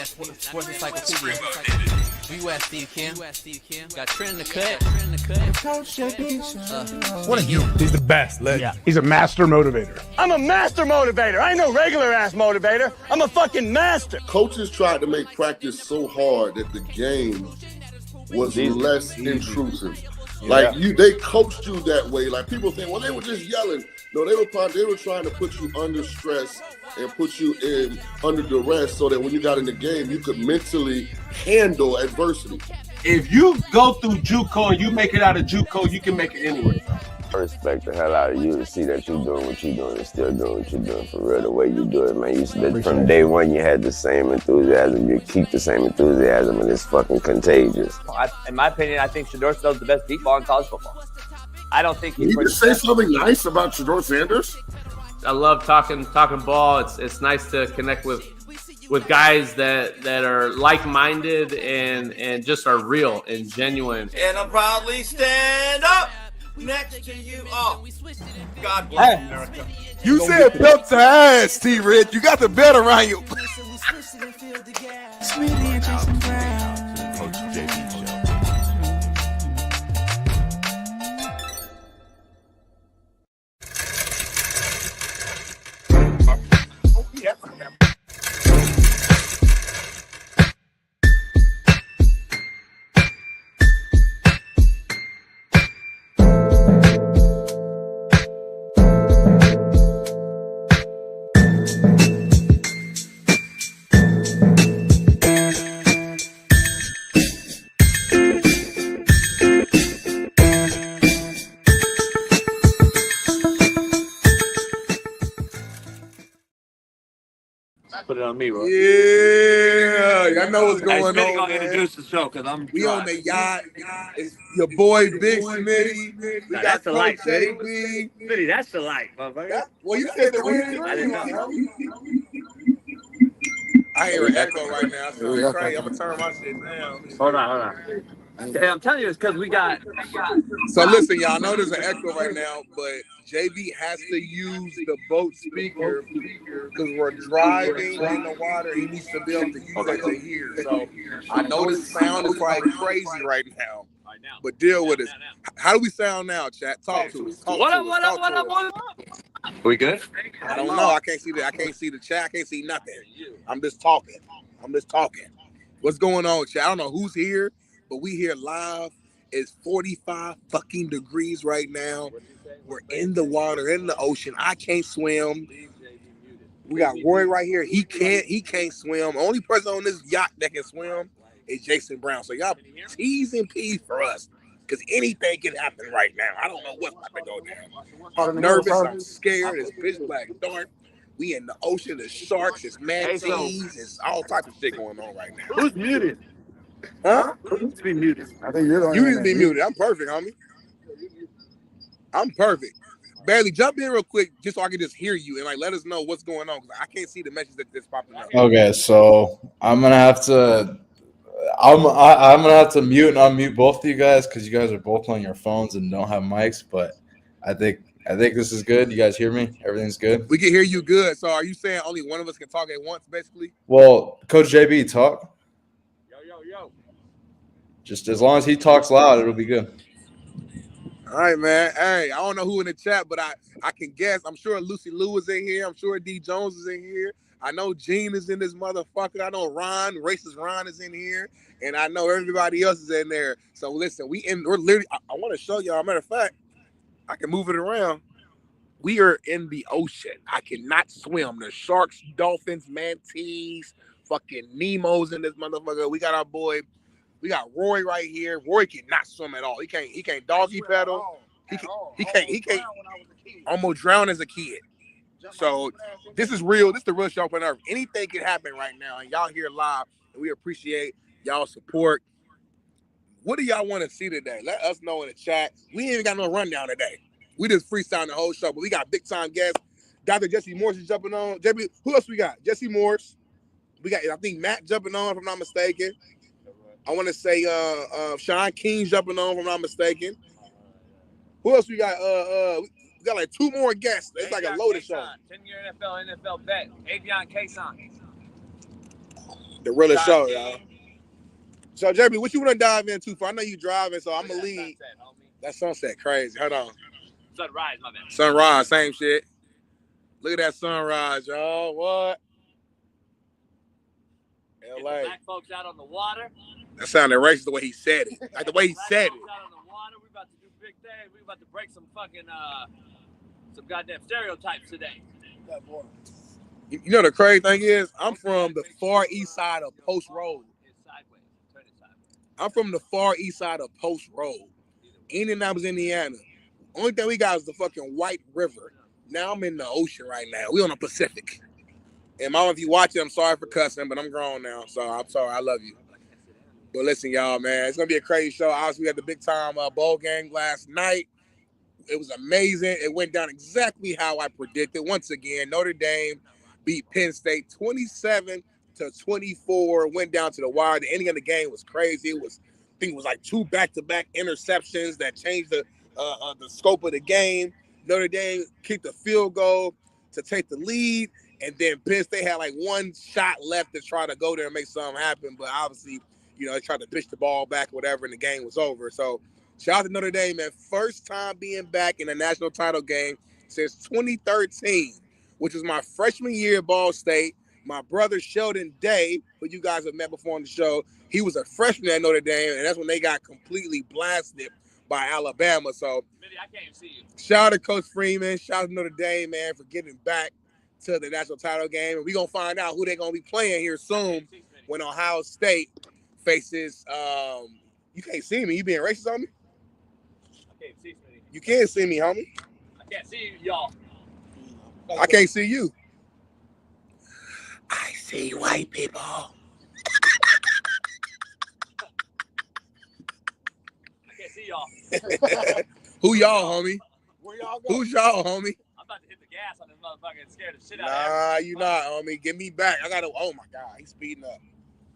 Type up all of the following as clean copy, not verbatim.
Sports Encyclopedia. U.S. Steve Kim. Got Trent in the cut. What are you? He's the best. Yeah. He's a master motivator. I'm a master motivator. I ain't no regular ass motivator. I'm a fucking master. Coaches tried to make practice so hard that the game was less intrusive. Like they coached you that way. Like people think, well, they were just yelling. No, they were trying to put you under stress and put you in under duress so that when you got in the game, you could mentally handle adversity. If you go through JUCO and you make it out of JUCO, you can make it anywhere. I respect the hell out of you to see that you're doing what you're doing and still doing what you're doing for real, the way you do it, man. From day one, you had the same enthusiasm. You keep the same enthusiasm, and it's fucking contagious. In my opinion, I think Shedeur Sanders is the best deep ball in college football. I don't think Can you just say something nice about Shedeur Sanders? I love talking ball. It's nice to connect with guys that are like-minded and just are real and genuine. And I'll proudly stand up next to you all. God bless America. You said belt to ass, T-Rich. You got the belt around you. Smitty and Jason Brown. Coach JB Show. Put it on me, bro. Yeah, y'all know what's going on. Smitty gonna introduce the show because I'm. We on the yacht. It's your boy Big Smitty. We got the light, Smitty. Smitty, that's the light, motherfucker. Well, you said the weird. I didn't know. I hear an echo right now. So crazy. I'm gonna turn my shit down. Hold on. Hey, I'm telling you, it's because we got. So listen, y'all know there's an echo right now, but JB has to use the boat speaker because we're driving in the water. He needs to be able to use it to hear. So I know the sound is like crazy right now, but deal with it. How do we sound now, chat? Talk to us. What up? We good? I don't know. I can't see the chat. I can't see nothing. I'm just talking. What's going on, chat? I don't know who's here, but we here live. It's 45 fucking degrees right now. We're in the water, in the ocean. I can't swim. We got Roy right here. He can't swim. The only person on this yacht that can swim is Jason Brown. So y'all T's and P's for us. Because anything can happen right now. I don't know what's about to go down. I'm nervous. I'm scared. It's pitch black dark. We in the ocean. There's sharks. There's manatees. There's all types of shit going on right now. Who's muted? Huh? Who needs to be muted? I think you're the one. You need to be muted. I'm perfect, homie. I'm perfect. Barely jump in real quick just so I can just hear you and like let us know what's going on because I can't see the message that's popping up. Okay, so I'm gonna have to mute and unmute both of you guys because you guys are both on your phones and don't have mics. But I think this is good. You guys hear me? Everything's good. We can hear you good. So are you saying only one of us can talk at once, basically? Well, Coach JB, talk. Yo. Just as long as he talks loud, it'll be good. All right, man. Hey, I don't know who in the chat, but I can guess. I'm sure Lucy Lou is in here. I'm sure D Jones is in here. I know Gene is in this motherfucker. I know Ron, racist Ron is in here. And I know everybody else is in there. So listen, we're literally, I want to show y'all. Matter of fact, I can move it around. We are in the ocean. I cannot swim. There's sharks, dolphins, manatees, fucking Nemo's in this motherfucker. We got our boy. We got Roy right here. Roy cannot swim at all. He can't doggy paddle. He can't almost drown as a kid. So this is real. This is the real show on earth. Anything can happen right now, and y'all here live, and we appreciate y'all support. What do y'all want to see today? Let us know in the chat. We ain't even got no rundown today. We just freestyle the whole show, but we got big time guests. Dr. Jesse Morse is jumping on. JB, who else we got? Jesse Morse. We got, I think, Matt jumping on, if I'm not mistaken. I want to say Shaun King's jumping on, if I'm not mistaken. Who else we got? We got like two more guests. It's like a loaded show. 10-year NFL vet, Avon Cobourne. The realest show, y'all. So, JB, what you want to dive into? For I know you driving, so I'm gonna lead. That sunset, crazy. Hold on. Sunrise, my man. Sunrise, same shit. Look at that sunrise, y'all. What? Get the LA. black folks out on the water. That sounded racist the way he said it. Like the way he said it. Out on the water. We about to do big things. We about to break some fucking some goddamn stereotypes today. You know the crazy thing is, I'm from the far east side of Post Road. Sideways. Turn it sideways. I'm from the far east side of Post Road. Indianapolis, Indiana. Only thing we got is the fucking White River. Now I'm in the ocean right now. We on the Pacific. And mama, if you watch it, I'm sorry for cussing, but I'm grown now. So I'm sorry. I love you. But listen, y'all, man, it's going to be a crazy show. Obviously, we had the big time bowl game last night. It was amazing. It went down exactly how I predicted. Once again, Notre Dame beat Penn State 27-24. Went down to the wire. The ending of the game was crazy. I think it was like 2 back-to-back interceptions that changed the scope of the game. Notre Dame kicked a field goal to take the lead, and then Penn State had like 1 shot left to try to go there and make something happen. But obviously, you know, they tried to pitch the ball back or whatever, and the game was over. So shout out to Notre Dame, man. First time being back in a national title game since 2013, which was my freshman year at Ball State. My brother Sheldon Day, who you guys have met before on the show, he was a freshman at Notre Dame, and that's when they got completely blasted by Alabama. So Smitty, I can't see you. Shout out to Coach Freeman. Shout out to Notre Dame, man, for getting back to the national title game. And we're going to find out who they're going to be playing here soon when Ohio State faces you can't see me. You being racist on me? I can't see Smitty. You can't see me, homie. I can't see you, y'all. I can't see you. I see white people. I can't see y'all. Who y'all, homie? Where y'all go? Who's y'all, homie? I'm about to hit the gas on this motherfucker and scare the shit out of Nah, you not, homie. Get me back. I gotta. Oh my God, he's speeding up.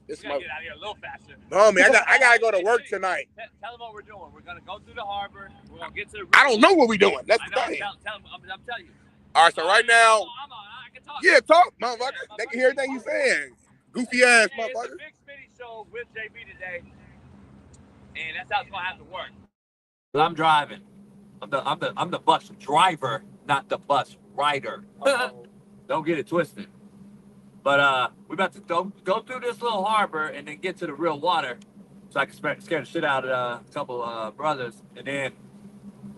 This We gotta get out of here a little faster. homie, I gotta go to work tonight. Tell them what we're doing. We're gonna go through the harbor. We're gonna get to the. I don't know what we're doing. That's I the know. thing. Tell them. I'm telling you. All right, so right now, I can talk. yeah, talk, motherfucker. They can hear everything you saying. Goofy ass, Hey, it's motherfucker. the Big Smitty show with JB today, and that's how it's gonna have to work. But I'm driving. I'm the bus driver, not the bus rider. Don't get it twisted. But we about to go through this little harbor and then get to the real water, so I can scare the shit out of a couple brothers, and then.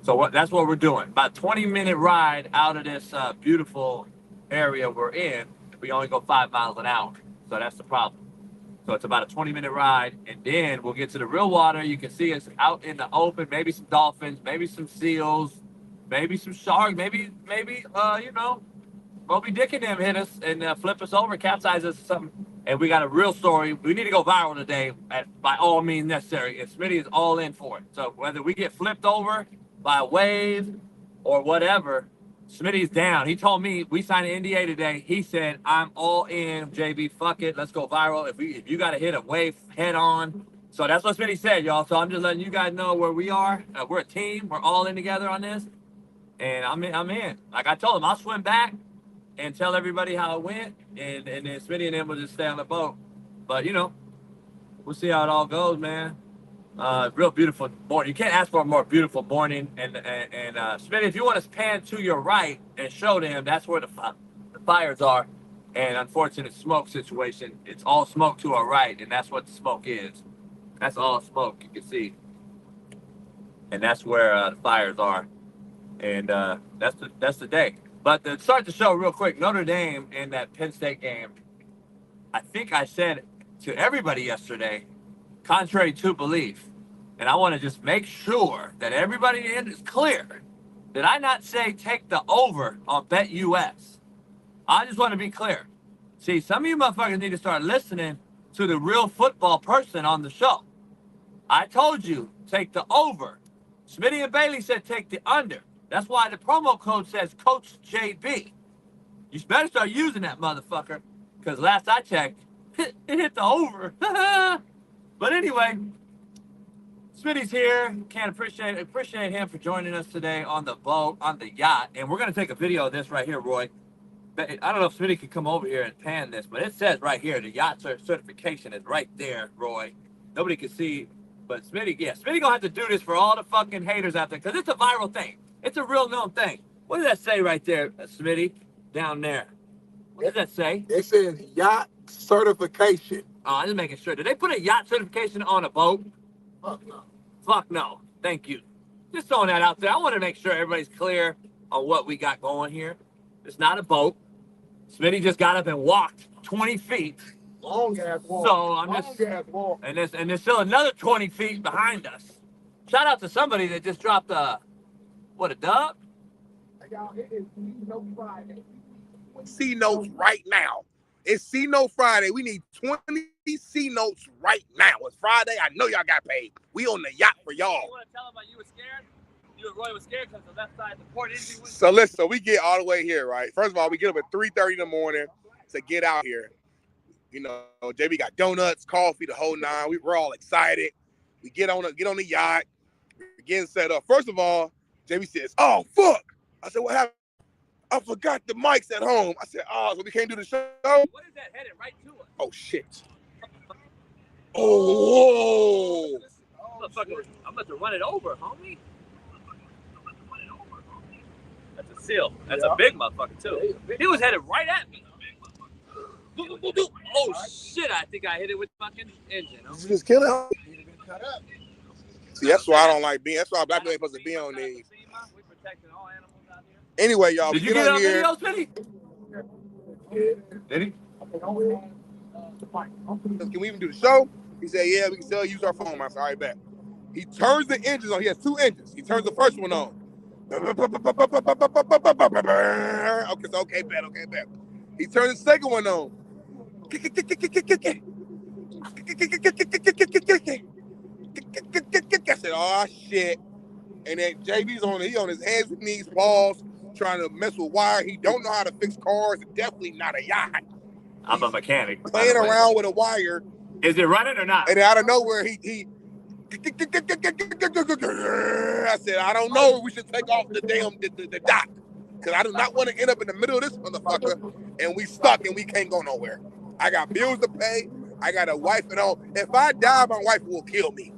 So that's what we're doing. About a 20-minute ride out of this beautiful area we're in. We only go 5 miles an hour, so that's the problem. So it's about a 20-minute ride, and then we'll get to the real water. You can see us out in the open. Maybe some dolphins, maybe some seals, maybe some sharks, maybe you know, Moby Dick and them hit us and flip us over, capsize us or something. And we got a real story. We need to go viral today, by all means necessary. And Smitty is all in for it. So whether we get flipped over by a wave or whatever, Smitty's down. He told me, we signed an NDA today. He said, I'm all in, JB, fuck it. Let's go viral. If you got to hit a wave head on. So that's what Smitty said, y'all. So I'm just letting you guys know where we are. We're a team. We're all in together on this. And I'm in. Like I told him, I'll swim back and tell everybody how it went. And then Smitty and them will just stay on the boat. But, you know, we'll see how it all goes, man. Real beautiful morning. You can't ask for a more beautiful morning. And Smitty, if you want to pan to your right and show them, that's where the fires are. And unfortunate smoke situation. It's all smoke to our right, and that's what the smoke is. That's all smoke you can see. And that's where the fires are. And that's the day. But to start the show real quick, Notre Dame in that Penn State game, I think I said to everybody yesterday, contrary to belief, and I want to just make sure that everybody is clear, did I not say take the over on BetUS? I just want to be clear. See, some of you motherfuckers need to start listening to the real football person on the show. I told you, take the over. Smitty and Bailey said take the under. That's why the promo code says Coach JB. You better start using that motherfucker, because last I checked, it hit the over. But anyway, Smitty's here. Can't appreciate him for joining us today on the boat, on the yacht. And we're going to take a video of this right here, Roy. I don't know if Smitty could come over here and pan this, but it says right here, the yacht certification is right there, Roy. Nobody can see, but Smitty gonna have to do this for all the fucking haters out there, because it's a viral thing. It's a real known thing. What does that say right there, Smitty, down there? What does that say? It says yacht certification. Oh, I'm just making sure. Did they put a yacht certification on a boat? Fuck no. Fuck no. Thank you. Just throwing that out there. I want to make sure everybody's clear on what we got going here. It's not a boat. Smitty just got up and walked 20 feet. Long ass walk. So I'm just, and there's still another 20 feet behind us. Shout out to somebody that just dropped a dub? C notes right now. It's C note Friday. We need 20 C notes right now. It's Friday. I know y'all got paid. We on the yacht for y'all. You want to tell them you were scared? You and Roy was scared because the left side of the port engine was... So listen, so we get all the way here, right? First of all, we get up at 3:30 in the morning to get out here. You know, JB got donuts, coffee, the whole nine. We're all excited. We get on the yacht. We're getting set up. First of all, JB says, "Oh fuck!" I said, "What happened?" "I forgot the mics at home." I said, "Oh, so we can't do the show?" What is that headed right to us? Oh shit! Oh! I'm about to run it over, homie. That's a seal. That's a big motherfucker too. He was headed right at me. Oh shit! I think I hit it with fucking engine. Did you just kill it? See, that's why I don't like being. That's why black people ain't supposed to be on these. Anyway, y'all. Did you get on video, Smitty? Did he? Can we even do the show? He said, "Yeah, we can still use our phone." I said, "All right, bet." He turns the engines on. He has two engines. He turns the first one on. Okay, bet. He turns the second one on. I said, "Oh shit!" And then JB's on his hands and knees, paws, trying to mess with wire. He don't know how to fix cars. Definitely not a yacht. I'm a mechanic. Playing around with a wire. Is it running or not? And out of nowhere, he. I said, "I don't know. We should take off the damn the dock, because I do not want to end up in the middle of this motherfucker and we stuck and we can't go nowhere. I got bills to pay. I got a wife at home. If I die, my wife will kill me.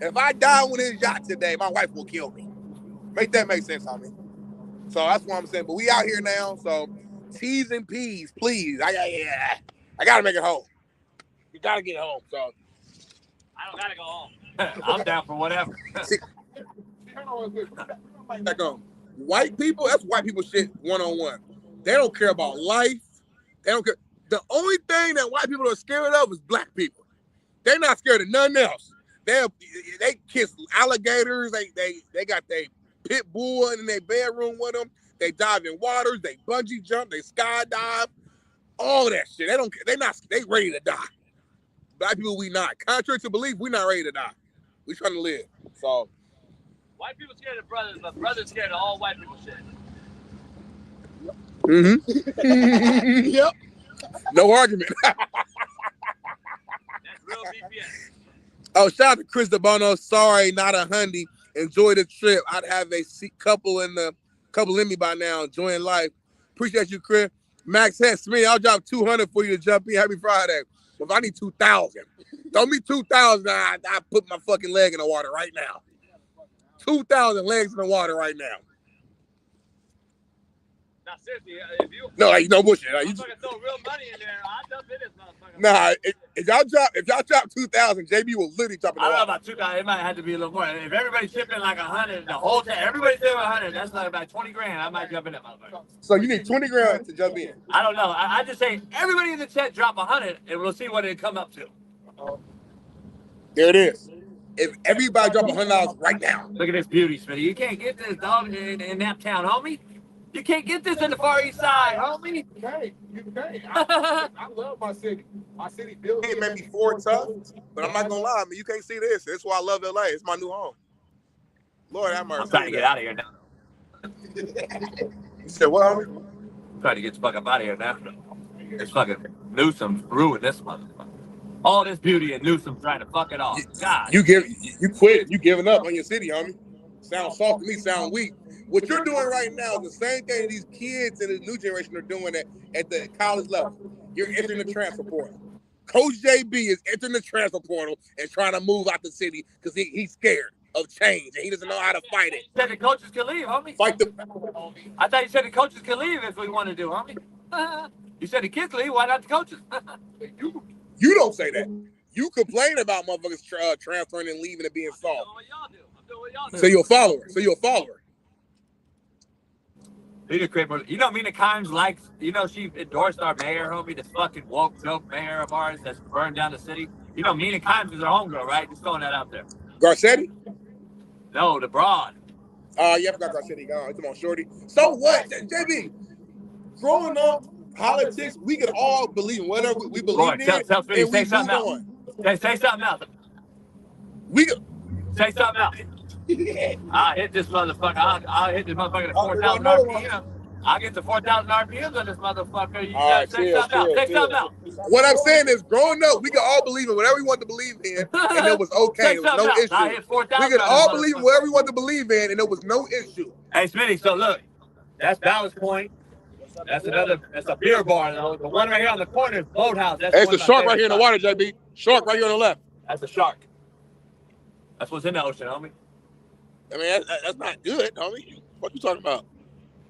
If I die on this yacht today, my wife will kill me. Make that make sense, homie. So that's what I'm saying. But we out here now. So T's and P's, please. I gotta make it home. You gotta get home. So I don't gotta go home. I'm down for whatever. White people, that's white people shit one-on-one. They don't care about life. They don't care. The only thing that white people are scared of is black people. They're not scared of nothing else. They kiss alligators. They got their pit bull in their bedroom with them. They dive in waters. They bungee jump. They skydive. All that shit. They ready to die. Black people, we not. Contrary to belief, we not ready to die. We trying to live. So white people scared of brothers, but brothers scared of all white people shit. Mm-hmm. Yep. No argument. That's real BPS. Oh, shout out to Chris DeBono. Sorry, not a hundy. Enjoy the trip. I'd have a couple in me by now, enjoying life. Appreciate you, Chris. Max Hess, me, I'll drop 200 for you to jump in. Happy Friday. If I need 2,000, throw me 2,000. I put my fucking leg in the water right now. 2,000 legs in the water right now. Now, seriously, if you no bullshit. You fucking throw real money in there, I'll jump in this motherfucker. Nah, if y'all drop 2,000, JB will literally jump in the water. I don't know about 2,000. It might have to be a little more. If everybody's chipping like 100, the whole time, everybody's doing 100. That's like about 20 grand. I might jump in that motherfucker. So you need 20 grand to jump in. I don't know. I just say everybody in the chat drop 100, and we'll see what it come up to. There it is. If everybody drop $100 right now. Look at this beauty, Smitty. You can't get this, dog, in Naptown, homie. You can't get this in the Far East Side, homie. You can't. I love my city. My city built. It may be Ford tough, but I'm not gonna lie. I mean, you can't see this. That's why I love LA. It's my new home. Lord have mercy. I'm trying to get out of here now. You said what, homie? I'm trying to get the fuck up out of here now. It's fucking Newsom ruined this motherfucker. All this beauty and Newsom trying to fuck it off. God. You quit. You giving up on your city, homie. Sound soft to me, sound weak. What you're doing right now is the same thing these kids in the new generation are doing at the college level. You're entering the transfer portal. Coach JB is entering the transfer portal and trying to move out the city because he's scared of change and he doesn't know how to fight it. You said the coaches can leave, homie. I thought you said the coaches can leave if we want to do, homie. You said the kids leave, why not the coaches? You don't say that. You complain about motherfuckers transferring and leaving and being soft. I'm doing what y'all do. So you're a follower. You know, Mina Kimes likes, she endorsed our mayor, homie, this fucking woke joke mayor of ours that's burned down the city. You know, Mina Kimes is her homegirl, right? Just throwing that out there. Garcetti? No, the broad. Yeah, I forgot Garcetti gone. Come on, shorty. So what, JB? Growing up, politics, we could all believe in whatever we believe in. Tell me, say something else. Say something else. Say something else. I'll hit this motherfucker. I'll hit this motherfucker at 4,000 RPM. I'll get to 4,000 RPMs on this motherfucker. You gotta say something else. Say something else. What I'm saying is, growing up, we could all believe in whatever we want to believe in, and it was okay. There was no issue. We could all believe in whatever we want to believe in, and there was no issue. Hey, Smitty, so look, that's Ballast Point. That's a beer bar. The one right here on the corner is Boathouse. It's the shark right here in the water, JB. Shark right here on the left. That's a shark. That's what's in the ocean, homie. I mean, that's not good, homie. What you talking about?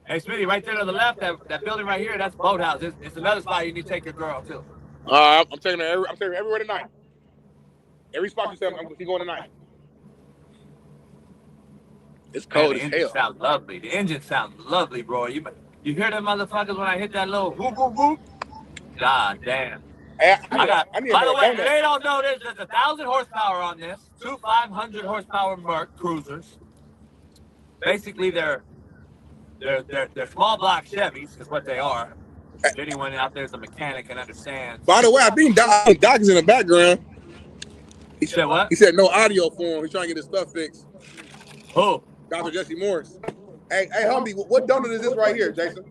Hey, Smitty, right there to the left, that building right here, that's Boathouse. It's another spot you need to take your girl to. I'm taking her everywhere tonight. Every spot you say, I'm going to going tonight. It's cold as hell. The engine sounds lovely, bro. You hear them motherfuckers when I hit that little whoop, whoop, whoop? God damn. By the way, they don't know there's 1,000 horsepower on this. 2 500 horsepower Merc cruisers. Basically, they're small block Chevys is what they are. If anyone out there is a mechanic and understands. By the way, I think Doc is in the background. He said what? He said no audio for him. He's trying to get his stuff fixed. Who? Dr. Jesse Morse. Hey, homie, what donut is this right here, Jason?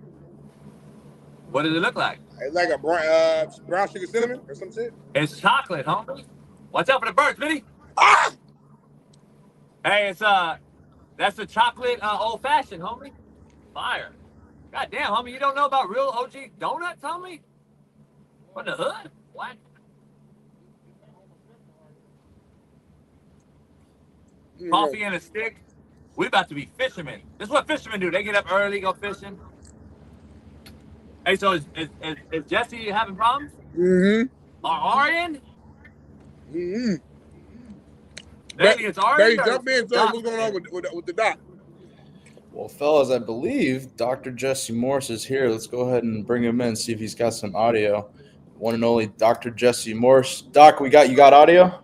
What does it look like? It's like a brown sugar cinnamon or some shit. It's chocolate, homie. Watch out for the birds, Smitty. Ah! Hey, that's a chocolate old fashioned, homie. Fire. God damn, homie, you don't know about real OG donuts, homie? From the hood? What? Coffee and a stick. We about to be fishermen. This is what fishermen do. They get up early, go fishing. Hey, so is Jesse having problems? Mm-hmm. Arian? Mm-hmm. Maybe it's Arian. Jump in, tell us what's going on with the doc. Well, fellas, I believe Dr. Jesse Morse is here. Let's go ahead and bring him in, see if he's got some audio. One and only Dr. Jesse Morse. Doc, you got audio?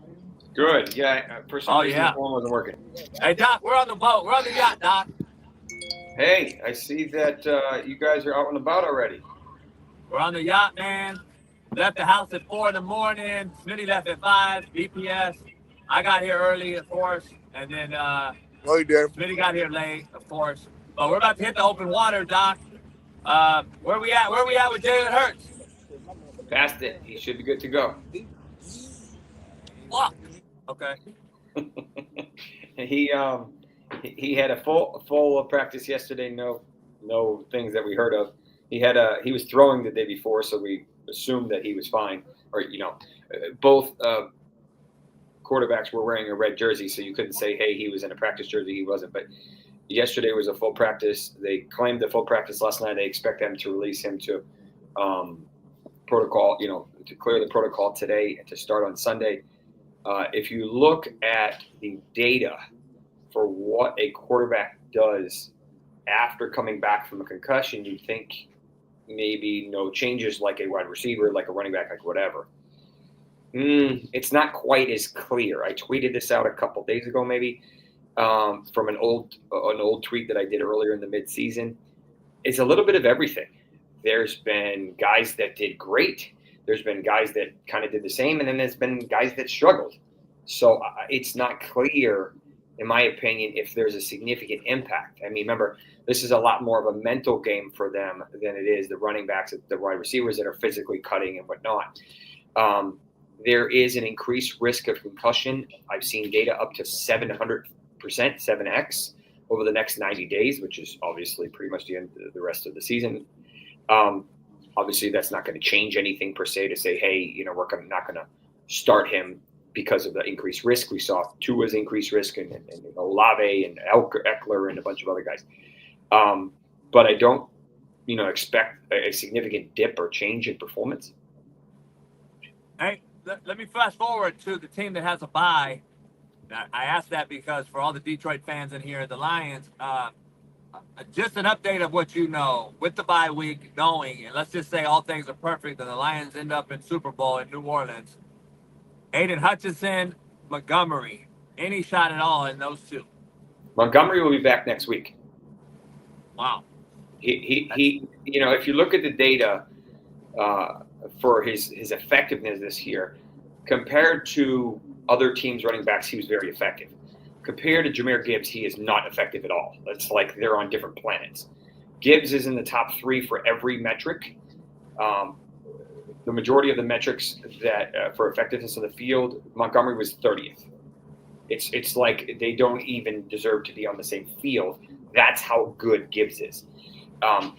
Good. Yeah. For some reason, the phone wasn't working. Hey, Doc, we're on the boat. We're on the yacht, Doc. Hey, I see that you guys are out and about already. We're on the yacht, man. Left the house at 4 in the morning. Smitty left at 5. BPS. I got here early, of course, and then Smitty got here late, of course. But we're about to hit the open water, Doc. Where we at? Where we at with Jalen Hurts? Past it. He should be good to go. Fuck. Okay. He had a full practice yesterday. No things that we heard of. He was throwing the day before, so we assumed that he was fine. Or both quarterbacks were wearing a red jersey, so you couldn't say, hey, he was in a practice jersey. He wasn't. But yesterday was a full practice. They claimed the full practice last night. They expect them to release him to protocol, to clear the protocol today and to start on Sunday. If you look at the data for what a quarterback does after coming back from a concussion, you'd think maybe no changes like a wide receiver, like a running back, like whatever. It's not quite as clear. I tweeted this out a couple days ago, maybe from an old tweet that I did earlier in the midseason. It's a little bit of everything. There's been guys that did great. There's been guys that kind of did the same, and then there's been guys that struggled. So it's not clear, in my opinion, if there's a significant impact. I mean, remember, this is a lot more of a mental game for them than it is the running backs, the wide receivers that are physically cutting and whatnot. There is an increased risk of concussion. I've seen data up to 700%, 7x. over the next 90 days, which is obviously pretty much the end of the rest of the season. Obviously, that's not going to change anything per se to say, hey, we're not going to start him because of the increased risk. We saw Tua's increased risk and Olave and Eckler and a bunch of other guys. But I don't, expect a significant dip or change in performance. Hey, let me fast forward to the team that has a bye. I asked that because for all the Detroit fans in here, the Lions, just an update of what you know with the bye week, knowing, and let's just say all things are perfect and the Lions end up in Super Bowl in New Orleans. Aiden Hutchinson, Montgomery, any shot at all in those two? Montgomery will be back next week. Wow. He if you look at the data for his effectiveness this year, compared to other teams' running backs, he was very effective. Compared to Jahmyr Gibbs, he is not effective at all. It's like they're on different planets. Gibbs is in the top 3 for every metric. The majority of the metrics that for effectiveness on the field, Montgomery was 30th. It's like they don't even deserve to be on the same field. That's how good Gibbs is.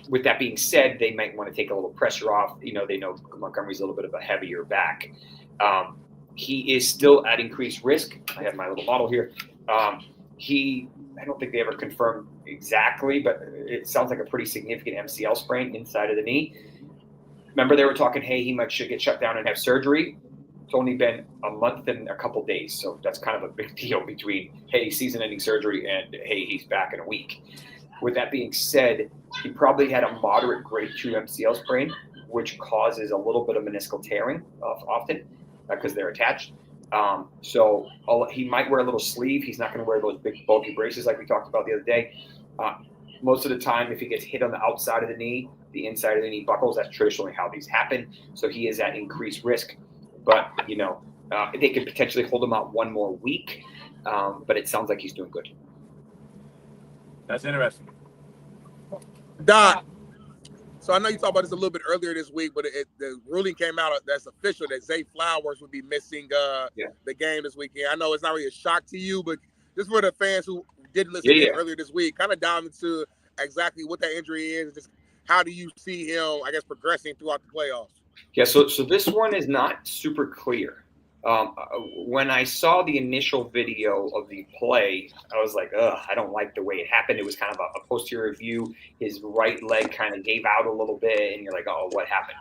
With that being said, they might want to take a little pressure off. They know Montgomery's a little bit of a heavier back. He is still at increased risk. I have my little model here. I don't think they ever confirmed exactly, but it sounds like a pretty significant MCL sprain inside of the knee. Remember, they were talking, hey, he should get shut down and have surgery. It's only been a month and a couple days, so that's kind of a big deal between, hey, season-ending surgery and, hey, he's back in a week. With that being said, he probably had a moderate grade 2 MCL sprain, which causes a little bit of meniscal tearing often because they're attached. So he might wear a little sleeve. He's not going to wear those big bulky braces like we talked about the other day. Most of the time, if he gets hit on the outside of the knee, the inside of the knee buckles. That's traditionally how these happen. So he is at increased risk. But, they could potentially hold him out one more week. But it sounds like he's doing good. That's interesting. Doc, so I know you talked about this a little bit earlier this week, but the ruling came out that's official that Zay Flowers would be missing the game this weekend. I know it's not really a shock to you, but just for the fans who didn't listen in earlier this week, kind of dive into exactly what that injury is, and just how do you see him, I guess, progressing throughout the playoffs? Yeah, so this one is not super clear. When I saw the initial video of the play, I was like, I don't like the way it happened. It was kind of a posterior view. His right leg kind of gave out a little bit, and you're like, oh, what happened?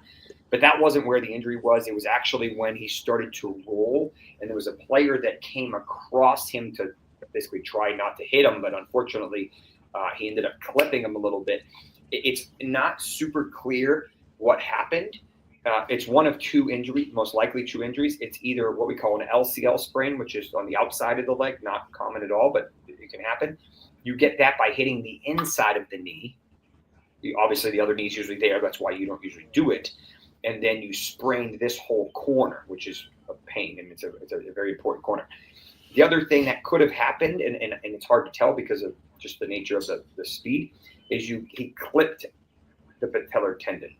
But that wasn't where the injury was. It was actually when he started to roll, and there was a player that came across him to basically try not to hit him, but unfortunately, he ended up clipping him a little bit. It's not super clear what happened. It's one of 2 injuries, most likely 2 injuries. It's either what we call an LCL sprain, which is on the outside of the leg, not common at all, but it can happen. You get that by hitting the inside of the knee. Obviously, the other knee is usually there. That's why you don't usually do it. And then you sprain this whole corner, which is a pain, and it's a very important corner. The other thing that could have happened, and it's hard to tell because of just the nature of the speed, is he clipped the patellar tendon.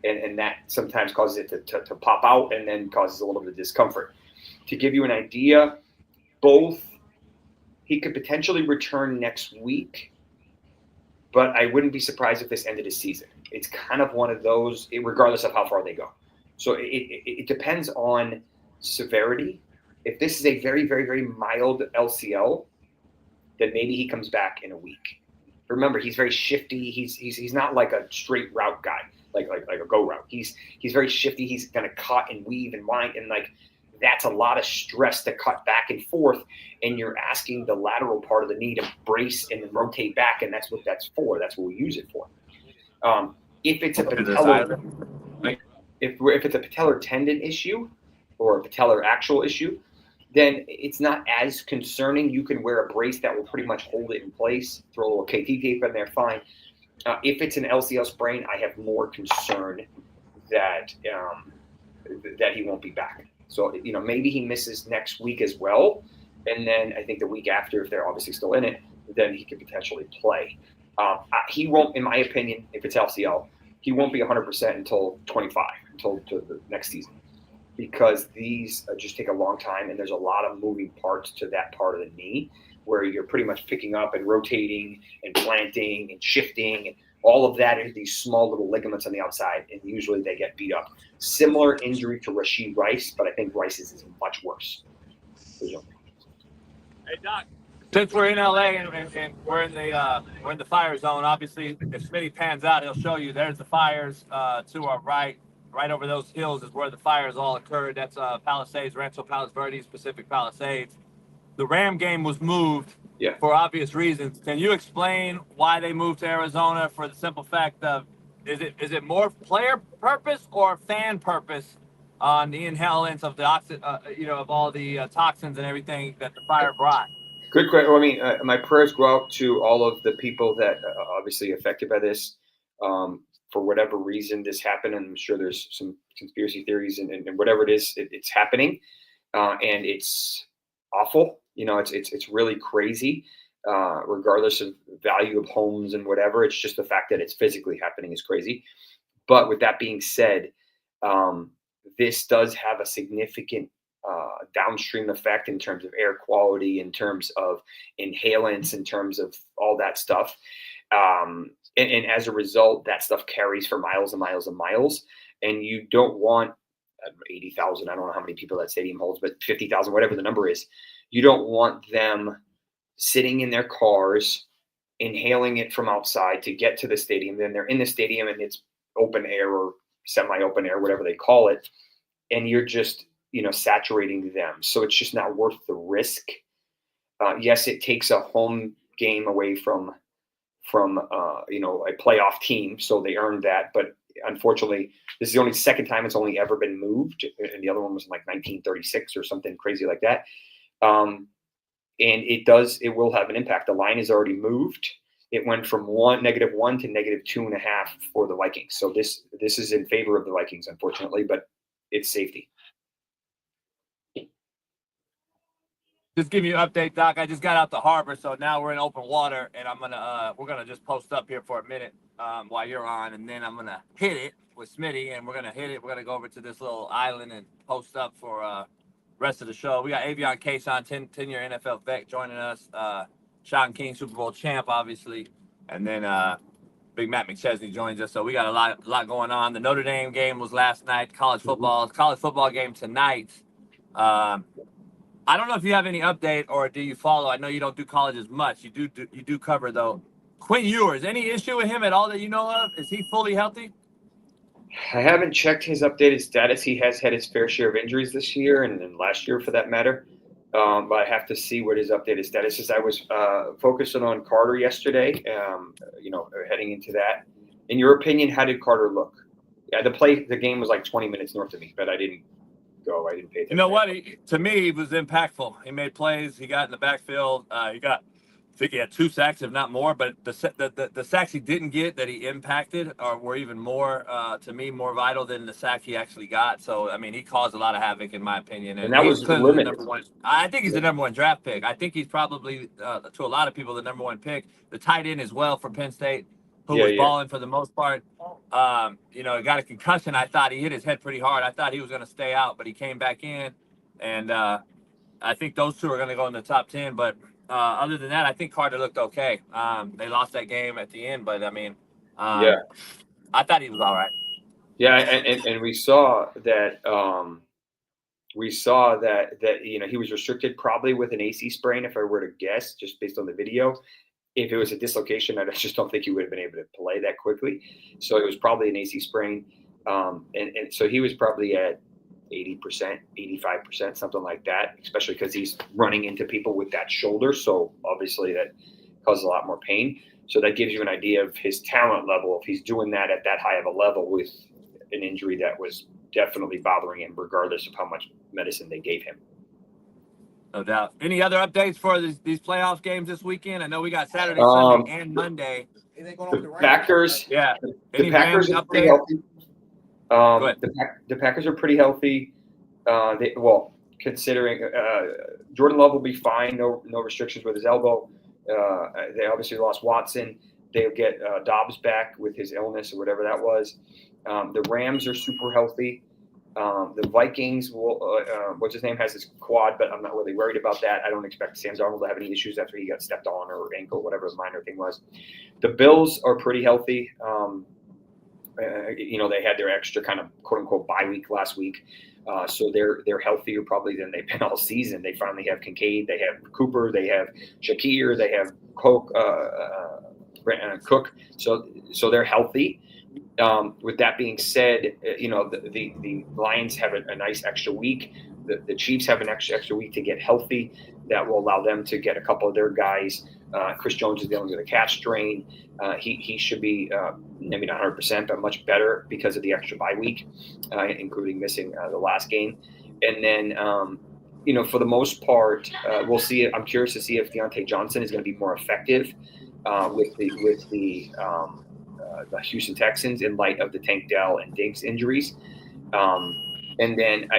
And that sometimes causes it to pop out and then causes a little bit of discomfort. To give you an idea, he could potentially return next week, but I wouldn't be surprised if this ended his season. It's kind of one of those, regardless of how far they go. So it depends on severity. If this is a very, very, very mild LCL, then maybe he comes back in a week. Remember, he's very shifty. He's not like a straight route guy. Like a go route. He's very shifty. He's going to cut and weave and wind, and that's a lot of stress to cut back and forth. And you're asking the lateral part of the knee to brace and then rotate back, and that's what that's for. That's what we use it for. If it's a patellar, if it's a patellar tendon issue or a patellar actual issue, then it's not as concerning. You can wear a brace that will pretty much hold it in place. Throw a little KT tape in there, fine. If it's an LCL sprain, I have more concern that he won't be back. So, maybe he misses next week as well. And then I think the week after, if they're obviously still in it, then he could potentially play. He won't, in my opinion, if it's LCL, he won't be 100% until 25, until the next season. Because these just take a long time, and there's a lot of moving parts to that part of the knee where you're pretty much picking up and rotating and planting and shifting. And all of that is these small little ligaments on the outside, and usually they get beat up. Similar injury to Rashid Rice, but I think Rice's is much worse. Hey Doc, since we're in LA and we're in the fire zone, obviously if Smitty pans out, he'll show you. There's the fires to our right. Right over those hills is where the fires all occurred. That's Palisades, Rancho Palos Verdes, Pacific Palisades. The Ram game was moved for obvious reasons. Can you explain why they moved to Arizona? For the simple fact of, is it more player purpose or fan purpose on the inhalants of the of all the toxins and everything that the fire brought? Good question. Well, I mean, my prayers go out to all of the people that obviously affected by this. For whatever reason this happened, and I'm sure there's some conspiracy theories and whatever it is, it's happening, and it's awful. It's really crazy, regardless of value of homes and whatever. It's just the fact that it's physically happening is crazy. But with that being said, this does have a significant downstream effect in terms of air quality, in terms of inhalants, in terms of all that stuff. And as a result, that stuff carries for miles and miles and miles. And you don't want 80,000, I don't know how many people that stadium holds, but 50,000, whatever the number is. You don't want them sitting in their cars, inhaling it from outside to get to the stadium. Then they're in the stadium and it's open air or semi-open air, whatever they call it. And you're just, saturating them. So it's just not worth the risk. Yes, it takes a home game away from a playoff team, so they earned that. But unfortunately, this is the only second time it's only ever been moved, and the other one was in like 1936 or something crazy like that. And it will have an impact. The line is already moved. It went from -1 to -2.5 for the Vikings. So this is in favor of the Vikings, unfortunately, but it's safety. Just give you an update, Doc. I just got out the harbor, so now we're in open water, and we're gonna just post up here for a minute while you're on, and then I'm gonna hit it with Smitty, and we're gonna go over to this little island and post up for rest of the show. We got Avon Cobourne, 10-year NFL vet, joining us. Shaun King, Super Bowl champ, obviously, and then Big Matt McChesney joins us. So we got a lot going on. The Notre Dame game was last night. College football game tonight. I don't know if you have any update or do you follow? I know you don't do college as much. You do cover though. Quinn Ewers, any issue with him at all that you know of? Is he fully healthy? I haven't checked his updated status. He has had his fair share of injuries this year and last year for that matter. But I have to see what his updated status is. I was focusing on Carter yesterday, heading into that. In your opinion, how did Carter look? Yeah, the game was like 20 minutes north of me, but I didn't go. I didn't pay attention. You know what? To me, he was impactful. He made plays. He got in the backfield. I think he had 2 sacks, if not more. But the sacks he didn't get that he impacted were even more, to me, more vital than the sack he actually got. So, I mean, he caused a lot of havoc, in my opinion. And that was limited. I think he's the number 1 draft pick. I think he's probably, to a lot of people, the number 1 pick. The tight end as well for Penn State, who was balling for the most part. Got a concussion. I thought he hit his head pretty hard. I thought he was going to stay out, but he came back in. And I think those 2 are going to go in the top 10. But other than that, I think Carter looked okay. They lost that game at the end, but I mean, I thought he was all right. Yeah, and we saw that he was restricted probably with an AC sprain, if I were to guess, just based on the video. If it was a dislocation, I just don't think he would have been able to play that quickly. So it was probably an AC sprain. And so he was probably at 80%, 85%, something like that, especially because he's running into people with that shoulder. So obviously that causes a lot more pain. So that gives you an idea of his talent level if he's doing that at that high of a level with an injury that was definitely bothering him, regardless of how much medicine they gave him. No doubt. Any other updates for these playoff games this weekend? I know we got Saturday, Sunday, and Monday. The Packers, Any the Packers are pretty healthy. The Packers are pretty healthy. Considering Jordan Love will be fine, no restrictions with his elbow. They obviously lost Watson. They'll get Dobbs back with his illness or whatever that was. The Rams are super healthy. The Vikings will, what's his name, has his quad, but I'm not really worried about that. I don't expect Sam Darnold to have any issues after he got stepped on or ankle, whatever the minor thing was. The Bills are pretty healthy. They had their extra kind of quote unquote bye week last week. So they're healthier probably than they've been all season. They finally have Kincaid, they have Cooper, they have Shakir, they have Cook. So they're healthy. With that being said, the Lions have a nice extra week. The Chiefs have an extra week to get healthy. That will allow them to get a couple of their guys. Chris Jones is dealing with a calf strain. He should be maybe not 100%, but much better because of the extra bye week, including missing the last game. And then, for the most part, we'll see. I'm curious to see if Deontay Johnson is going to be more effective with the Houston Texans in light of the Tank Dell and Diggs injuries. And then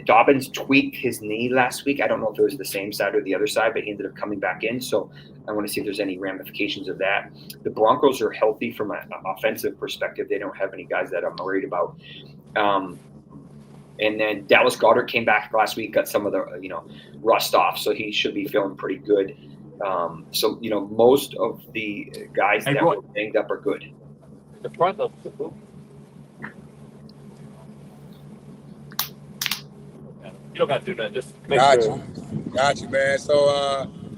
Dobbins tweaked his knee last week. I don't know if it was the same side or the other side, but he ended up coming back in. So I want to see if there's any ramifications of that. The Broncos are healthy from an offensive perspective. They don't have any guys that I'm worried about. And then Dallas Goedert came back last week, got some of the rust off, so he should be feeling pretty good. So most of the guys that were banged up are good. The front of the boot. You don't got to do that. Just make sure. Got you, man. So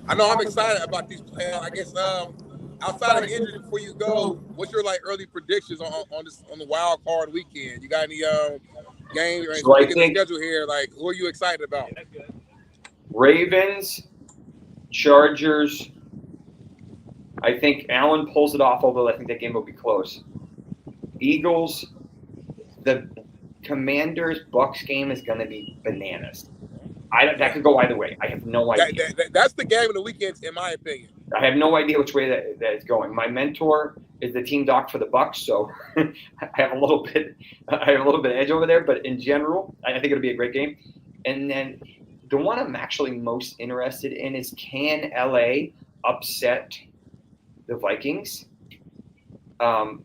I know I'm excited about these playoffs. I guess outside of injury, before you go, what's your early predictions on the wild card weekend? You got any games? So I think the schedule here. Who are you excited about? Ravens, Chargers. I think Allen pulls it off, although I think that game will be close. Eagles, the Commanders Bucks game is going to be bananas. That could go either way. I have no idea. That's the game of the weekend, in my opinion. I have no idea which way that is going. My mentor is the team doc for the Bucks, so I have a little bit edge over there. But in general, I think it'll be a great game. And then the one I'm actually most interested in is, can LA upset the Vikings? I'm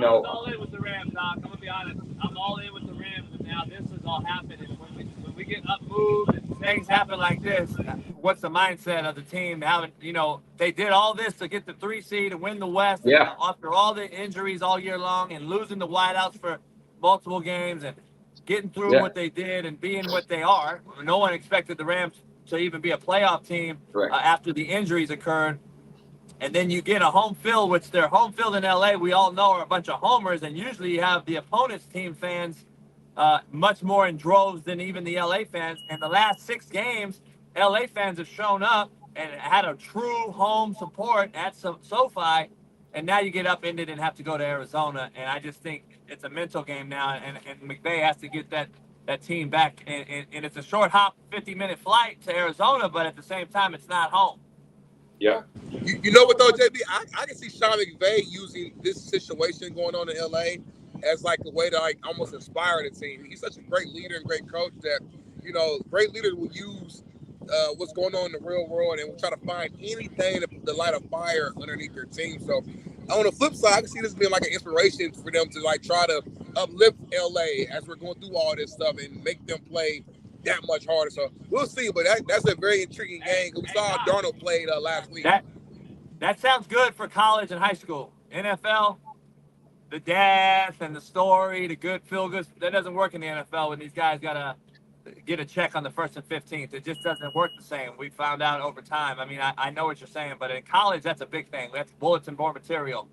all in with the Rams, Doc. I'm gonna be honest. I'm all in with the Rams, and now this is all happening. When we get up moved and things happen like this, what's the mindset of the team? They did all this to get the 3 seed and win the West. Yeah. After all the injuries all year long and losing the wideouts for multiple games and getting through what they did and being what they are. No one expected the Rams to even be a playoff team after the injuries occurred. And then you get a home field, which their home field in LA, we all know, are a bunch of homers. And usually you have the opponent's team fans much more in droves than even the LA fans. And the last 6 games, LA fans have shown up and had a true home support at SoFi. And now you get upended and have to go to Arizona. And I just think it's a mental game now. And McVay has to get that team back. And it's a short hop, 50-minute flight to Arizona, but at the same time, it's not home. Yeah. You know what though, JB? I can see Sean McVay using this situation going on in LA as a way to almost inspire the team. He's such a great leader and great coach that great leaders will use what's going on in the real world and will try to find anything to light a fire underneath their team. So on the flip side, I can see this being an inspiration for them to try to uplift LA as we're going through all this stuff and make them play that much harder. So we'll see, but that's a very intriguing game. We saw how Darnold played last week. That sounds good for college and high school. NFL, the death and the story, the good feel-good, that doesn't work in the NFL when these guys got to get a check on the 1st and 15th. It just doesn't work the same. We found out over time. I mean, I know what you're saying, but in college, that's a big thing. That's bulletin board material.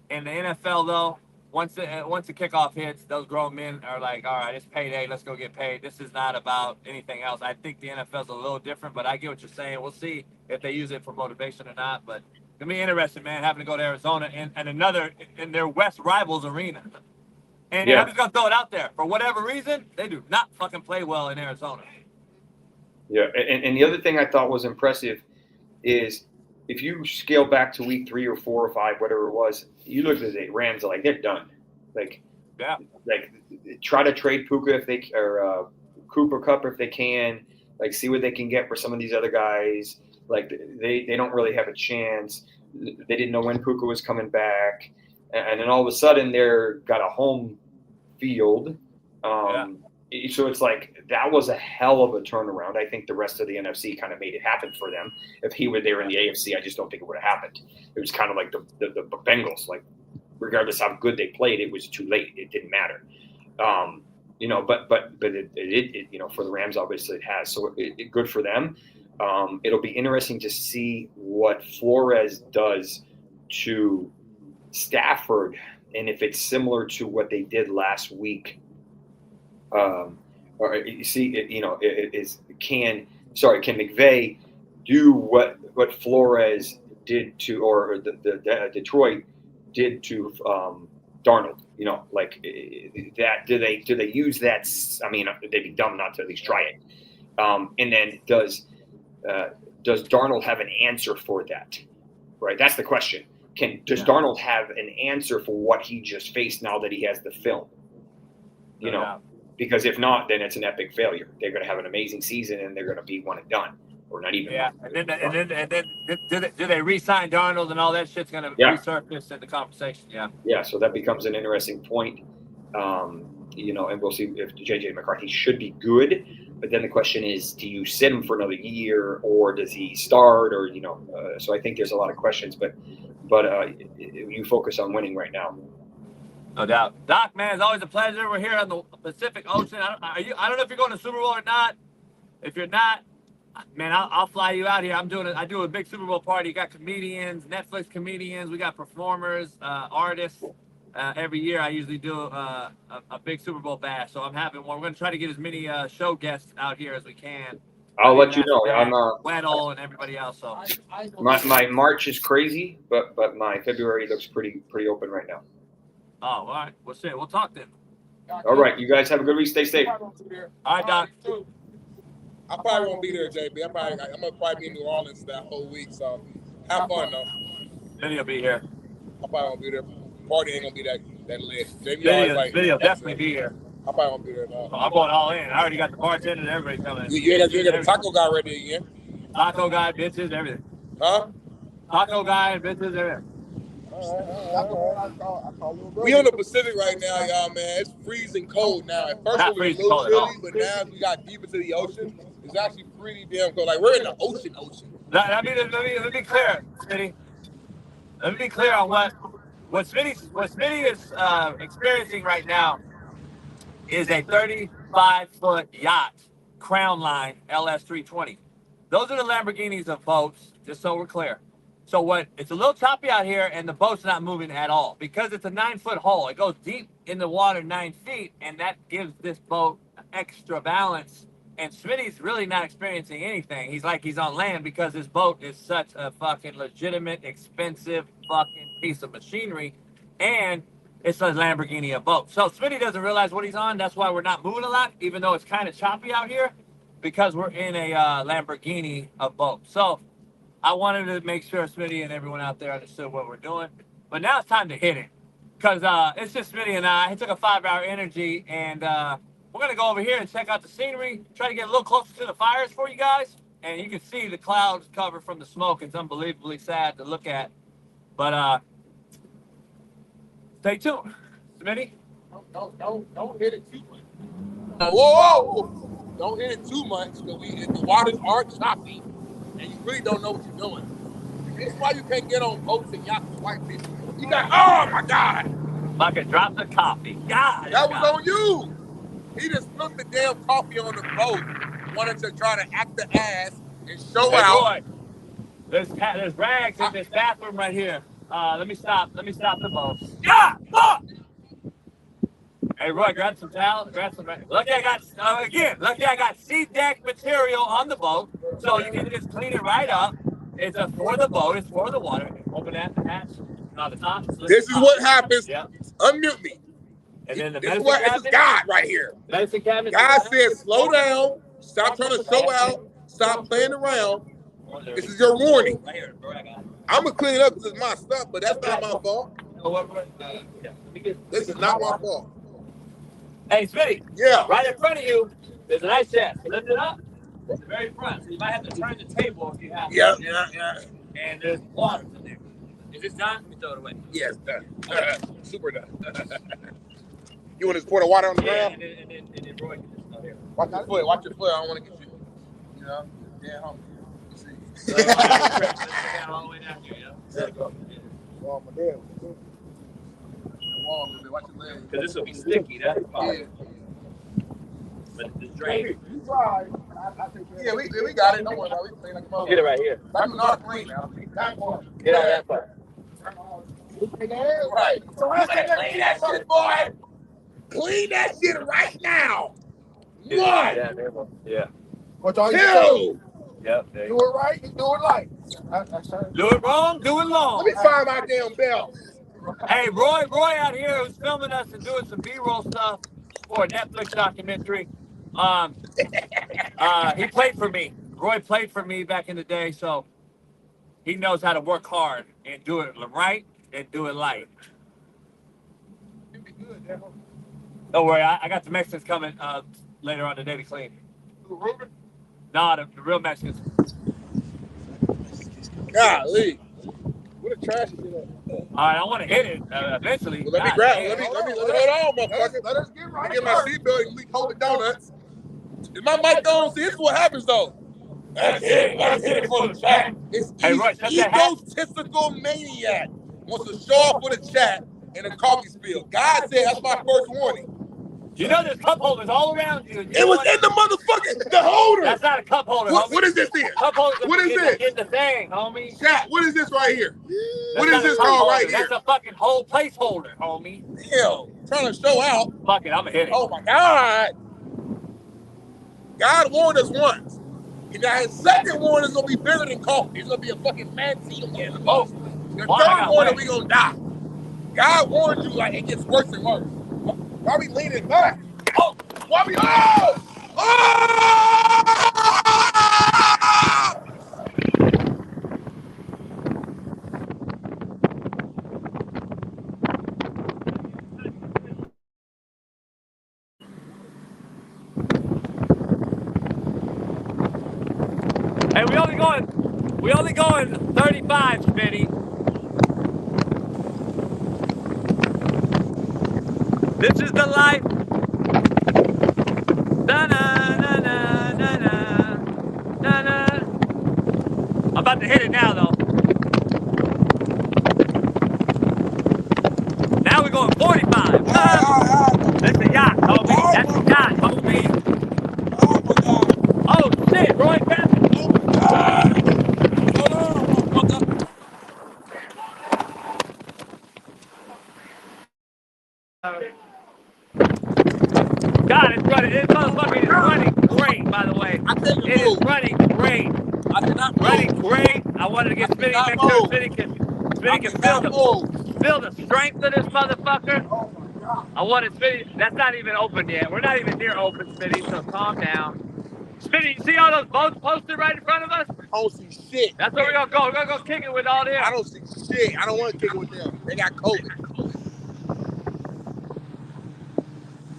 In the NFL, though, once the kickoff hits, those grown men are like, all right, it's payday. Let's go get paid. This is not about anything else. I think the NFL's a little different, but I get what you're saying. We'll see if they use it for motivation or not. But it's going to be interesting, man, having to go to Arizona and another in their West rivals arena. And I'm just going to throw it out there. For whatever reason, they do not fucking play well in Arizona. Yeah, and the other thing I thought was impressive is if you scale back to week 3 or 4 or 5, whatever it was, you look at the Rams they're done. Try to trade Puka or Cooper Kupp if they can. See what they can get for some of these other guys. They don't really have a chance. They didn't know when Puka was coming back, and then all of a sudden they're got a home field. So it's like that was a hell of a turnaround. I think the rest of the NFC kind of made it happen for them. If he were there in the AFC, I just don't think it would have happened. It was kind of like the Bengals. Like, regardless how good they played, it was too late. It didn't matter. You know, but it you know, for the Rams, obviously it has. So good for them. It'll be interesting to see what Flores does to Stafford, and if it's similar to what they did last week. Or you see, you know, can McVay do what Flores did to, or the Detroit did to Darnold? You know, like that. Do they use that? I mean, they'd be dumb not to at least try it. And then does Darnold have an answer for that? Right, that's the question. Does Darnold have an answer for what he just faced now that he has the film? You know. Because if not, then it's an epic failure. They're going to have an amazing season, and they're going to be one and done, or not even. Yeah, and then do they re-sign Darnold, and all that shit's going to resurface in the conversation? Yeah. Yeah, so that becomes an interesting point. You know, and we'll see if JJ McCarthy should be good. But then the question is, do you sit him for another year, or does he start, or you know? So I think there's a lot of questions, but you focus on winning right now. No doubt. Doc, man, it's always a pleasure. We're here on the Pacific Ocean. I don't know if you're going to Super Bowl or not. If you're not, man, I'll fly you out here. I do a big Super Bowl party. You got comedians, Netflix comedians. We got performers, artists. Every year I usually do a big Super Bowl bash. So I'm having one. We're going to try to get as many show guests out here as we can. I'll let you know. I'm Weddle and everybody else. So my March is crazy, but my February looks pretty open right now. Oh, all right. We'll see. We'll talk then. All right. You guys have a good week. Stay safe. All right, Doc. I probably won't be there, JB. I'm gonna probably be in New Orleans that whole week. So have fun though. Then he'll be here. I probably won't be there. Party ain't gonna be that lit. JB will definitely be here. I probably won't be there now. I'm going all in. I already got the bartender and everybody coming. You got the taco guy ready again. Taco guy, bitches, everything. Huh? Taco guy and bitches, everything. We on the Pacific right now, y'all, man. It's freezing cold now. At first it was a little chilly, but now as we got deep into the ocean, it's actually pretty damn cold. Like, we're in the ocean. Let me be clear, Smitty. Let me be clear on what Smitty is experiencing right now is a 35-foot yacht, Crown Line LS 320. Those are the Lamborghinis of boats, just so we're clear. So it's a little choppy out here, and the boat's not moving at all because it's a 9-foot hull. It goes deep in the water 9 feet, and that gives this boat extra balance. And Smitty's really not experiencing anything. He's like he's on land because this boat is such a fucking legitimate, expensive fucking piece of machinery, and it's a Lamborghini of boat. So Smitty doesn't realize what he's on. That's why we're not moving a lot, even though it's kind of choppy out here, because we're in a Lamborghini of boat. So I wanted to make sure Smitty and everyone out there understood what we're doing. But now it's time to hit it. Because it's just Smitty and I. He took a 5-hour energy, and we're going to go over here and check out the scenery, try to get a little closer to the fires for you guys. And you can see the clouds covered from the smoke. It's unbelievably sad to look at. But stay tuned. Smitty? Don't hit it too much. Whoa! Don't hit it too much because the waters are choppy. And you really don't know what you're doing. This is why you can't get on boats and yachts with white people. You got, oh my God! Fucking drop the coffee. God! That was on you! He just spilled the damn coffee on the boat, wanted to try to act the ass and show out. Boy, there's rags in this bathroom right here. Let me stop the boat. Yeah! Fuck! Hey, Roy, grab some towels, grab some rags. Lucky I got C-deck material on the boat, so you can just clean it right up. It's for the boat, it's for the water. Open that hatch on the top. This is what happens. Yeah. Unmute me. And then this is God right here. Medicine cabinet. God says, slow down, stop trying to show out, stop playing around. This is your warning. I'm going to clean it up because it's my stuff, but that's not my fault. This is not my fault. Hey, Smitty. Yeah. Right in front of you, there's a nice chest. Lift it up. It's the very front. So you might have to turn the table if you have to. Yeah. And there's water in there. Is this done? Let me throw it away. Yes, done. Super done. You want to pour the water on the Yeah, ground? and then Roy can just go here. Watch your foot. Watch your foot. I don't want to get you. You know, yeah, home. All the way down here, yeah. Oh, my dad. Wall a little bit. Watch your legs. Because this will be sticky, that's the problem. But the drain. You try. Yeah, we got it. Don't worry about it. We clean like a mother. Get it right here. That's not clean now. That part. Get out of that part. Right. So we're gonna clean that shit, boy. Clean that shit right now. One. Yeah. What's all you do? Yep. Do it right, you do it right. Do it wrong, do it long. Let me find my damn belt. Hey, Roy out here who's filming us and doing some B-roll stuff for a Netflix documentary. He played for me. Roy played for me back in the day, so he knows how to work hard and do it right and do it light. Don't worry, I got the Mexicans coming later on today to clean. No, the real Mexicans. Golly. What a trash shit up. All right, I want to hit it eventually. Well, let me grab it. Let me hold on, motherfucker. Let us get right. Get my seatbelt and we hold the donuts. Is my mic on? See, this is what happens though. That's it. Let's hit it for the chat. It's egotistical maniac wants to show off for the chat and a coffee spill. God said that's my first warning. You know there's cup holders all around you. It was in the motherfucking the holder. That's not a cup holder. What is this here? Cup holder. What is this? In the thing, homie. Chat. What is this right here? What is this called right here? That's a fucking whole placeholder, homie. Hell, trying to show out. Fuck it, I'm gonna hit it. Oh my God. God warned us once. And now his second warning is gonna be bigger than coffee. It's gonna be a fucking man-eater in the most. The third warning, we gonna die. God warned you like it gets worse and worse. Why we leaning back? Oh! Why we? Oh! Hey, we only going 35, Smitty. This is the life. Na na na na na na na na. I'm about to hit it now, though. Now we're going 45. That's the yacht, homie. That's the yacht, homie. Oh shit, Roy, grab it. God, it's running. This motherfucker is running great, by the way. It is running great. I did not running great. I wanted to get Smitty, make sure Smitty can feel the strength of this motherfucker. Oh my God. I wanted Smitty. That's not even open yet. We're not even near open, Smitty, so calm down. Smitty, you see all those boats posted right in front of us? I don't see shit. That's where we're gonna go. We're gonna go kick it with all them. I don't see shit. I don't want to kick it with them. They got COVID.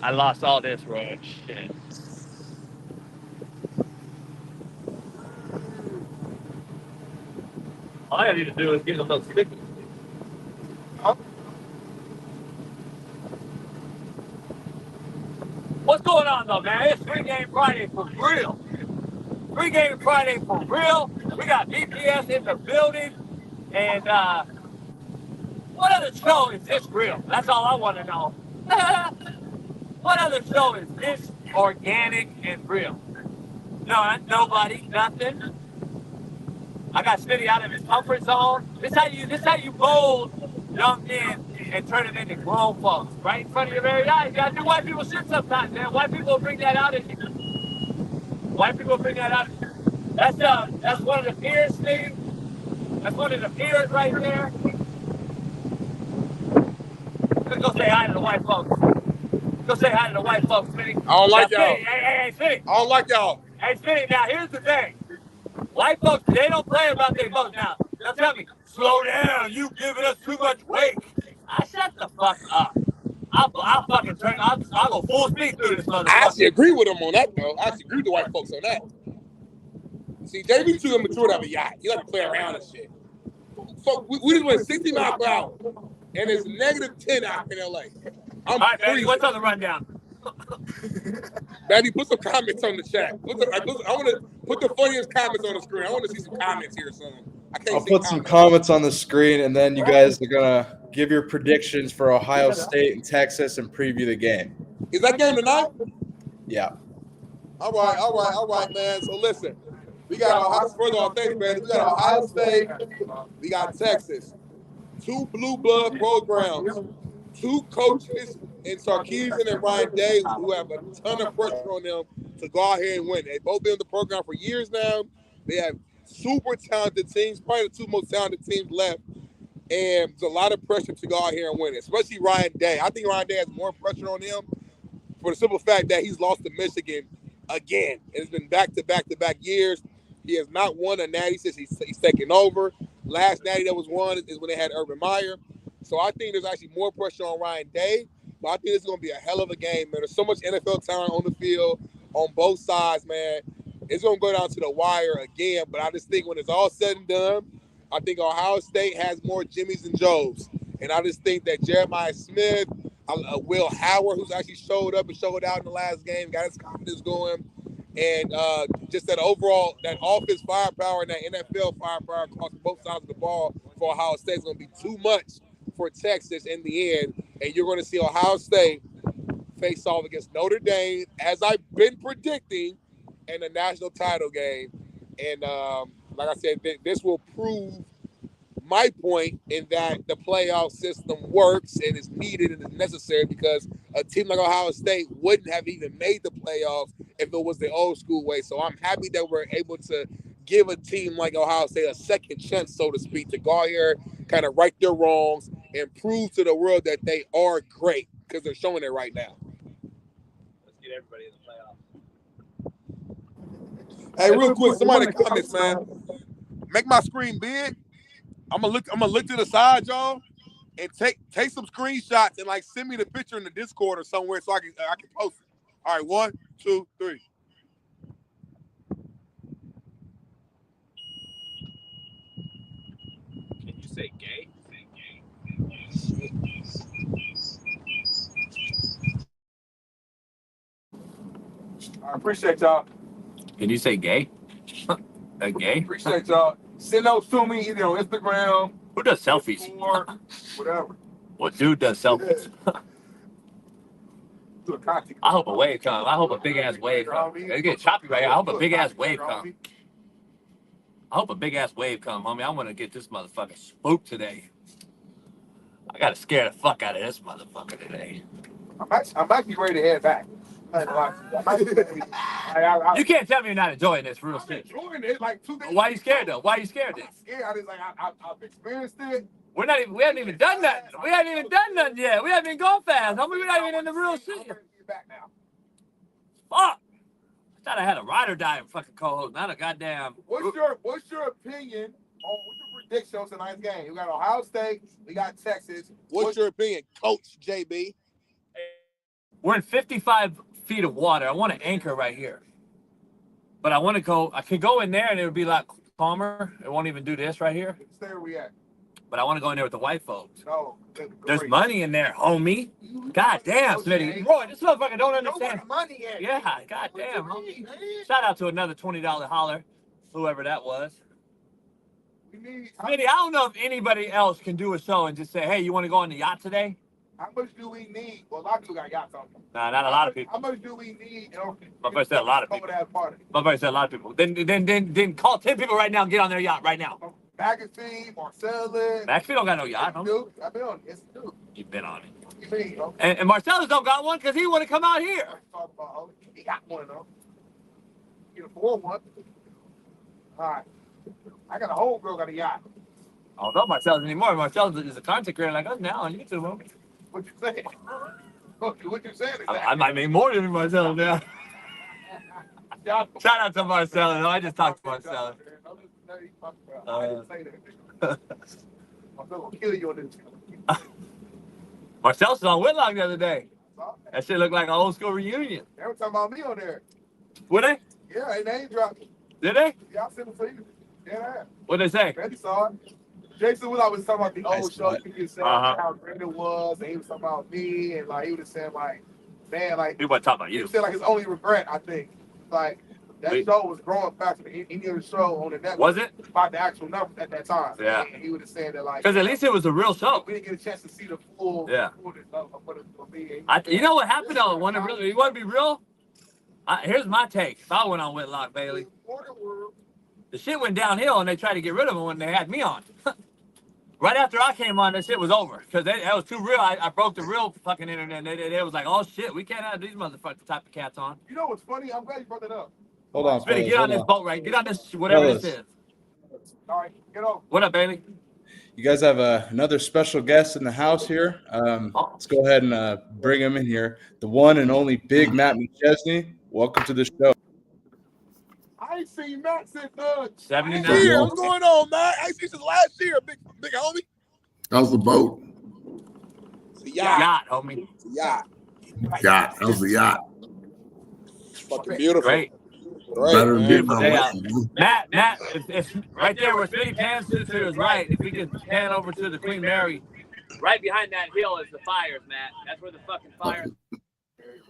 I lost all this, bro. Shit. All I need to do is get them those stickers. What's going on, though, man? It's 3-game Friday for real. 3-game Friday for real. We got BPS in the building. And what other show is this real? That's all I want to know. What other show is this organic and real? No, nobody, nothing. I got Smitty out of his comfort zone. This how you mold young men and turn them into grown folks, right in front of your very eyes. You gotta do white people shit sometimes, man. White people will bring that out in you. White people will bring that out. That's one of the peers thing. That's one of the peers right there. Let's go say hi to the white folks. Go say hi to the white folks, Smitty. I don't like y'all. Hey, Smitty. I don't like y'all. Hey, Smitty, now here's the thing. White folks, they don't play about their vote now. They'll tell me, slow down, you giving us too much weight. I shut the fuck up. I'll fucking turn, I'll go full speed through this motherfucker. I actually agree with them on that, though. I actually agree with the white folks on that. See, JB too immature to have a yacht. You like to play around and shit. So we just went 60 miles per hour, and it's -10 out in LA. I'm All right, Manny, freezing. what's on the rundown? Manny, put some comments on the chat. I want to put the funniest comments on the screen. I want to see some comments here, son. I can't I'll see put some comments. comments on the screen, and then you guys are gonna give your predictions for Ohio State and Texas and preview the game. Is that game tonight? Yeah. All right, man. So listen, we got Ohio. First of all, thanks, man. We got Ohio State. We got Texas. 2 blue blood programs. 2 coaches in Sarkisian and Ryan Day who have a ton of pressure on them to go out here and win. They've both been in the program for years now. They have super talented teams, probably the 2 most talented teams left. And there's a lot of pressure to go out here and win, especially Ryan Day. I think Ryan Day has more pressure on him for the simple fact that he's lost to Michigan again. It's been back-to-back years. He has not won a natty since he's taken over. Last natty that was won is when they had Urban Meyer. So I think there's actually more pressure on Ryan Day, but I think it's going to be a hell of a game, man. There's so much NFL talent on the field on both sides, man. It's going to go down to the wire again, but I just think when it's all said and done, I think Ohio State has more Jimmys and Joes. And I just think that Jeremiah Smith, Will Howard, who's actually showed up and showed out in the last game, got his confidence going, and just that overall, that offense firepower and that NFL firepower across both sides of the ball for Ohio State is going to be too much for Texas in the end, and you're going to see Ohio State face off against Notre Dame, as I've been predicting, in the national title game. And like I said, this will prove my point in that the playoff system works and is needed and is necessary, because a team like Ohio State wouldn't have even made the playoffs if it was the old school way. So I'm happy that we're able to give a team like Ohio State a second chance, so to speak, to go out here, kind of right their wrongs and prove to the world that they are great, because they're showing it right now. Let's get everybody in the playoffs. Hey, real quick, somebody in the comments, man. Make my screen big. I'm gonna look to the side, y'all, and take some screenshots and like send me the picture in the Discord or somewhere so I can post it. All right, 1, 2, 3. Can you say gay? I appreciate y'all. Can you say gay? A gay? Appreciate y'all. Send those to me either on Instagram. Who does selfies? Or whatever. What dude does selfies? I hope a wave comes. I hope a big ass wave comes. It's getting choppy right here. I hope a big ass wave comes. I hope a big ass wave comes, homie. I want to get this motherfucker spooked today. I got to scare the fuck out of this motherfucker today. I'm actually ready to head back. You can't tell me you're not enjoying this real shit. Enjoying it like 2 days. Why are you scared though? Why are you scared then? I'm scared. I've experienced it. We haven't even done nothing. We haven't even done nothing yet. We haven't even gone fast. Homie, we're not even in the real shit. Back now. Fuck. I thought I had a ride or die fucking co-host, not a goddamn. What's your opinion on what's your prediction on tonight's game? We got Ohio State, we got Texas. What's your opinion, Coach JB? We're in 55 feet of water. I want to anchor right here. But I want to go, I could go in there and it would be a lot calmer. It won't even do this right here. Stay where we at. But I want to go in there with the white folks. No. There's money in there, homie. God damn, Smitty. Boy, this motherfucker don't understand. Money at. Yeah, god damn, homie. Shout out to another $20 holler, whoever that was. Smitty, I don't know if anybody else can do a show and just say, hey, you want to go on the yacht today? How much do we need? Well, a lot of people got yachts on them. Nah, not a lot of people. How much do we need? My friend said a lot of people. My friend said a lot of people. Then call 10 people right now and get on their yacht right now. McChesney, Marcellus. McChesney don't got no yacht, huh? Dude, I've been on it. Yes, dude. You've been on it. You mean, and Marcellus don't got one because he want to come out here. He got one, though. He can afford one. All right. I got a whole girl got a yacht. I don't know Marcellus anymore. Marcellus is a content creator like us now on YouTube, homie. What you saying? What you saying? I might make more than Marcellus now. Shout out to Marcellus. No, I just talked to Marcellus. I didn't say that. I'm gonna kill you on this. Marcellus was on Whitlock the other day. That shit looked like an old school reunion. They were talking about me on there. Were they? Yeah, they name dropped. Did they? Yeah, I sent them to you. Yeah. What'd they say? Betty saw it. Jason was always talking about the old Nice show. butt. He was saying how great it was, and he was talking about me, and like he was saying like, man, like He wasn't talking about he you. was saying like his only regret, I think, like that Wait. show was growing faster than any other show on the network. Was it? By the actual numbers at that time. Yeah. And he would have said that like Because at least it was a real show. we didn't get a chance to see the full. Yeah. Full of what it would be. You know what happened though? You want to be real? Here's my take. If I went on Whitlock Bailey, the shit went downhill and they tried to get rid of him when they had me on. Right after I came on, that shit was over because that was too real. I broke the real fucking internet. They was like, oh shit, we can't have these motherfucking type of cats on. You know what's funny? I'm glad you brought that up. Hold on, Smitty, get fellas, on this hold boat, right? Get on this, whatever Fellas. this is. All right, get over. What up, Bailey? You guys have another special guest in the house here. Let's go ahead and bring him in here. The one and only Big Matt McChesney. Welcome to the show. I ain't seen Matt since 79. Here, what's going on, man? I ain't seen since last year, big homie. How's the boat? It's a yacht. Yacht, homie. It's a yacht. Yacht. How's the yacht? It's fucking beautiful. Great. Better than man. getting on Day with out. you. Matt, if right there where Smitty pans to is right. If we could pan over to the Queen Mary, right behind that hill is the fires, Matt. That's where the fucking fires.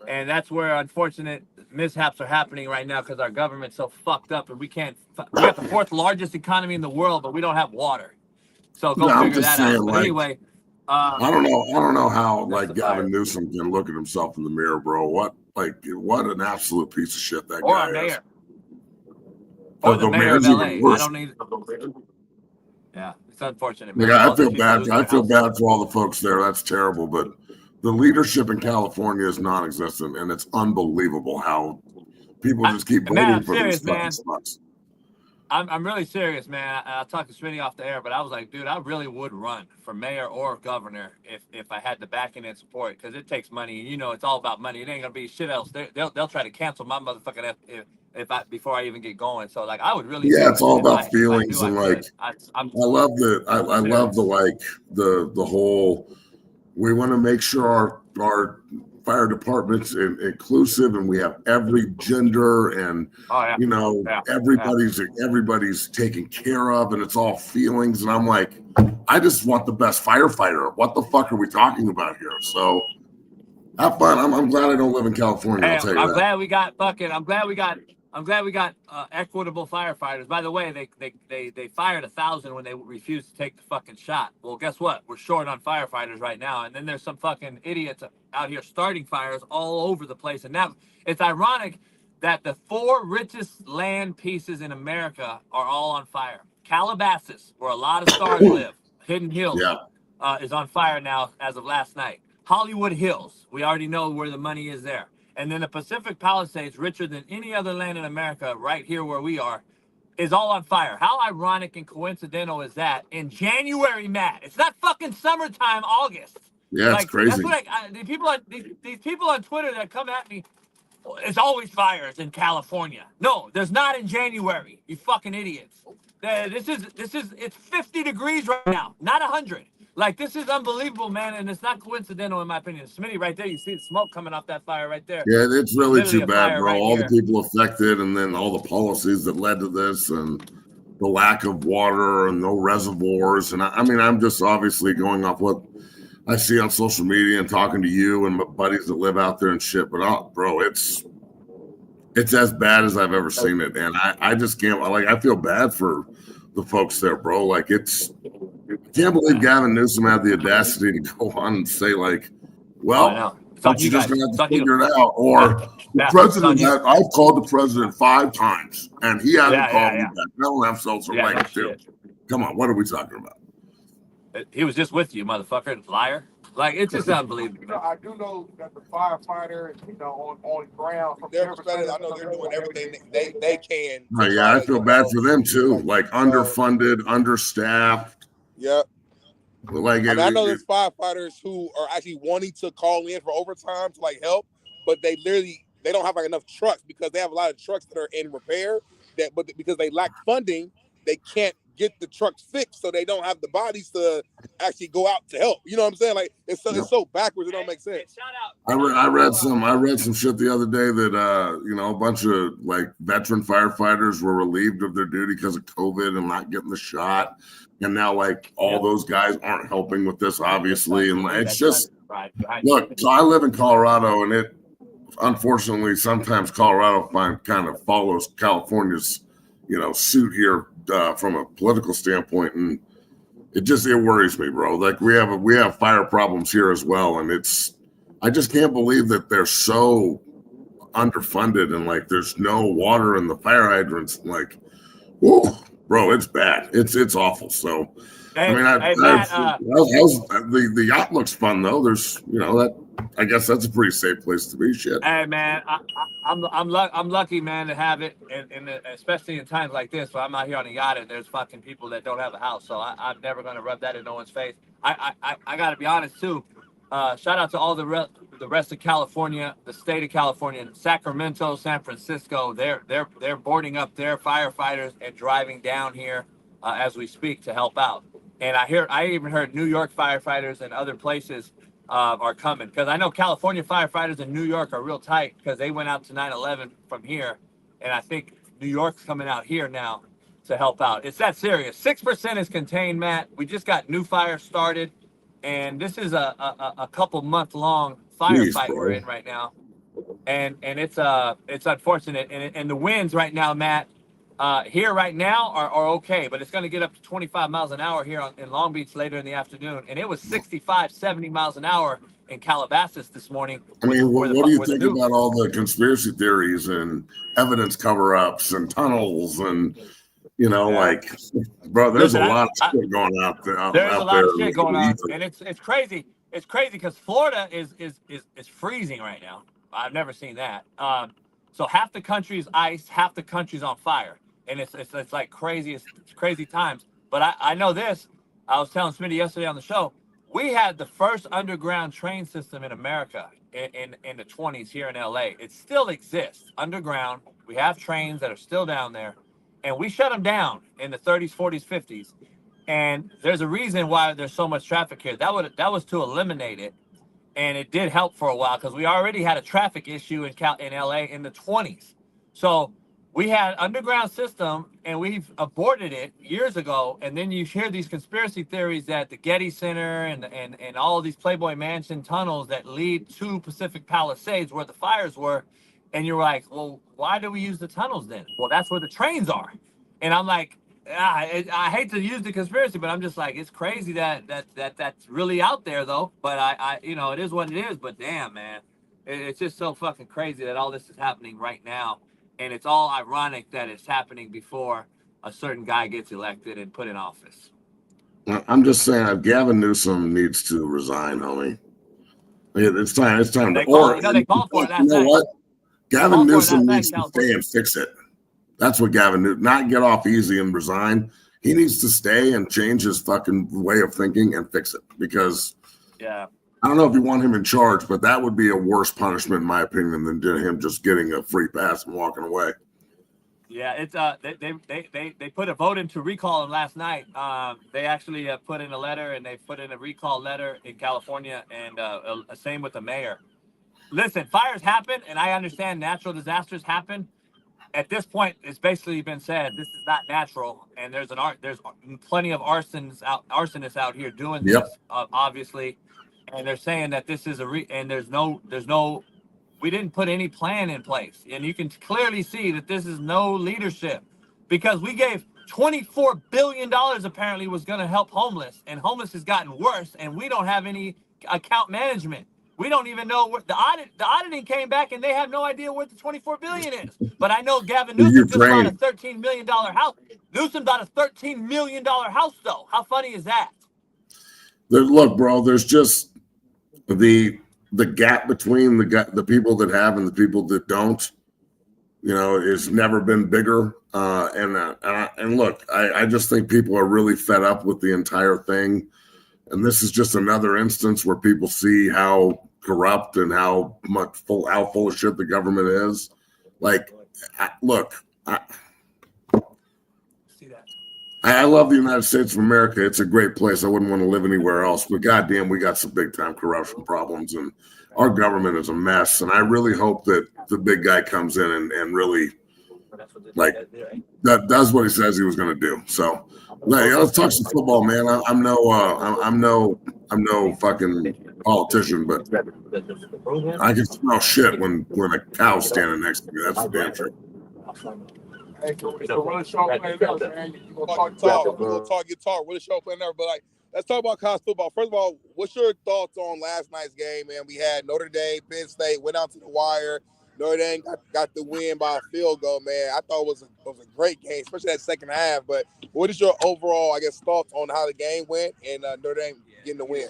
And that's where unfortunate mishaps are happening right now because our government's so fucked up and we can't. We have the fourth largest economy in the world, but we don't have water. So go I'm figure just that saying, out. But like, anyway, I don't know how That's like the Gavin fire. Newsom can look at himself in the mirror, bro. What an absolute piece of shit that or guy our is. mayor, or the The mayor of mayor's LA. even worse. I don't need. Yeah, it's unfortunate. Like, man. I All these feel people bad. losing I their feel houses. bad for all the folks there. That's terrible. But the leadership in California is non-existent, and it's unbelievable how people just keep Man, voting I'm for these serious, man. fucking sluts. I'm really serious, man. I talked to Smitty off the air, but I was like, dude, I really would run for mayor or governor if I had the backing and support, because it takes money. You know, it's all about money. It ain't gonna be shit else. They'll try to cancel my motherfucking before I even get going. So like, I would really. Yeah, do it's it. all If about I feelings knew and I like. could. I love the whole. We want to make sure our fire department's inclusive and we have every gender and everybody's taken care of and it's all feelings, and I'm like, I just want the best firefighter. What the fuck are we talking about here? So have fun. I'm glad I don't live in California. Hey, I'll tell you I'm that. glad we got fucking. I'm glad we got equitable firefighters. By the way, they fired 1,000 when they refused to take the fucking shot. Well, guess what? We're short on firefighters right now, and then there's some fucking idiots out here starting fires all over the place. And now it's ironic that the 4 richest land pieces in America are all on fire. Calabasas, where a lot of stars live, Hidden Hills, is on fire now as of last night. Hollywood Hills, we already know where the money is there. And then the Pacific Palisades, richer than any other land in America, right here where we are, is all on fire. How ironic and coincidental is that in January, Matt? It's not fucking summertime, August. Yeah, it's crazy. That's what these people on Twitter that come at me, it's always fires in California. No, there's not in January, you fucking idiots. It's 50 degrees right now, not 100. Like, this is unbelievable, man, and it's not coincidental in my opinion. Smitty, right there, you see the smoke coming off that fire right there. Yeah, it's really Literally too a bad, fire bro. right All here. the people affected, and then all the policies that led to this, and the lack of water and no reservoirs. And I mean, I'm just obviously going off what I see on social media and talking to you and my buddies that live out there and shit. But bro, it's as bad as I've ever seen it, and I just can't. Like, I feel bad for the folks there, bro. Like, I can't believe Gavin Newsom had the audacity to go on and say, like, well, you're just going to have to figure it out. Or the president, I've called the president 5 times, and he hasn't called me back. I don't have social rights, too. Come on, what are we talking about? He was just with you, motherfucker, liar. Like, it's just unbelievable. You know, I do know that the firefighters, on ground, from their perspective, I know they're doing everything they can. Yeah, I feel bad for them too. Like, underfunded, understaffed. Yep. Like, I know there's firefighters who are actually wanting to call in for overtime to like help, but they don't have like enough trucks because they have a lot of trucks that are in repair. But because they lack funding, they can't get the trucks fixed so they don't have the bodies to actually go out to help. You know what I'm saying? Like it's so backwards, it don't make sense. I read some shit the other day that a bunch of like veteran firefighters were relieved of their duty because of COVID and not getting the shot, and now like all those guys aren't helping with this, obviously, and it's just look. So I live in Colorado, and it unfortunately sometimes Colorado kind of follows California's suit here from a political standpoint, and it worries me, bro. Like we have fire problems here as well, and I just can't believe that they're so underfunded and like there's no water in the fire hydrants. Like, whoa, bro, it's bad. It's awful. So, the yacht looks fun though. There's that. I guess that's a pretty safe place to be. Shit. Hey man, I'm lucky, man, to have it, and especially in times like this, where I'm out here on a yacht and there's fucking people that don't have a house. So I'm never gonna rub that in no one's face. I gotta be honest too. Shout out to all the rest of California, the state of California, Sacramento, San Francisco. They're boarding up their firefighters and driving down here as we speak to help out. And I even heard New York firefighters and other places are coming, because I know California firefighters in New York are real tight because they went out to 9/11 from here, and I think New York's coming out here now to help out. It's that serious. 6% is contained, Matt. We just got new fire started, and this is a couple month long firefight we're in right now, and it's unfortunate, and the winds right now, Matt, here right now are okay, but it's going to get up to 25 miles an hour here in Long Beach later in the afternoon. And it was 65, 70 miles an hour in Calabasas this morning. I mean, what do you think about all the conspiracy theories and evidence cover-ups and tunnels and, like, bro, there's a lot of shit going out there. There's a lot of shit going on, and it's crazy. It's crazy because Florida is freezing right now. I've never seen that. So half the country is ice, half the country's on fire. And it's like crazy. It's crazy times. But I know this. I was telling Smitty yesterday on the show, we had the first underground train system in America in the 20s here in LA. It still exists underground. We have trains that are still down there. And we shut them down in the 30s, 40s, 50s. And there's a reason why there's so much traffic here. That was to eliminate it. And it did help for a while because we already had a traffic issue in LA in the 20s. So we had underground system and we've aborted it years ago. And then you hear these conspiracy theories that the Getty Center and all of these Playboy Mansion tunnels that lead to Pacific Palisades where the fires were. And you're like, well, why do we use the tunnels then? Well, that's where the trains are. And I'm like, I hate to use the conspiracy, but I'm just like, it's crazy that's really out there though. But I it is what it is. But damn, man, it's just so fucking crazy that all this is happening right now. And it's all ironic that it's happening before a certain guy gets elected and put in office. I'm just saying, Gavin Newsom needs to resign, homie. It's time to. They called for it last night. What? Gavin Newsom needs to stay and fix it. That's what Gavin Newsom, not get off easy and resign. He needs to stay and change his fucking way of thinking and fix it. Because I don't know if you want him in charge, but that would be a worse punishment, in my opinion, than him just getting a free pass and walking away. Yeah, it's they put a vote in to recall him last night. They actually put in a letter, and they put in a recall letter in California, and same with the mayor. Listen, fires happen, and I understand natural disasters happen. At this point, it's basically been said this is not natural, and there's plenty of arsonists out here doing this, obviously, and they're saying that this is and there's no, we didn't put any plan in place, and you can clearly see that this is no leadership, because we gave $24 billion apparently was going to help homeless, and homeless has gotten worse, and we don't have any account management. We don't even know what the auditing came back, and they have no idea what the $24 billion is. But I know Gavin Newsom just bought a $13 million house. Newsom bought a $13 million house, though. How funny is that? Look, bro, there's just the gap between the people that have and the people that don't, has never been bigger. And look, I just think people are really fed up with the entire thing. And this is just another instance where people see how corrupt and how full of shit the government is. Like, look, I love the United States of America. It's a great place. I wouldn't want to live anywhere else. But goddamn, we got some big time corruption problems, and our government is a mess. And I really hope that the big guy comes in and really that does what he says he was going to do. So let's talk some football, man. I'm no fucking politician, but I can smell shit when a cow's standing next to me. That's for damn sure. Hey, so run the show playing there, man. We're gonna talk your talk. Run the show playing there, but like, let's talk about college football. First of all, what's your thoughts on last night's game, man? We had Notre Dame, Penn State went out to the wire. Notre Dame got the win by a field goal, man. I thought it was a great game, especially that second half. But what is your overall, I guess, thoughts on how the game went and Notre Dame getting the win?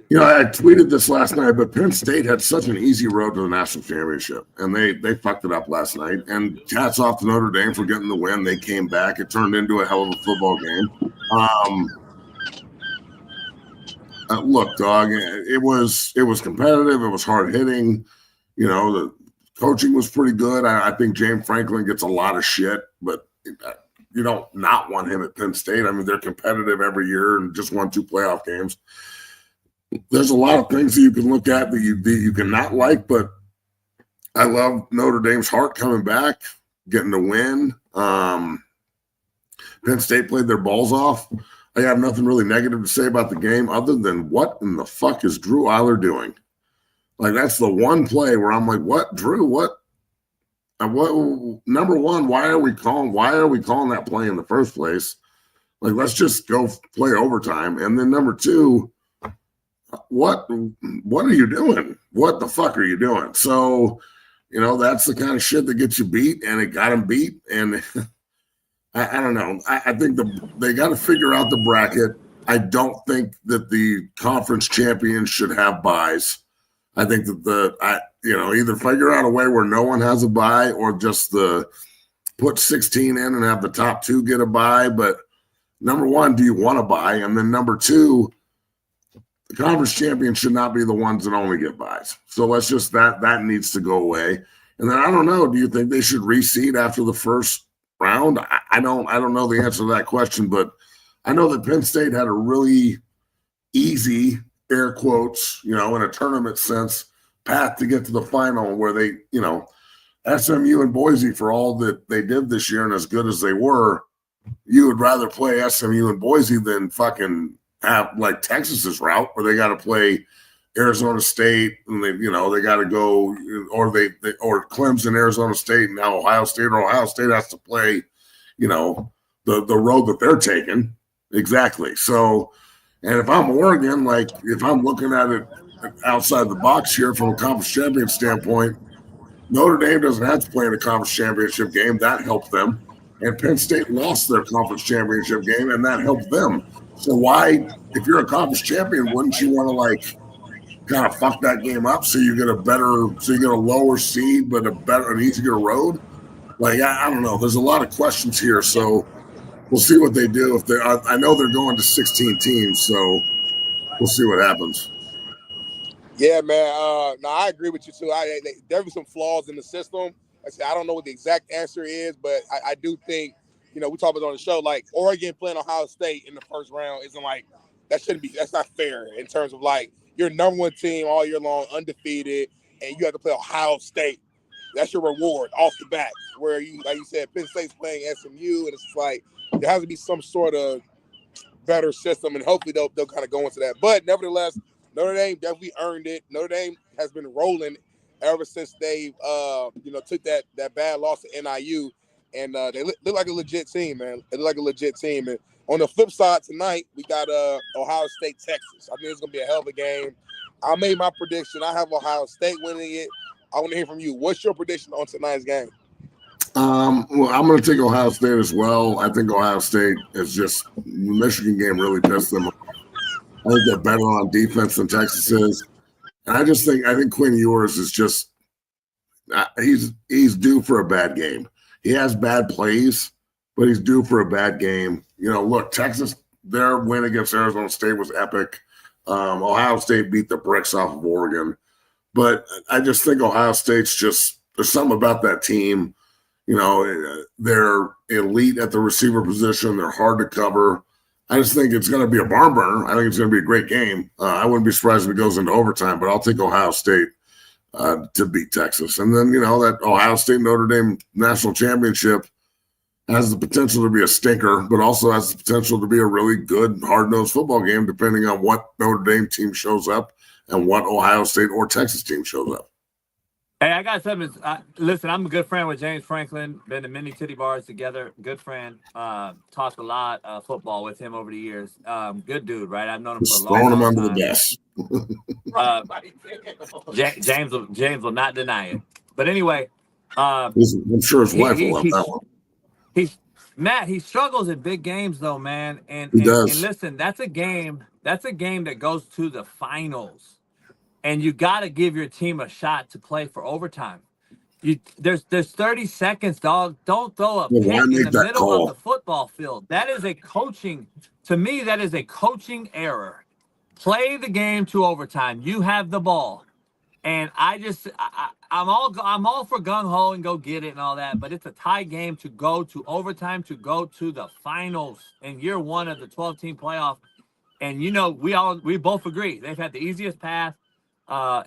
You know, I tweeted this last night, but Penn State had such an easy road to the national championship, and they fucked it up last night. And hats off to Notre Dame for getting the win. They came back. It turned into a hell of a football game. Look, dog, it was competitive. It was hard hitting. You know, the coaching was pretty good. I think James Franklin gets a lot of shit, but you don't not want him at Penn State. I mean, they're competitive every year and just won 2 playoff games. There's a lot of things that you can look at that you can not like, but I love Notre Dame's heart coming back, getting the win. Penn State played their balls off. I have nothing really negative to say about the game other than what in the fuck is Drew Eiler doing? Like, that's the one play where I'm like, what, Drew, what? Number one, why are we calling that play in the first place? Like, let's just go play overtime. And then number two, what are you doing? What the fuck are you doing? So, you know, that's the kind of shit that gets you beat, and it got him beat. And I don't know. I think they got to figure out the bracket. I don't think that the conference champions should have buys. I think that either figure out a way where no one has a bye, or just put 16 in and have the top 2 get a bye. But number one, do you want to buy? And then number two, the conference champions should not be the ones that only get buys. So let's just that needs to go away. And then I don't know. Do you think they should reseed after the first round? I don't know the answer to that question, but I know that Penn State had a really easy, air quotes, in a tournament sense, path to get to the final, where they, SMU and Boise, for all that they did this year and as good as they were, you would rather play SMU and Boise than fucking have like Texas's route, where they got to play Arizona State, and they got to go, or Clemson, Arizona State, and now Ohio State has to play, the road that they're taking. Exactly. So, and if I'm Oregon, like if I'm looking at it outside the box here from a conference champion standpoint, Notre Dame doesn't have to play in a conference championship game. That helped them. And Penn State lost their conference championship game, and that helped them. So why, if you're a conference champion, wouldn't you want to kind of fuck that game up so you get a lower seed but an easier road? Like, I don't know. There's a lot of questions here, so we'll see what they do. I know they're going to 16 teams, so we'll see what happens. Yeah, man. No, I agree with you too. There be some flaws in the system. I don't know what the exact answer is, but I do think, we talked about on the show, like Oregon playing Ohio State in the first round isn't that's not fair in terms of like you're number one team all year long, undefeated, and you have to play Ohio State. That's your reward off the bat. Where you, like you said, Penn State's playing SMU, and it's like there has to be some sort of better system, and hopefully they'll kind of go into that. But nevertheless, Notre Dame definitely earned it. Notre Dame has been rolling ever since they took that bad loss to NIU, and they look like a legit team, man. They look like a legit team. And on the flip side tonight, we got Ohio State, Texas. I think it's gonna be a hell of a game. I made my prediction. I have Ohio State winning it. I want to hear from you. What's your prediction on tonight's game? Well, I'm going to take Ohio State as well. I think Ohio State is just – the Michigan game really pissed them off. I think they're better on defense than Texas is. And I think Quinn Ewers is just he's due for a bad game. He has bad plays, but he's due for a bad game. Look, Texas, their win against Arizona State was epic. Ohio State beat the bricks off of Oregon. But I just think Ohio State's there's something about that team. They're elite at the receiver position. They're hard to cover. I just think it's going to be a barn burner. I think it's going to be a great game. I wouldn't be surprised if it goes into overtime, but I'll take Ohio State to beat Texas. And then, that Ohio State-Notre Dame national championship has the potential to be a stinker, but also has the potential to be a really good, hard-nosed football game, depending on what Notre Dame team shows up and what Ohio State or Texas team shows up. Hey, I got something. Listen, I'm a good friend with James Franklin. Been to many titty bars together. Good friend. Talked a lot football with him over the years. Good dude, right? I've known him for a long time. Throwing him under the bus. James will not deny it. But anyway, I'm sure his wife will love that one. Matt, he struggles in big games though, man. And listen, that's a game that goes to the finals. And you got to give your team a shot to play for overtime. There's 30 seconds, dog. Don't throw a pick in the middle of the football field. That is a coaching error. Play the game to overtime. You have the ball. And I'm all for gung ho and go get it and all that, but it's a tie game to go to overtime, to go to the finals in year one of the 12-team playoff. And we both agree they've had the easiest path.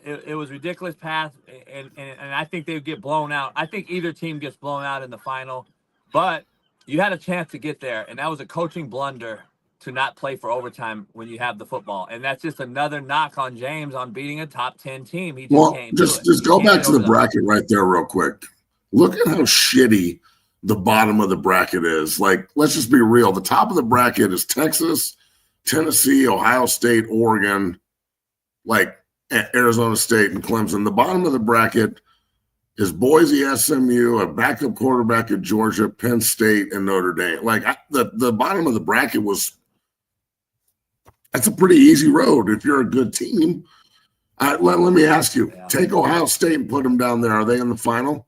It was ridiculous path, and I think they would get blown out. I think either team gets blown out in the final, but you had a chance to get there, and that was a coaching blunder to not play for overtime when you have the football. And that's just another knock on James on beating a top 10 team. He just can't do it. Just go back to the bracket right there real quick. Look at how shitty the bottom of the bracket is. Like, let's just be real. The top of the bracket is Texas, Tennessee, Ohio State, Oregon, like Arizona State and Clemson. The bottom of the bracket is Boise, SMU, a backup quarterback at Georgia, Penn State, and Notre Dame. Like, the bottom of the bracket that's a pretty easy road if you're a good team. Let me ask you, take Ohio State and put them down there. Are they in the final?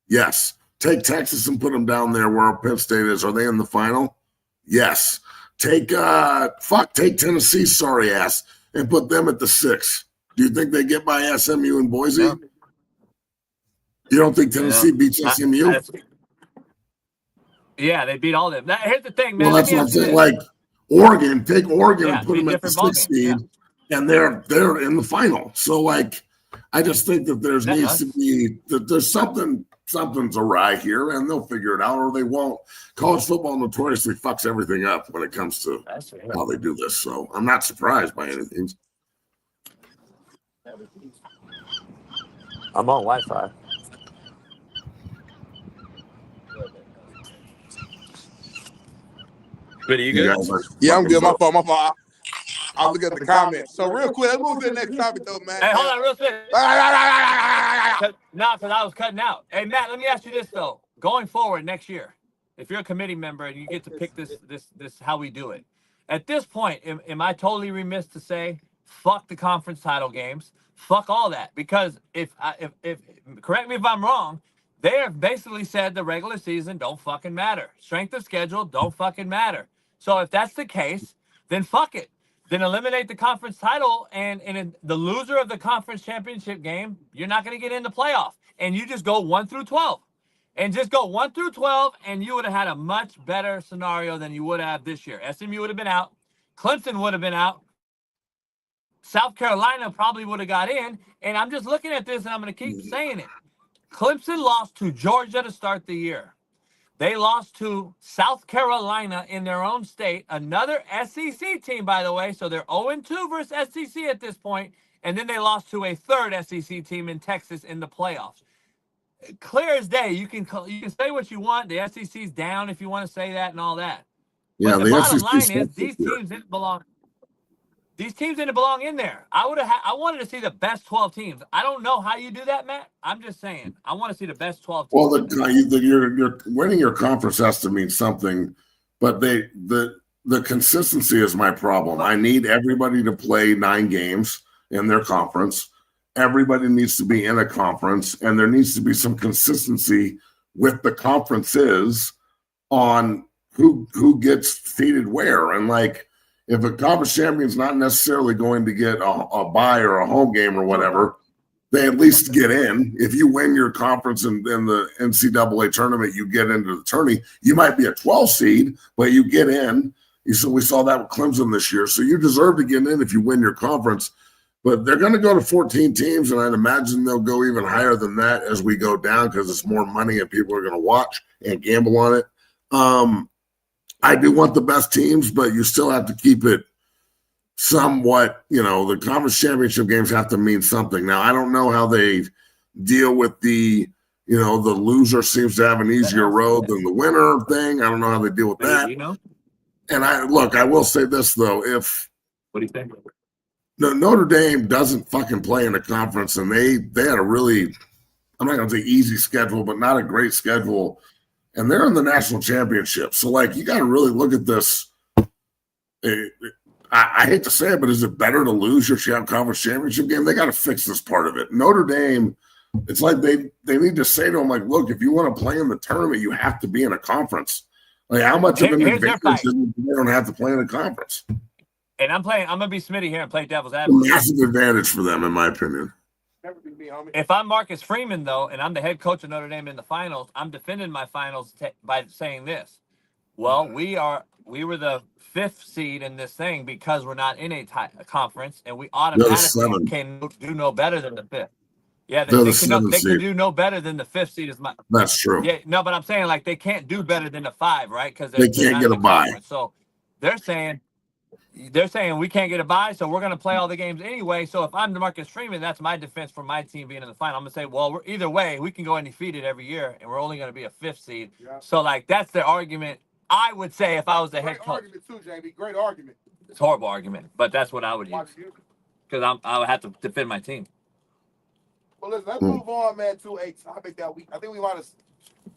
Yes. Take Texas and put them down there where Penn State is. Are they in the final? Yes. Take Tennessee, sorry ass, and put them at the 6. Do you think they get by SMU and Boise? Yeah. You don't think Tennessee beats SMU? Yeah, they beat all of them. Here's the thing, man. Well, that's what I'm saying. Like, Oregon, take Oregon and put them at the 6th seed, and they're in the final. So, like, I just think that there's something's awry here, and they'll figure it out, or they won't. College football notoriously fucks everything up when it comes to how they do this. So I'm not surprised by anything. I'm on Wi-Fi. Are you good? Yeah, I'm good. My fault. I'll look at the comments. So real quick, let's move to the next topic, though, man. Hey, hold on, real quick. Nah, because I was cutting out. Hey, Matt, let me ask you this though. Going forward next year, if you're a committee member and you get to pick this how we do it, at this point, am I totally remiss to say, fuck the conference title games, fuck all that? Because if correct me if I'm wrong, they have basically said the regular season don't fucking matter. Strength of schedule don't fucking matter. So if that's the case, then fuck it. Then eliminate the conference title, and in the loser of the conference championship game, you're not going to get in the playoff. And you just go 1 through 12. And just go 1 through 12, and you would have had a much better scenario than you would have this year. SMU would have been out. Clemson would have been out. South Carolina probably would have got in. And I'm just looking at this, and I'm going to keep saying it. Clemson lost to Georgia to start the year. They lost to South Carolina in their own state, another SEC team, by the way. So they're 0-2 versus SEC at this point. And then they lost to a third SEC team in Texas in the playoffs. Clear as day. You can say what you want. The SEC's down if you want to say that and all that. Yeah, but the bottom line is these teams didn't belong. These teams didn't belong in there. I wanted to see the best 12 teams. I don't know how you do that, Matt. I'm just saying. I want to see the best 12 teams. Well, you're winning your conference has to mean something, but the consistency is my problem. I need everybody to play 9 games in their conference. Everybody needs to be in a conference, and there needs to be some consistency with the conferences on who gets seated where. And like, if a conference champion is not necessarily going to get a bye or a home game or whatever, they at least get in. If you win your conference in the NCAA tournament, you get into the tourney. You might be a 12 seed, but you get in. So we saw that with Clemson this year. So you deserve to get in if you win your conference. But they're going to go to 14 teams, and I'd imagine they'll go even higher than that as we go down because it's more money and people are going to watch and gamble on it. I do want the best teams, but you still have to keep it somewhat, the conference championship games have to mean something. Now, I don't know how they deal with the loser seems to have an easier road than the winner thing. I don't know how they deal with that. And I will say this, though. What do you think? Notre Dame doesn't fucking play in the conference, and they had a really, I'm not going to say easy schedule, but not a great schedule. And they're in the national championship. So, you got to really look at this. I hate to say it, but is it better to lose your conference championship game? They got to fix this part of it. Notre Dame, it's like they need to say to them, look, if you want to play in the tournament, you have to be in a conference. How much of an advantage is it they don't have to play in a conference? And I'm going to be Smitty here and play devil's advocate. Massive advantage for them, in my opinion. If I'm Marcus Freeman, though, and I'm the head coach of Notre Dame in the finals, I'm defending my finals by saying this. Well, we were the 5th seed in this thing because we're not in a conference, and we automatically can do no better than the 5th. Yeah, they can do no better than the 5th seed. That's true. Yeah, no, but I'm saying they can't do better than the 5, right? Because they can't get a bye. So they're saying we can't get a bye, so we're going to play all the games anyway. So if I'm Marcus Freeman, that's my defense for my team being in the final. I'm going to say, well, either way, we can go undefeated every year, and we're only going to be a 5th seed. Yeah. So, that's the argument I would say if I was the head coach. Great argument too, JB. Great argument. It's a horrible argument, but that's what I would use because I would have to defend my team. Well, listen, let's move on, man, to a topic that I think we might have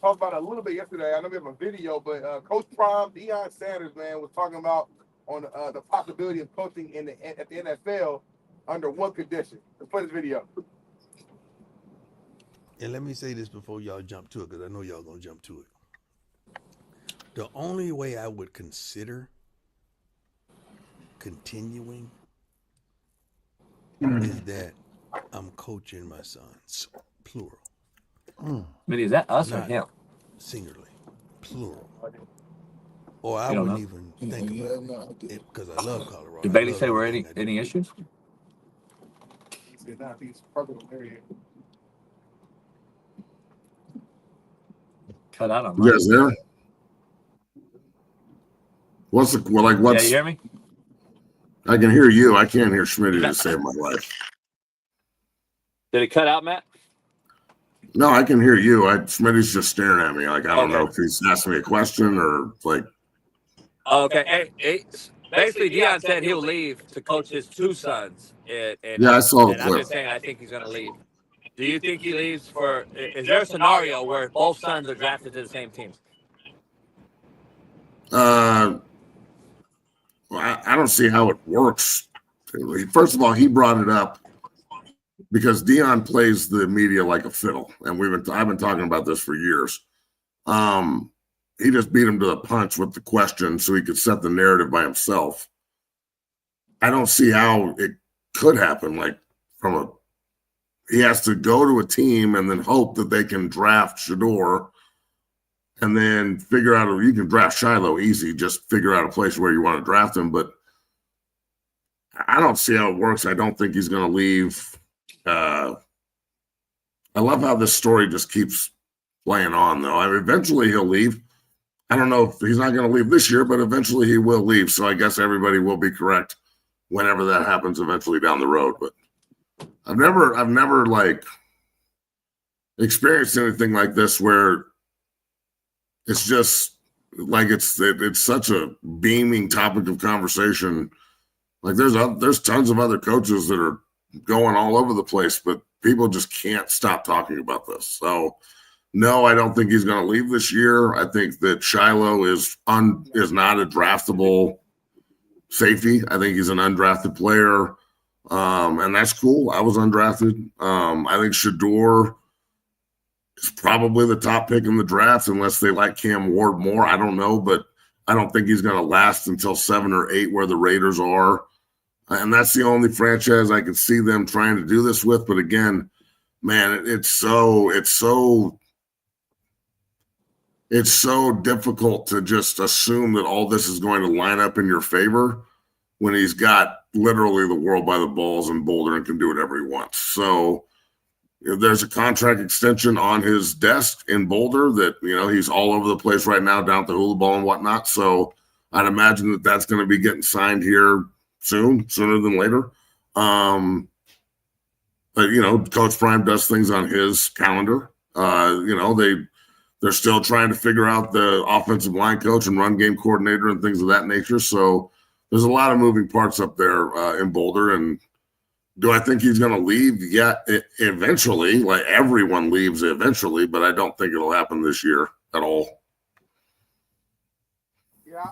talked about a little bit yesterday. I know we have a video, but Coach Prime, Dion Sanders, man, was talking about on the possibility of coaching at the NFL under one condition. Let's play this video. And let me say this before y'all jump to it, because I know y'all gonna jump to it. The only way I would consider continuing is that I'm coaching my sons, plural. Is that us or him? Singularly, plural. Or I wouldn't even think about it because I love Colorado. Did Bailey say we're any issues? Cut out on you guys there? What's? Yeah, you hear me? I can hear you. I can't hear Smitty to save my life. Did it cut out, Matt? No, I can hear you. Smitty's just staring at me. I don't know if he's asking me a question or Okay. Basically, Dion said he'll leave to coach his 2 sons. And I saw the clip. I'm just saying I think he's going to leave. Do you think he leaves is there a scenario where both sons are drafted to the same teams? I don't see how it works. First of all, he brought it up because Dion plays the media like a fiddle, and I've been talking about this for years. He just beat him to the punch with the question so he could set the narrative by himself. I don't see how it could happen. He has to go to a team and then hope that they can draft Shador and then figure out, you can draft Shiloh easy, just figure out a place where you want to draft him. But I don't see how it works. I don't think he's going to leave. I love how this story just keeps playing on, though. Eventually he'll leave. I don't know if he's not going to leave this year, but eventually he will leave. So I guess everybody will be correct whenever that happens eventually down the road. But I've never experienced anything like this where it's just it's such a beaming topic of conversation. There's tons of other coaches that are going all over the place, but people just can't stop talking about this. So no, I don't think he's going to leave this year. I think that Shiloh is not a draftable safety. I think he's an undrafted player, and that's cool. I was undrafted. I think Shador is probably the top pick in the draft unless they like Cam Ward more. I don't know, but I don't think he's going to last until 7 or 8 where the Raiders are. And that's the only franchise I could see them trying to do this with. But again, man, it's so difficult to just assume that all this is going to line up in your favor when he's got literally the world by the balls in Boulder and can do whatever he wants. So there's a contract extension on his desk in Boulder that, he's all over the place right now down at the hula ball and whatnot. So I'd imagine that that's going to be getting signed here sooner than later. But, Coach Prime does things on his calendar. They're still trying to figure out the offensive line coach and run game coordinator and things of that nature. So there's a lot of moving parts up there in Boulder. And do I think he's going to leave? Yeah, eventually. Like everyone leaves eventually, but I don't think it'll happen this year at all. Yeah,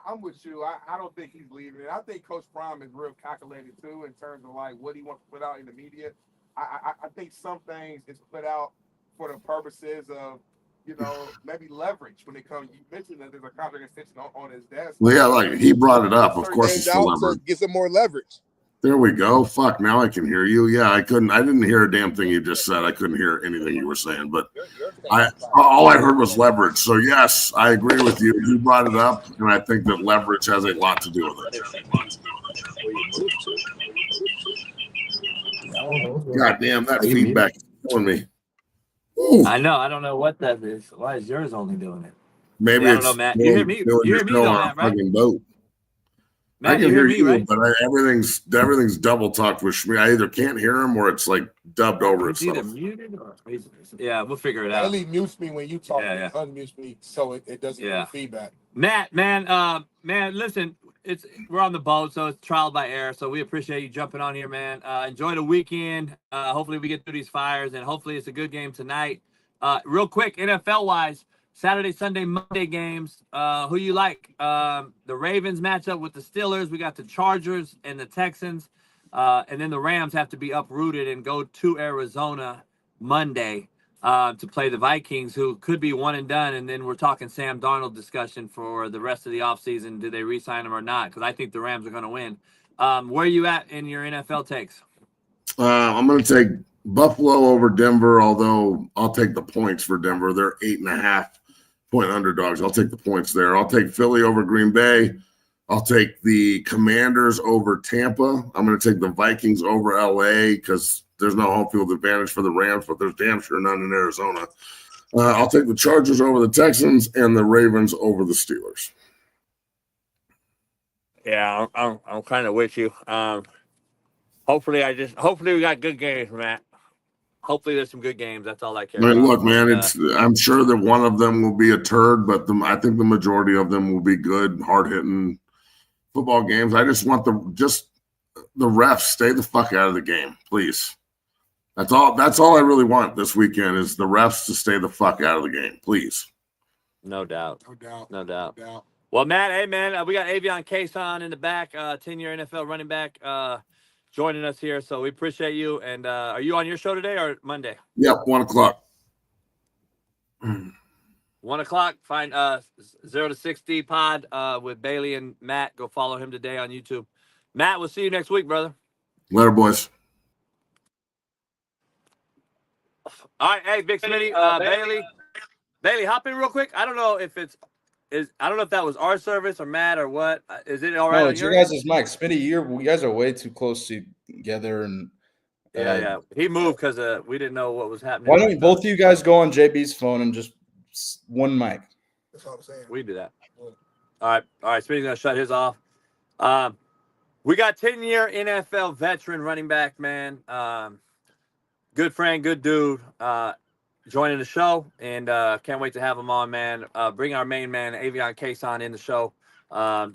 I'm with you. I don't think he's leaving. I think Coach Prime is real calculated too in terms of like what he wants to put out in the media. I think some things is put out for the purposes of, maybe leverage when it comes. You mentioned that there's a contract extension on his desk. Well, yeah, like he brought it up. Of course, it's for leverage. Get some more leverage. There we go. Fuck, now I can hear you. Yeah, I didn't hear a damn thing you just said. I couldn't hear anything you were saying, but all I heard was leverage. So yes, I agree with you. You brought it up, and I think that leverage has a lot to do with it. God damn, that feedback is killing me. Ooh. I know. I don't know what that is. Why is yours only doing it? Maybe I don't know, Matt. You hear me? You hear me on that, right? Boat. Matt, I can hear you, right? but everything's double talked with me. I either can't hear him or it's like dubbed over It's itself. either muted or yeah, we'll figure it out. Ellie mutes me when you talk. Yeah. Unmutes me so it doesn't get feedback. Matt, man, listen, we're on the boat, so it's trial by air. So we appreciate you jumping on here, man. Enjoy the weekend. Hopefully we get through these fires, and hopefully it's a good game tonight. Real quick, NFL wise, Saturday, Sunday, Monday games. Who you like? The Ravens match up with the Steelers. We got the Chargers and the Texans. And then the Rams have to be uprooted and go to Arizona Monday to play the Vikings, who could be one and done. And then we're talking Sam Darnold discussion for the rest of the offseason. Do they re-sign him or not? Because I think the Rams are going to win. Where are you at in your NFL takes? I'm going to take Buffalo over Denver, although I'll take the points for Denver. They're 8.5-point underdogs. I'll take the points there. I'll take Philly over Green Bay. I'll take the Commanders over Tampa. I'm going to take the Vikings over LA because there's no home field advantage for the Rams, but there's damn sure none in Arizona. I'll take the Chargers over the Texans and the Ravens over the Steelers. Yeah, I'm kind of with you. Hopefully we got good games, Matt. Hopefully there's some good games. That's all I care about. Look, man, I'm sure that one of them will be a turd, but I think the majority of them will be good, hard-hitting football games. I just want the refs stay the fuck out of the game, please. That's all I really want this weekend is the refs to stay the fuck out of the game, please. No doubt. Well, Matt, hey, man, we got Avon Cobourne in the back, 10-year NFL running back, joining us here. So we appreciate you. And are you on your show today or Monday? Yep, 1:00. 1:00. Find 0 to 60 pod with Bailey and Matt. Go follow him today on YouTube. Matt, we'll see you next week, brother. Later, boys. All right, hey, Big Smitty, Bailey, hop in real quick. I don't know if that was our service or Matt or what. Is it all right? No, it's your guys' mic. Smitty, you guys are way too close together, and yeah. He moved because we didn't know what was happening. Why don't both of you guys go on JB's phone and just one mic? That's all I'm saying. We do that. All right. Smitty's gonna shut his off. We got 10-year NFL veteran running back, man. Good friend, good dude. Joining the show, and can't wait to have him on, man. Bring our main man, Avon Cobourne, in the show,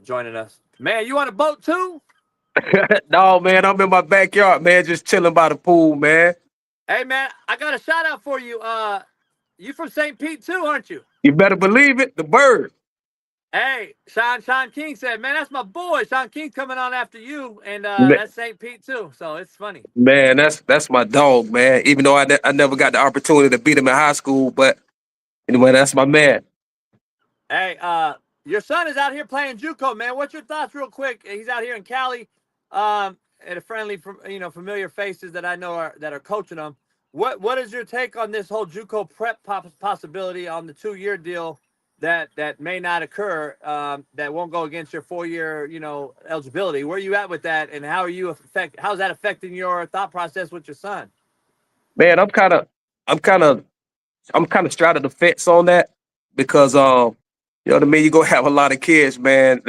joining us. Man, you on a boat too? No, man, I'm in my backyard, man, just chilling by the pool, man. Hey, man, I got a shout out for you. You from St. Pete too, aren't you? You better believe it, the bird. Hey, Shaun King said, man, that's my boy. Shaun King's coming on after you, and that's St. Pete too, so it's funny. Man, that's my dog, man. Even though I never got the opportunity to beat him in high school, but anyway, that's my man. Hey, your son is out here playing JUCO, man. What's your thoughts, real quick? He's out here in Cali, and a friendly, familiar faces that I know that are coaching him. What is your take on this whole JUCO prep possibility on the 2-year deal that may not occur, that won't go against your 4-year, eligibility? Where are you at with that, and how's that affecting your thought process with your son? Man, I'm kind of straddling the fence on that because you know what I mean. You gonna have a lot of kids, man.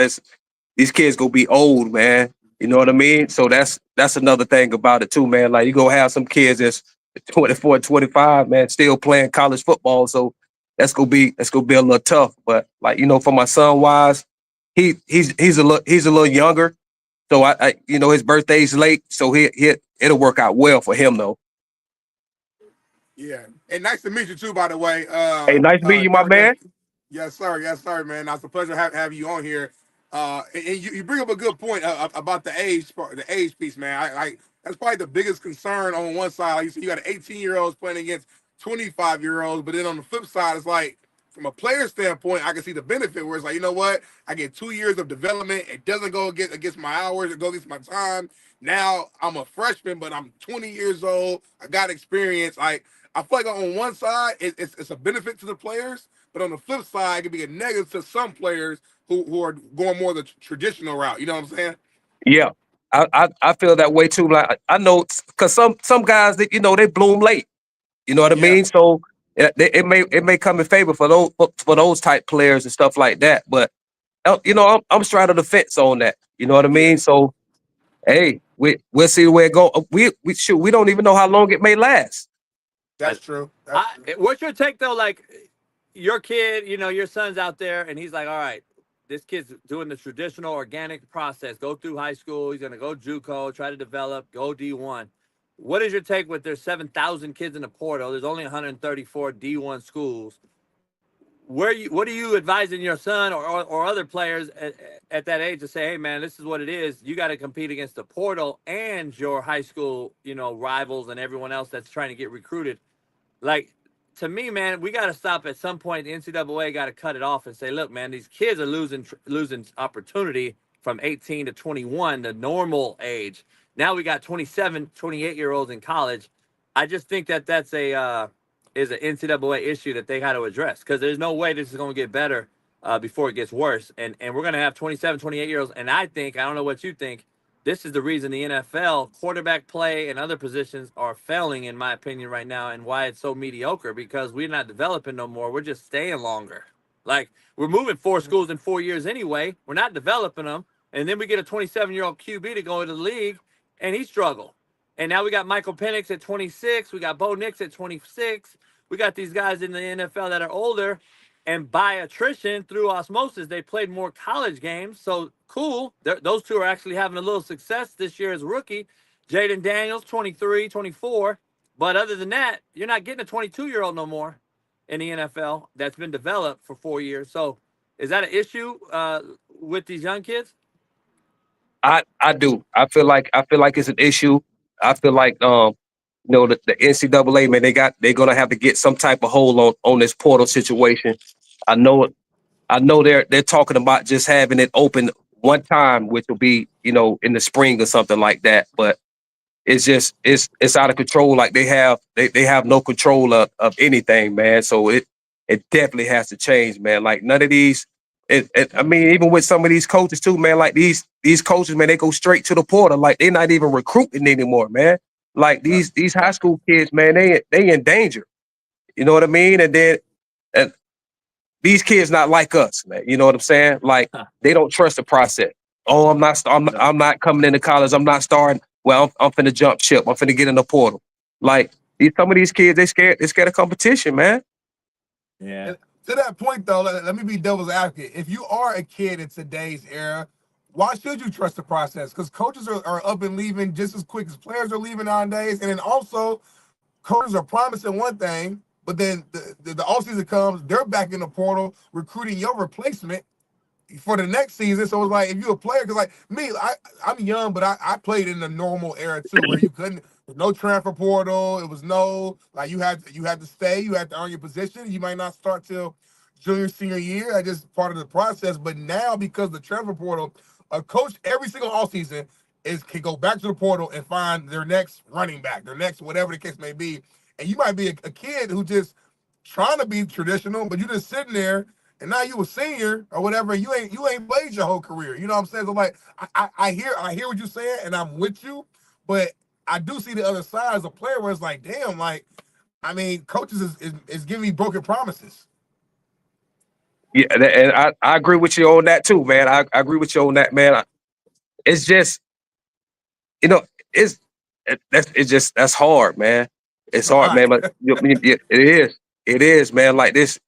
These kids gonna be old, man. You know what I mean? So that's another thing about it too, man. Like you gonna have some kids that's 24, 25, man, still playing college football. So that's gonna be a little tough. But like, for my son wise, he's a little younger. So I his birthday's late, so it'll work out well for him though. Yeah, and nice to meet you too, by the way. Hey, nice to meet you, my man. Yes, sir, man. It's a pleasure have you on here. And you bring up a good point about the age piece, man. I that's probably the biggest concern on one side. Like you see, you got 18-year-olds playing against 25-year-olds, but then on the flip side, it's like from a player standpoint, I can see the benefit where it's like, you know what? I get 2 years of development. It doesn't go against my hours. It goes against my time. Now I'm a freshman, but I'm 20 years old. I got experience. I feel like on one side, it's a benefit to the players, but on the flip side, it can be a negative to some players who are going more the traditional route. You know what I'm saying? Yeah, I feel that way too. Like I know because some guys that they bloom late. You know what I mean? So it may come in favor for those type players and stuff like that. But I'm straddling the fence on that. You know what I mean? So hey, we'll see where it go. We don't even know how long it may last. That's true. What's your take though? Like your kid, your son's out there and he's like, all right, this kid's doing the traditional organic process, go through high school. He's going to go JUCO, try to develop, go D1. What is your take with there's 7,000 kids in the portal? There's only 134 D1 schools. What are you advising your son or other players at that age to say, hey, man, this is what it is. You got to compete against the portal and your high school, rivals and everyone else that's trying to get recruited. Like, to me, man, we got to stop at some point. The NCAA got to cut it off and say, look, man, these kids are losing opportunity from 18 to 21, the normal age. Now we got 27, 28-year-olds in college. I just think that's is an NCAA issue that they got to address because there's no way this is going to get better before it gets worse. And we're going to have 27, 28-year-olds. And I don't know what you think, this is the reason the NFL quarterback play and other positions are failing, in my opinion, right now, and why it's so mediocre, because we're not developing no more. We're just staying longer. Like, we're moving 4 schools in 4 years anyway. We're not developing them. And then we get a 27-year-old QB to go into the league, and he struggled. And now we got Michael Penix at 26. We got Bo Nix at 26. We got these guys in the NFL that are older, and by attrition, through osmosis, they played more college games. So cool. Those two are actually having a little success this year as rookie. Jaden Daniels, 23, 24. But other than that, you're not getting a 22-year-old no more in the NFL that's been developed for 4 years. So is that an issue with these young kids? I do. I feel like it's an issue. I feel like the NCAA, man, they're gonna have to get some type of hold on this portal situation. I know they're talking about just having it open one time, which will be in the spring or something like that. But it's just it's out of control. Like they have no control of anything, man. So it definitely has to change, man. Like none of these. I mean, even with some of these coaches too, man. Like these coaches, man, they go straight to the portal. Like they're not even recruiting anymore, man. Like these high school kids, man, they in danger. You know what I mean? And then these kids not like us, man. You know what I'm saying? Like they don't trust the process. Oh, I'm not coming into college. I'm not starting. Well, I'm finna jump ship. I'm finna get in the portal. Like some of these kids, they scared of competition, man. Yeah. To that point, though, let me be devil's advocate. If you are a kid in today's era, why should you trust the process? Because coaches are up and leaving just as quick as players are leaving nowadays. And then also, coaches are promising one thing, but then the offseason comes, they're back in the portal recruiting your replacement for the next season. So it's like, if you're a player, because like me, I'm young, but I played in the normal era too, where you couldn't, no transfer portal. It was no, like you had to stay, you had to earn your position. You might not start till junior, senior year. That's just part of the process. But now, because the transfer portal, a coach every single offseason can go back to the portal and find their next running back, their next whatever the case may be. and you might be a kid who just trying to be traditional, but you just sitting there, and now you a senior or whatever, and you ain't played your whole career. You know what I'm saying? So like, I hear what you're saying, and I'm with you, but I do see the other side as a player where it's like, damn, like, I mean, coaches is giving me broken promises. Yeah, and I agree with you on that too, man. I agree with you on that, man. It's just, you know, that's hard, man. It's hard, man. But it is, man. Like this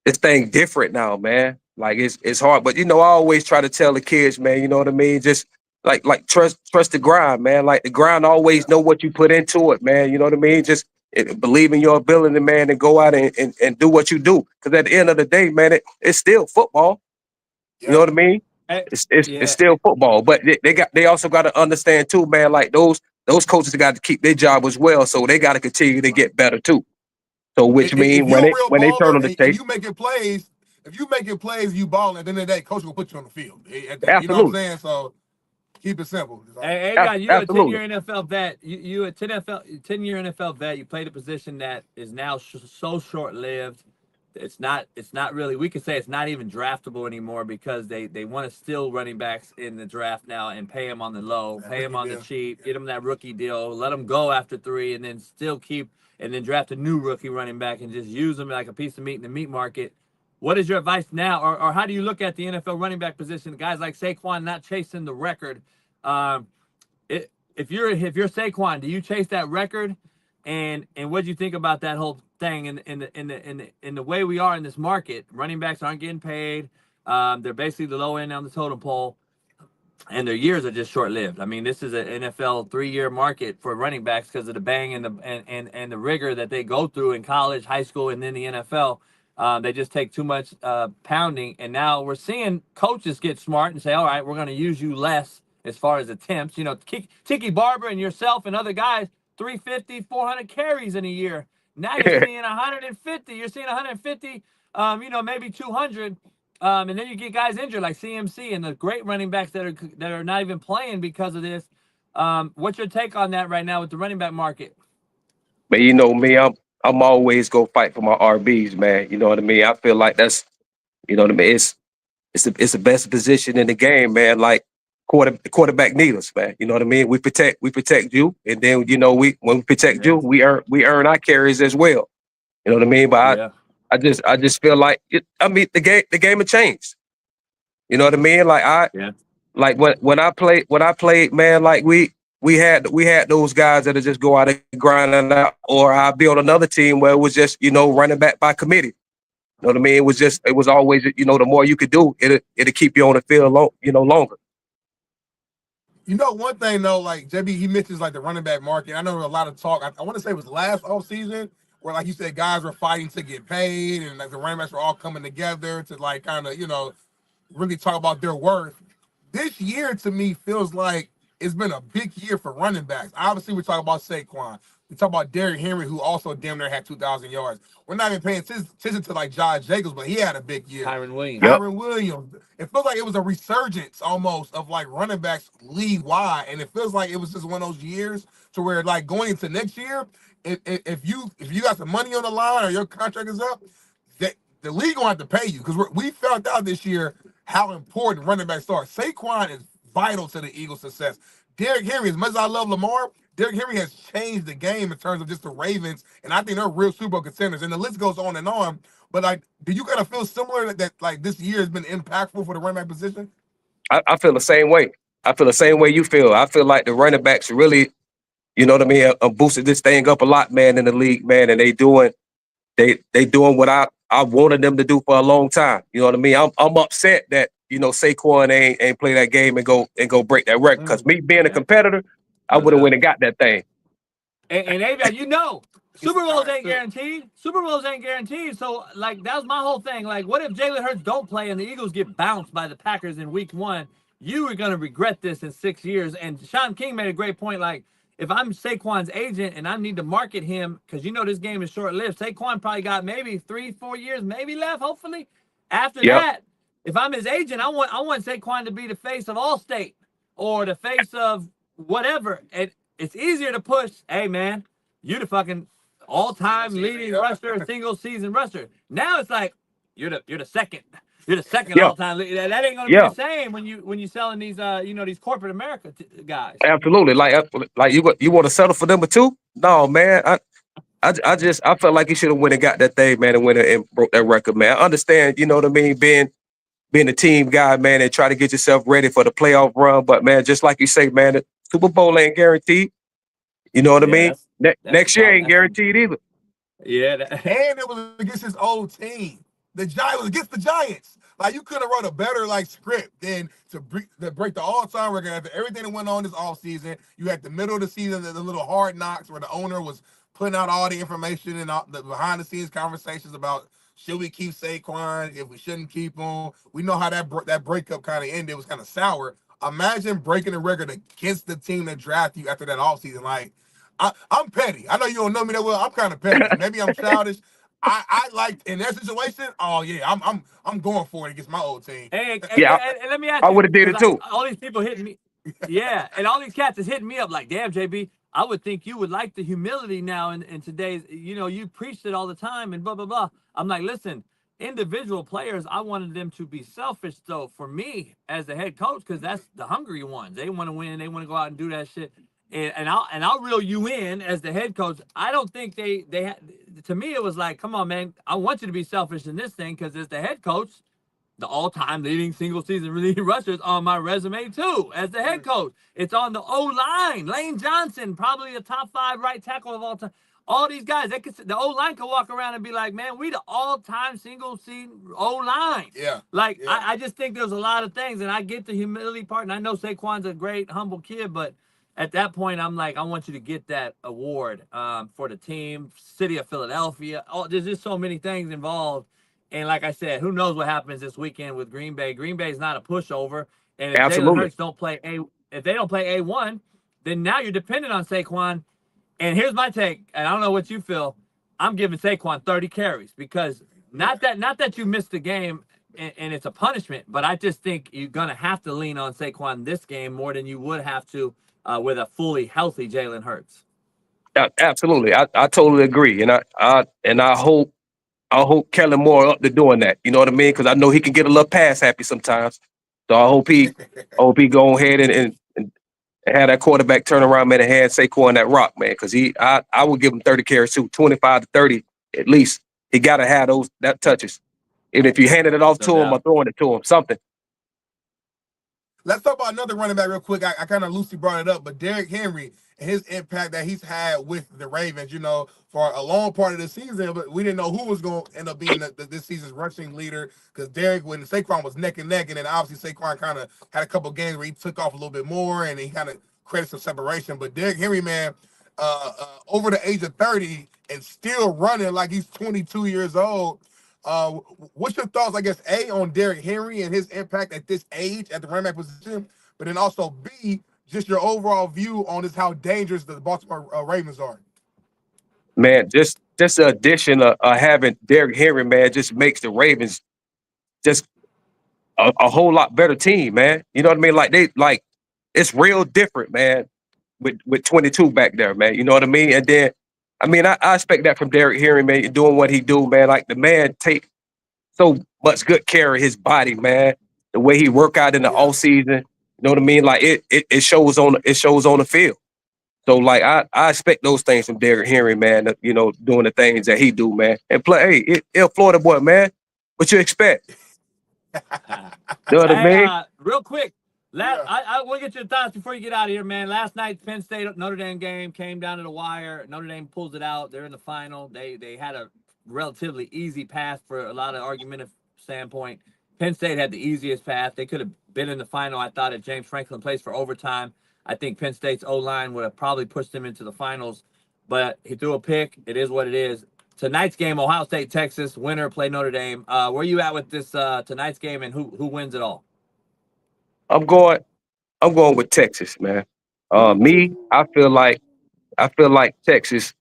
thing different now, man. Like it's hard, but you know, I always try to tell the kids, man. You know what I mean? Just like trust the grind, man. Like the grind, always know what you put into it, man. You know what I mean? Just believe in your ability, man, and go out and do what you do. Because at the end of the day, man, it's still football. You know what I mean? It's still football, but they also got to understand too, man. Like those coaches got to keep their job as well, so they got to continue to get better too. So which means when they turn on the tape, if you making plays, you balling. At the end of the day, coach will put you on the field. Absolutely. You know what I'm saying? So keep it simple. Hey, God, you're a 10-year NFL vet. You a 10-year NFL vet. You played a position that is now so short-lived. It's not really, we could say it's not even draftable anymore because they want to steal running backs in the draft now and pay them on the low, pay them on the cheap, get them that rookie deal, let them go after 3, and then still and then draft a new rookie running back and just use them like a piece of meat in the meat market. What is your advice now, or how do you look at the NFL running back position? Guys like Saquon not chasing the record. If you're Saquon, do you chase that record? And what do you think about that whole thing in the way we are in this market? Running backs aren't getting paid. They're basically the low end on the totem pole, and their years are just short lived. I mean, this is an NFL 3-year market for running backs because of the bang and the rigor that they go through in college, high school, and then the NFL. They just take too much pounding, and now we're seeing coaches get smart and say, all right, we're going to use you less as far as attempts. You know, Tiki Barber and yourself and other guys, 350, 400 carries in a year. Now you're seeing 150. You're seeing 150, maybe 200. And then you get guys injured like CMC and the great running backs that are not even playing because of this. What's your take on that right now with the running back market? But you know me, I'm always go fight for my RBs, man. You know what I mean? I feel like that's, you know what I mean? It's the best position in the game, man. Like quarterback need us, man. You know what I mean? We protect you, and then when we protect you, we earn our carries as well. You know what I mean? But I just feel like the game had changed. You know what I mean? Like when I played, man, like we had those guys that just go out and grind it out, or I'd be on another team where it was just, running back by committee. You know what I mean? It was always, the more you could do, it'll keep you on the field longer. You know, one thing though, like JB, he mentions like the running back market. I know a lot of talk. I want to say it was last offseason where, like you said, guys were fighting to get paid, and like the running backs were all coming together to like kind of, really talk about their worth. This year to me feels like it's been a big year for running backs. Obviously, we talk about Saquon. We talk about Derrick Henry, who also damn near had 2,000 yards. We're not even paying attention to like Josh Jacobs, but he had a big year. Kyron Williams. It feels like it was a resurgence almost of like running backs league wide, and it feels like it was just one of those years to where like going into next year, if you got some money on the line or your contract is up, the league gonna have to pay you because we found out this year how important running backs are. Saquon is vital to the Eagles' success. Derrick Henry, as much as I love Lamar, Derrick Henry has changed the game in terms of just the Ravens, and I think they're real Super Bowl contenders. And the list goes on and on. But like, do you kind of feel similar that like this year has been impactful for the running back position? I feel the same way. I feel the same way you feel. I feel like the running backs really, you know what I mean, boosted this thing up a lot, man, in the league, man, and they doing what I wanted them to do for a long time. You know what I mean? I'm upset that Saquon ain't play that game and go break that record. Because me being a competitor, I would have went and got that thing. And Avon, Super Bowls ain't guaranteed. Super Bowls ain't guaranteed. So like that was my whole thing. Like, what if Jalen Hurts don't play and the Eagles get bounced by the Packers in week 1? You are gonna regret this in 6 years. And Shaun King made a great point. Like, if I'm Saquon's agent and I need to market him, because this game is short-lived, Saquon probably got maybe 3-4 years maybe left, hopefully. After that, if I'm his agent, I want Saquon to be the face of Allstate or the face of whatever. It's easier to push, hey, man, you the fucking all-time leading rusher, single season rusher. Now it's like you're the second. You're the second Yeah. all-time. That ain't gonna be Yeah. the same when you selling these these corporate America guys. Absolutely. Like you want to settle for number 2? No, man. I felt like he should have went and got that thing, man, and went and broke that record, man. I understand, you know what I mean, being a team guy, man, and try to get yourself ready for the playoff run. But man, just like you say, man, the Super Bowl ain't guaranteed. You know what I mean? Next year ain't guaranteed either. Yeah. And it was against his old team. The Giants was against the Giants. Like, you could have wrote a better script than to break the all-time record after everything that went on this offseason. You had the middle of the season, the little hard knocks where the owner was putting out all the information and all the behind-the-scenes conversations about should we keep Saquon, if we shouldn't keep him. We know how that breakup kind of ended. It was kind of sour. Imagine breaking the record against the team that drafted you after that offseason. Like, I'm petty. I know you don't know me that well. I'm kind of petty. Maybe I'm childish. I like in that situation. Oh yeah, I'm going for it against my old team. Hey, Yeah, and let me ask I you, would have did it 'cause too. all these people hitting me. Yeah, and all these cats is hitting me up like, damn, JB, I would think you would like the humility now in today's, you preached it all the time and blah, blah, blah. I'm like, listen, individual players, I wanted them to be selfish, though, for me as the head coach, because that's the hungry ones. They want to win. They want to go out and do that shit. And I'll reel you in as the head coach. I don't think they to me, it was like, come on, man, I want you to be selfish in this thing, because as the head coach, the all-time leading single-season leading rushers on my resume too. As the head coach, it's on the O-line. Lane Johnson, probably a top 5 right tackle of all time. All these guys, the O-line could walk around and be like, man, we the all-time single-season O-line. Yeah. I just think there's a lot of things, and I get the humility part, and I know Saquon's a great, humble kid, but at that point, I'm like, I want you to get that award for the team, city of Philadelphia. There's just so many things involved. And like I said, who knows what happens this weekend with Green Bay? Green Bay is not a pushover. And if Jalen Hurts if they don't play A1, then now you're dependent on Saquon. And here's my take, and I don't know what you feel. I'm giving Saquon 30 carries, because not that you missed the game and it's a punishment, but I just think you're gonna have to lean on Saquon this game more than you would have to with a fully healthy Jalen Hurts. Absolutely, I totally agree, and I hope Kellen Moore up to doing that. You know what I mean? Because I know he can get a little pass happy sometimes. So I hope he go ahead and have that quarterback turn around, man, and hand Saquon that rock, man. Because I would give him 30 carries too, 25 to 30 at least. He got to have that touches. And if you handed it off to him or throwing it to him, something. Let's talk about another running back real quick. I kind of loosely brought it up, but Derrick Henry and his impact that he's had with the Ravens, for a long part of the season, but we didn't know who was going to end up being this season's rushing leader, because Derrick, when Saquon was neck and neck, and then obviously Saquon kind of had a couple games where he took off a little bit more, and he kind of created some separation. But Derrick Henry, man, over the age of 30 and still running like he's 22 years old. What's your thoughts, I guess, A, on Derrick Henry and his impact at this age at the running back position, but then also B, just your overall view on just how dangerous the Baltimore Ravens are? Man, just the addition of having Derrick Henry, man, just makes the Ravens just a whole lot better team, man. You know what I mean? It's real different, man, with 22 back there, man. You know what I mean? And then, I mean, I expect that from Derrick Henry, man, doing what he do, man. Like, the man take so much good care of his body, man. The way he work out in the off season, you know what I mean? Like, it shows on the field. So, like, I expect those things from Derrick Henry, man, doing the things that he do, man. And play, hey, Florida boy, man, what you expect? You know what I mean? Real quick, I want to get your thoughts before you get out of here, man. Last night, Penn State Notre Dame game came down to the wire. Notre Dame pulls it out. They're in the final. They had a relatively easy path for a lot of argumentative standpoint. Penn State had the easiest path. They could have been in the final, I thought, if James Franklin plays for overtime. I think Penn State's O-line would have probably pushed them into the finals, but he threw a pick. It is what it is. Tonight's game, Ohio State, Texas, winner, play Notre Dame. Where you at with this tonight's game, and who wins it all? I'm going with Texas, man. I feel like Texas.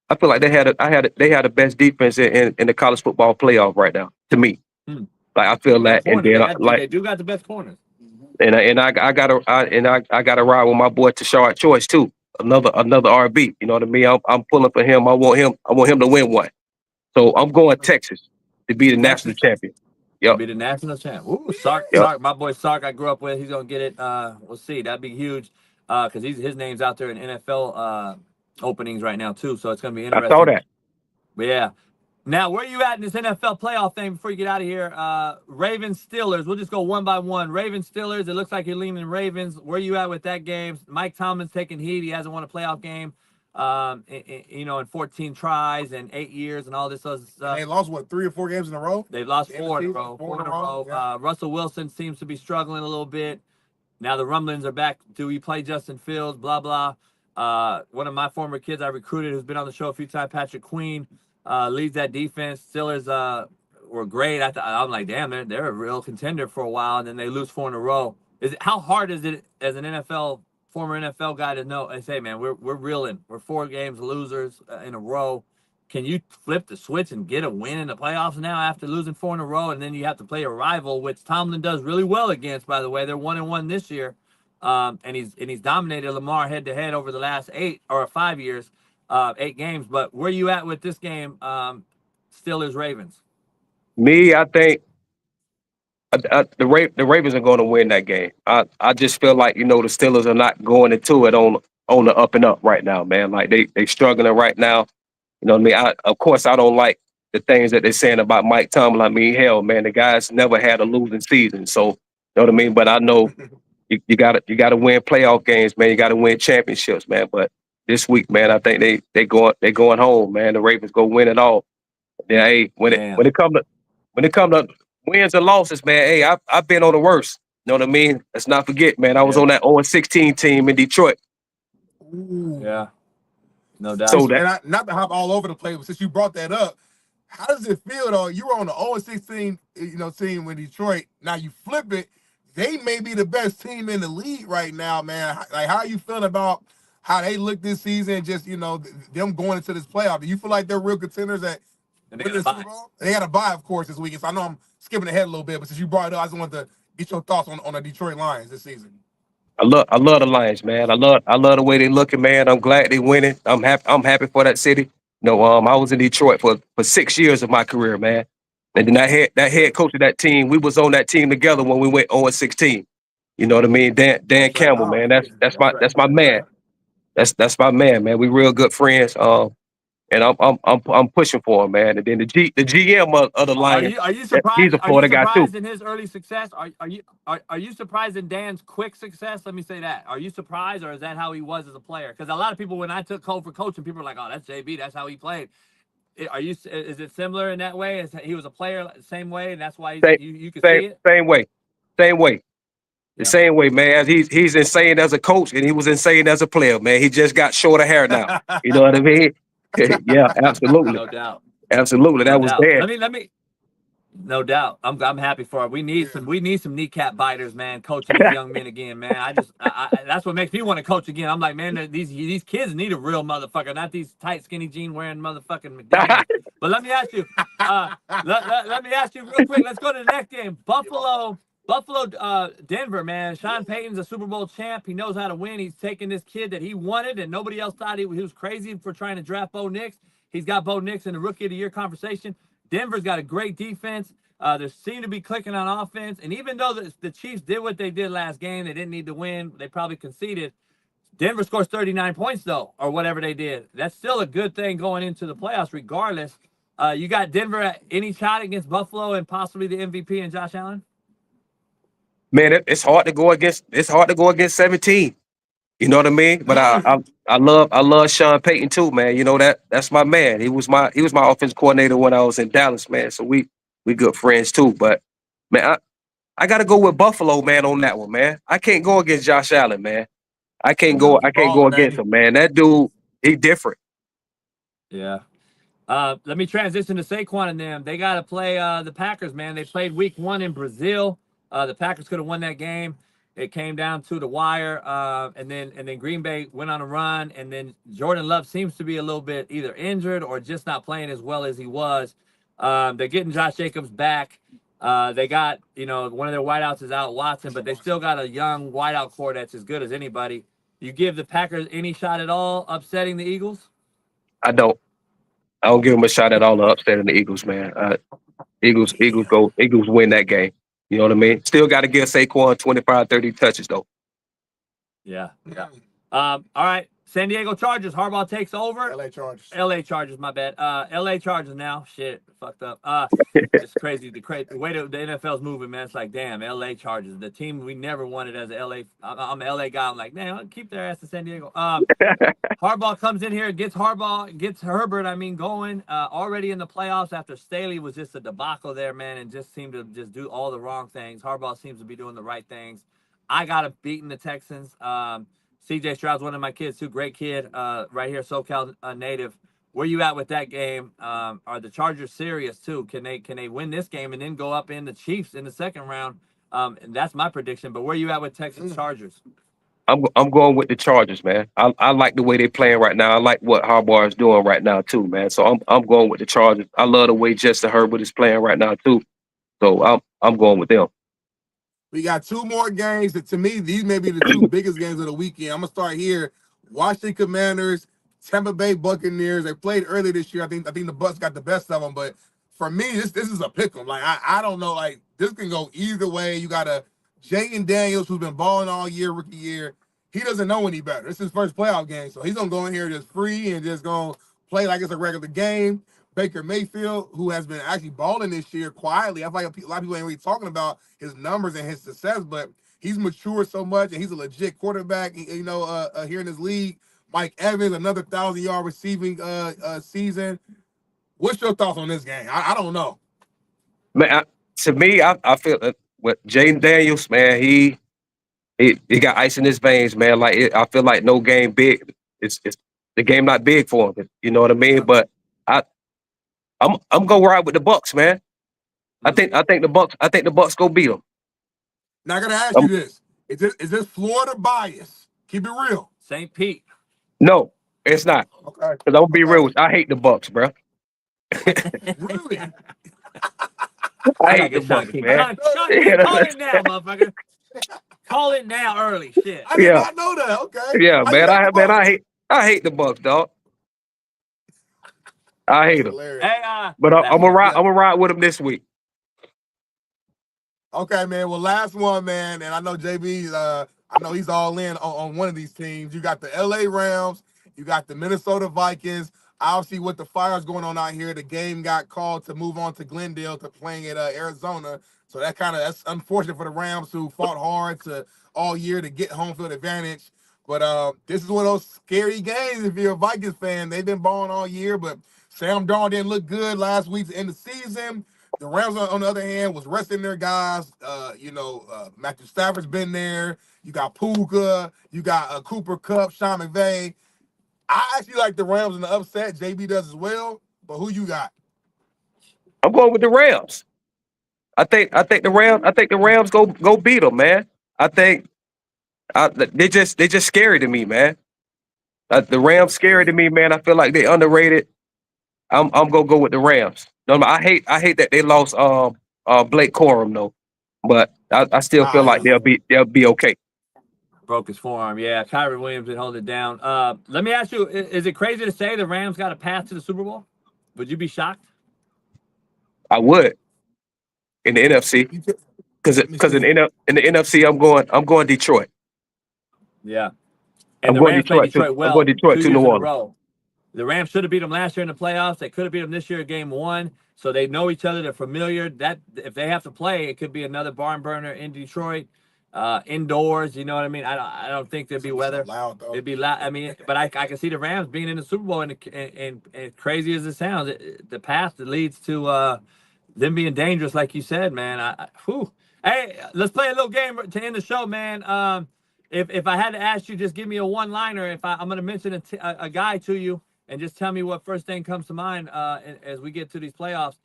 I feel like they had the best defense in the college football playoff right now. To me, like, I feel that, and then they do got the best corners. And I gotta ride with my boy Tashard Choice too. another RB. You know what I mean? I'm pulling for him. I want him to win one. So I'm going Texas to be the national champion. Yep. Be the national champ. Ooh, Sark, Yep. Sark, my boy Sark I grew up with. He's gonna get it. We'll see. That'd be huge. Because his name's out there in NFL openings right now too. So it's gonna be interesting. I saw that. But yeah. Now, where you at in this NFL playoff thing before you get out of here? Ravens, Steelers. We'll just go one by one. Ravens, Steelers. It looks like you're leaning Ravens. Where you at with that game? Mike Tomlin's taking heat. He hasn't won a playoff game, in 14 tries and 8 years and all this other stuff. They lost, 3 or 4 games in a row? They've lost 4 in a row. 4 in a row. Yeah. Russell Wilson seems to be struggling a little bit. Now the rumblings are back. Do we play Justin Fields? Blah, blah. One of my former kids I recruited who's been on the show a few times, Patrick Queen, leads that defense. Steelers were great. I'm like, damn, they're a real contender for a while, and then they lose 4 in a row. How hard is it as an former NFL guy to know and say, man, we're reeling. We're 4 games losers in a row. Can you flip the switch and get a win in the playoffs now after losing 4 in a row, and then you have to play a rival, which Tomlin does really well against, by the way. They're 1-1 this year, and he's dominated Lamar head-to-head over the last 5 years. 8 games. But where you at with this game, Steelers-Ravens? Me, I think the Ravens are going to win that game. I just feel like, the Steelers are not going into it on the up and up right now, man. Like they struggling right now. You know what I mean? Of course, I don't like the things that they're saying about Mike Tomlin. I mean, hell, man, the guy's never had a losing season. So, you know what I mean? But I know you gotta win playoff games, man. You gotta win championships, man. But this week, man, I think they going home, man. The Ravens go win it all. Yeah, hey, when it come to wins and losses, man, hey, I've been on the worst. You know what I mean? Let's not forget, man. I was on that 0-16 team in Detroit. Ooh. Yeah, no doubt. So not to hop all over the place, but since you brought that up, how does it feel though? You were on the 0-16, team with Detroit. Now you flip it. They may be the best team in the league right now, man. Like, how are you feeling about how they look this season? Just them going into this playoff. Do you feel like they're real contenders at winning the Super Bowl? They got a bye, of course, this weekend. So I know I'm skipping ahead a little bit, but since you brought it up, I just wanted to get your thoughts on the Detroit Lions this season. I love the Lions, man. I love the way they looking, man. I'm glad they winning. I'm happy for that city. I was in Detroit for 6 years of my career, man. And then that head coach of that team, we was on that team together when we went 0-16. You know what I mean? Dan Campbell, man. That's my man. That's my man, man. We real good friends. And I'm pushing for him, man. And then the GM of the Lions, are you surprised? He's a Florida guy too. In his early success? Are you surprised in Dan's quick success? Let me say that. Are you surprised, or is that how he was as a player? Because a lot of people, when I took code for coaching, people were like, "Oh, that's JB. That's how he played." Is it similar in that way? Is he was a player the same way, and that's why you could see it? Same way. The same way, man. He's insane as a coach, and he was insane as a player, man. He just got shorter hair now. You know what I mean? Yeah, absolutely. No doubt. Absolutely. That was bad. Let me. No doubt. I'm happy for it. We need some kneecap biters, man. Coaching these young men again, man. I that's what makes me want to coach again. I'm like, man, these kids need a real motherfucker, not these tight, skinny jean wearing motherfucking McDonald's. But let me ask you, let me ask you real quick. Let's go to the next game. Buffalo, Denver, man. Sean Payton's a Super Bowl champ. He knows how to win. He's taking this kid that he wanted, and nobody else thought he was crazy for trying to draft Bo Nix. He's got Bo Nix in the Rookie of the Year conversation. Denver's got a great defense. They seem to be clicking on offense. And even though the Chiefs did what they did last game, they didn't need to win. They probably conceded. Denver scores 39 points, though, or whatever they did. That's still a good thing going into the playoffs regardless. You got Denver at any shot against Buffalo and possibly the MVP and Josh Allen? Man, it's hard to go against 17. You know what I mean? But I love Sean Payton too, man. You know that's my man. He was my offense coordinator when I was in Dallas, man. So we good friends too. But man, I gotta go with Buffalo, man, on that one, man. I can't go against Josh Allen, man. I can't go against him, man. That dude, he different. Yeah. Let me transition to Saquon and them. They got to play the Packers, man. They played week 1 in Brazil. The Packers could have won that game. It came down to the wire, and then Green Bay went on a run, and then Jordan Love seems to be a little bit either injured or just not playing as well as he was. They're getting Josh Jacobs back. They got, one of their wideouts is out, Watson, but they still got a young wideout core that's as good as anybody. You give the Packers any shot at all upsetting the Eagles? I don't give them a shot at all of upsetting the Eagles, man. Eagles win that game. You know what I mean? Still got to give Saquon 25, 30 touches though. Yeah. All right. San Diego Chargers. Harbaugh takes over. LA Chargers. LA Chargers, my bad. LA Chargers now. Shit. Fucked up. It's crazy. The way the NFL's moving, man. It's like, damn, LA Chargers. The team we never wanted as a LA. I'm an LA guy. I'm like, man, keep their ass to San Diego. Harbaugh comes in here, gets Herbert, going already in the playoffs after Staley was just a debacle there, man, and just seemed to just do all the wrong things. Harbaugh seems to be doing the right things. I got him beating the Texans. CJ Stroud's one of my kids too. Great kid, right here, SoCal native. Where you at with that game? Are the Chargers serious too? Can they win this game and then go up in the Chiefs in the second round? And that's my prediction. But where you at with Texans Chargers? I'm going with the Chargers, man. I like the way they're playing right now. I like what Harbaugh is doing right now too, man. So I'm going with the Chargers. I love the way Justin Herbert is playing right now too. So I'm going with them. We got 2 more games that, to me, these may be the 2 biggest games of the weekend. I'm gonna start here. Washington Commanders, Tampa Bay Buccaneers. They played earlier this year. I think the Bucs got the best of them. But for me, this is a pick 'em. Like I don't know. Like this can go either way. You got a Jaden Daniels who's been balling all year, rookie year. He doesn't know any better. This is his first playoff game, so he's gonna go in here just free and just gonna play like it's a regular game. Baker Mayfield, who has been actually balling this year quietly. I feel like a lot of people ain't really talking about his numbers and his success, but he's matured so much, and he's a legit quarterback. Here in this league. Mike Evans, another 1,000-yard receiving season. What's your thoughts on this game? I don't know. Man, to me, I feel with Jaden Daniels, man, he got ice in his veins, man. Like I feel like no game big. It's the game not big for him. You know what I mean? But I'm gonna ride with the Bucs, man. I think the Bucs go beat them. Now I gotta ask you this: is this Florida bias? Keep it real. St. Pete. No, it's not. Okay. Because I'm gonna be real with you. I hate the Bucs, bro. Really? I hate the Bucs, man. Call it now, motherfucker. Call it now early. Shit. I did not know that. Okay. Yeah, man. I hate the Bucs, dog. I hate them. Hey, but I'm gonna ride with them this week. Okay, man. Well, last one, man, and I know JB's. I know he's all in on one of these teams. You got the LA Rams. You got the Minnesota Vikings. Obviously, with the fires going on out here, the game got called to move on to Glendale to playing at Arizona. So that's unfortunate for the Rams, who fought hard all year to get home field advantage. But this is one of those scary games if you're a Vikings fan. They've been balling all year, but Sam Darnold didn't look good last week to end the season. The Rams, on the other hand, was resting their guys. Matthew Stafford's been there. You got Puka. You got Cooper Kupp, Sean McVay. I actually like the Rams in the upset. JB does as well. But who you got? I'm going with the Rams. I think the Rams go beat them, man. I think they just scary to me, man. The Rams scary to me, man. I feel like they underrated. I'm gonna go with the Rams. No, I hate that they lost Blake Corum though, but I still feel like they'll be okay. Broke his forearm. Yeah, Kyrie Williams did hold it down. Let me ask you: is it crazy to say the Rams got a path to the Super Bowl? Would you be shocked? I would. In the NFC, because in the NFC, I'm going Detroit. Yeah, and the Rams played Detroit well. I'm going Detroit to New Orleans. The Rams should have beat them last year in the playoffs. They could have beat them this year in game 1. So they know each other. They're familiar. That if they have to play, it could be another barn burner in Detroit, indoors. You know what I mean? I don't think there'd be weather. Loud, though. It'd be loud. I mean, but I can see the Rams being in the Super Bowl, and crazy as it sounds, the path that leads to them being dangerous, like you said, man. Hey, let's play a little game to end the show, man. If I had to ask you, just give me a one-liner. I'm going to mention a guy to you, and just tell me what first thing comes to mind as we get to these playoffs.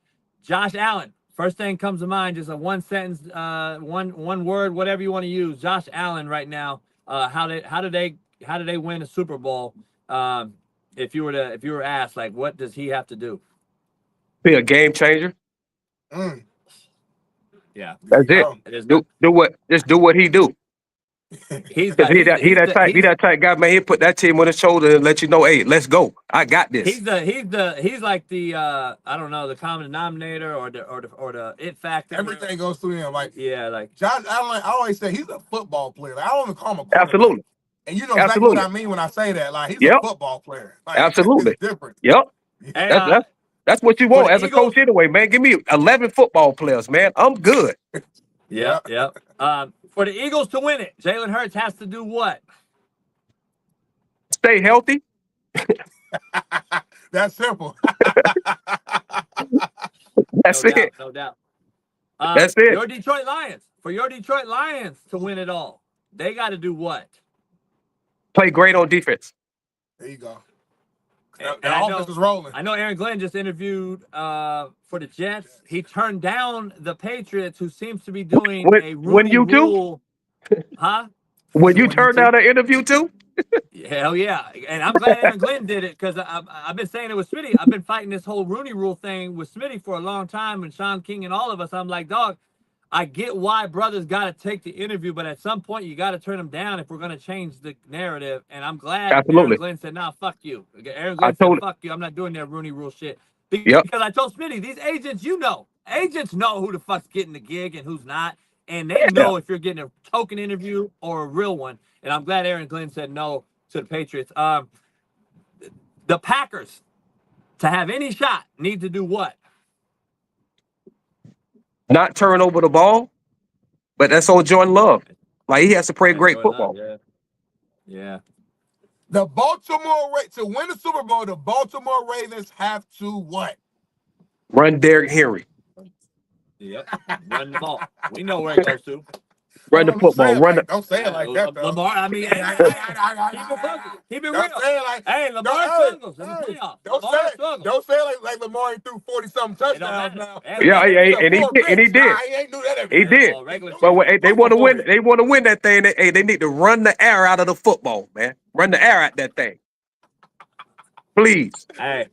Josh Allen, first thing comes to mind, just a one sentence, one word, whatever you want to use. Josh Allen right now, how do they win a Super Bowl? If you were asked, like, what does he have to do? Be a game changer. Yeah, that's it. Do what he do. He's Because got he that type guy, man. He put that team on his shoulder and let you know, hey, let's go. I got this. he's like the I don't know, the common denominator or the it factor. Everything goes through him. Like like Josh Allen, I always say he's a football player. Like, I don't even call him a quarterback. Absolutely. And you know exactly what I mean when I say that. Like he's a football player. Like, Absolutely. It's different. Yep. Hey, that's what you want as a Eagles, coach anyway, man. Give me 11 football players, man. I'm good. Yeah. For the Eagles to win it, Jalen Hurts has to do what? Stay healthy. That's simple. That's it. No doubt. That's it. For your Detroit Lions to win it all, they got to do what? Play great on defense. There you go. And the offense is rolling. I know Aaron Glenn just interviewed for the Jets. He turned down the Patriots, who seems to be doing a Rooney rule. Huh? When you turned down an interview too? Hell yeah. And I'm glad Aaron Glenn did it because I've been saying it with Smitty. I've been fighting this whole Rooney rule thing with Smitty for a long time, and Shaun King and all of us. I'm like, dog, I get why brothers got to take the interview, but at some point you got to turn them down if we're going to change the narrative. And I'm glad Aaron Glenn said, nah, fuck you. Aaron Glenn said, fuck you. I'm not doing that Rooney rule shit. Because I told Smitty, these agents, agents know who the fuck's getting the gig and who's not. And they know if you're getting a token interview or a real one. And I'm glad Aaron Glenn said no to the Patriots. The Packers, to have any shot, need to do what? Not turn over the ball, but that's on Jordan Love. Like, he has to play great football. Yeah. To win the Super Bowl, the Baltimore Ravens have to what? Run Derrick Henry. Yep. Run the ball. We know where it goes to. Run the football. Don't say it like that, though. Lamar, I mean, keep it real. Don't say it like, hey, Lamar struggles in the playoffs. Don't say it like Lamar threw 40-something touchdowns now. Yeah, and he did. He did. But when they want to win, that thing. They need to run the air out of the football, man. Run the air out that thing. Please. Hey.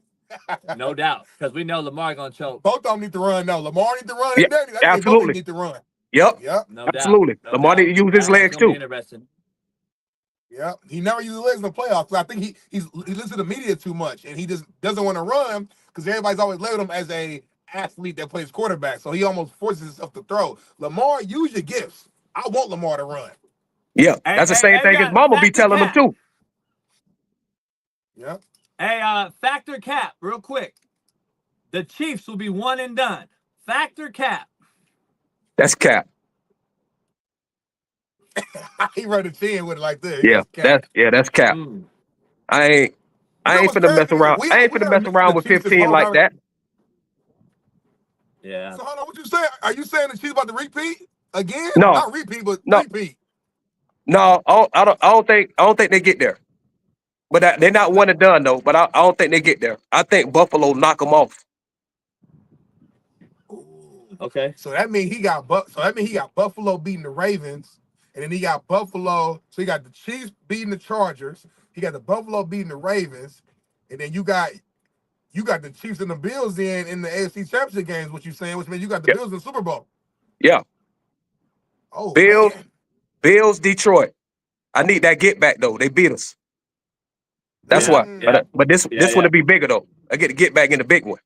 No doubt, because we know Lamar gonna choke. Both of them need to run now. Lamar need to run. Yeah, absolutely. Both need to run. Yep. No absolutely. Doubt. Lamar need to use his legs too. Yeah, he never uses legs in the playoffs. I think he listens to the media too much, and he just doesn't want to run because everybody's always labeled him as a athlete that plays quarterback. So he almost forces himself to throw. Lamar, use your gifts. I want Lamar to run. Yeah, that's the same thing his mama be telling him too. Yeah. Hey, factor cap, real quick. The Chiefs will be one and done. Factor cap. That's cap. He wrote a 10 with it like this. That's cap. I ain't finna mess around. I ain't finna mess around with 15 like that. Yeah. So hold on, what you saying? Are you saying the Chiefs about to repeat again? No. Not repeat, but repeat. No, I don't think they get there. But they're not one and done though. But I don't think they get there. I think Buffalo knock them off. Okay. So that means he got Buffalo beating the Ravens, and then he got Buffalo. So he got the Chiefs beating the Chargers. He got the Buffalo beating the Ravens, and then you got the Chiefs and the Bills in the AFC Championship games. What you saying? Which means you got the Bills in the Super Bowl. Yeah. Oh, Bills, Detroit. I need that get back though. They beat us. That's why. Yeah. But this one will be bigger though. I get to get back in the big one.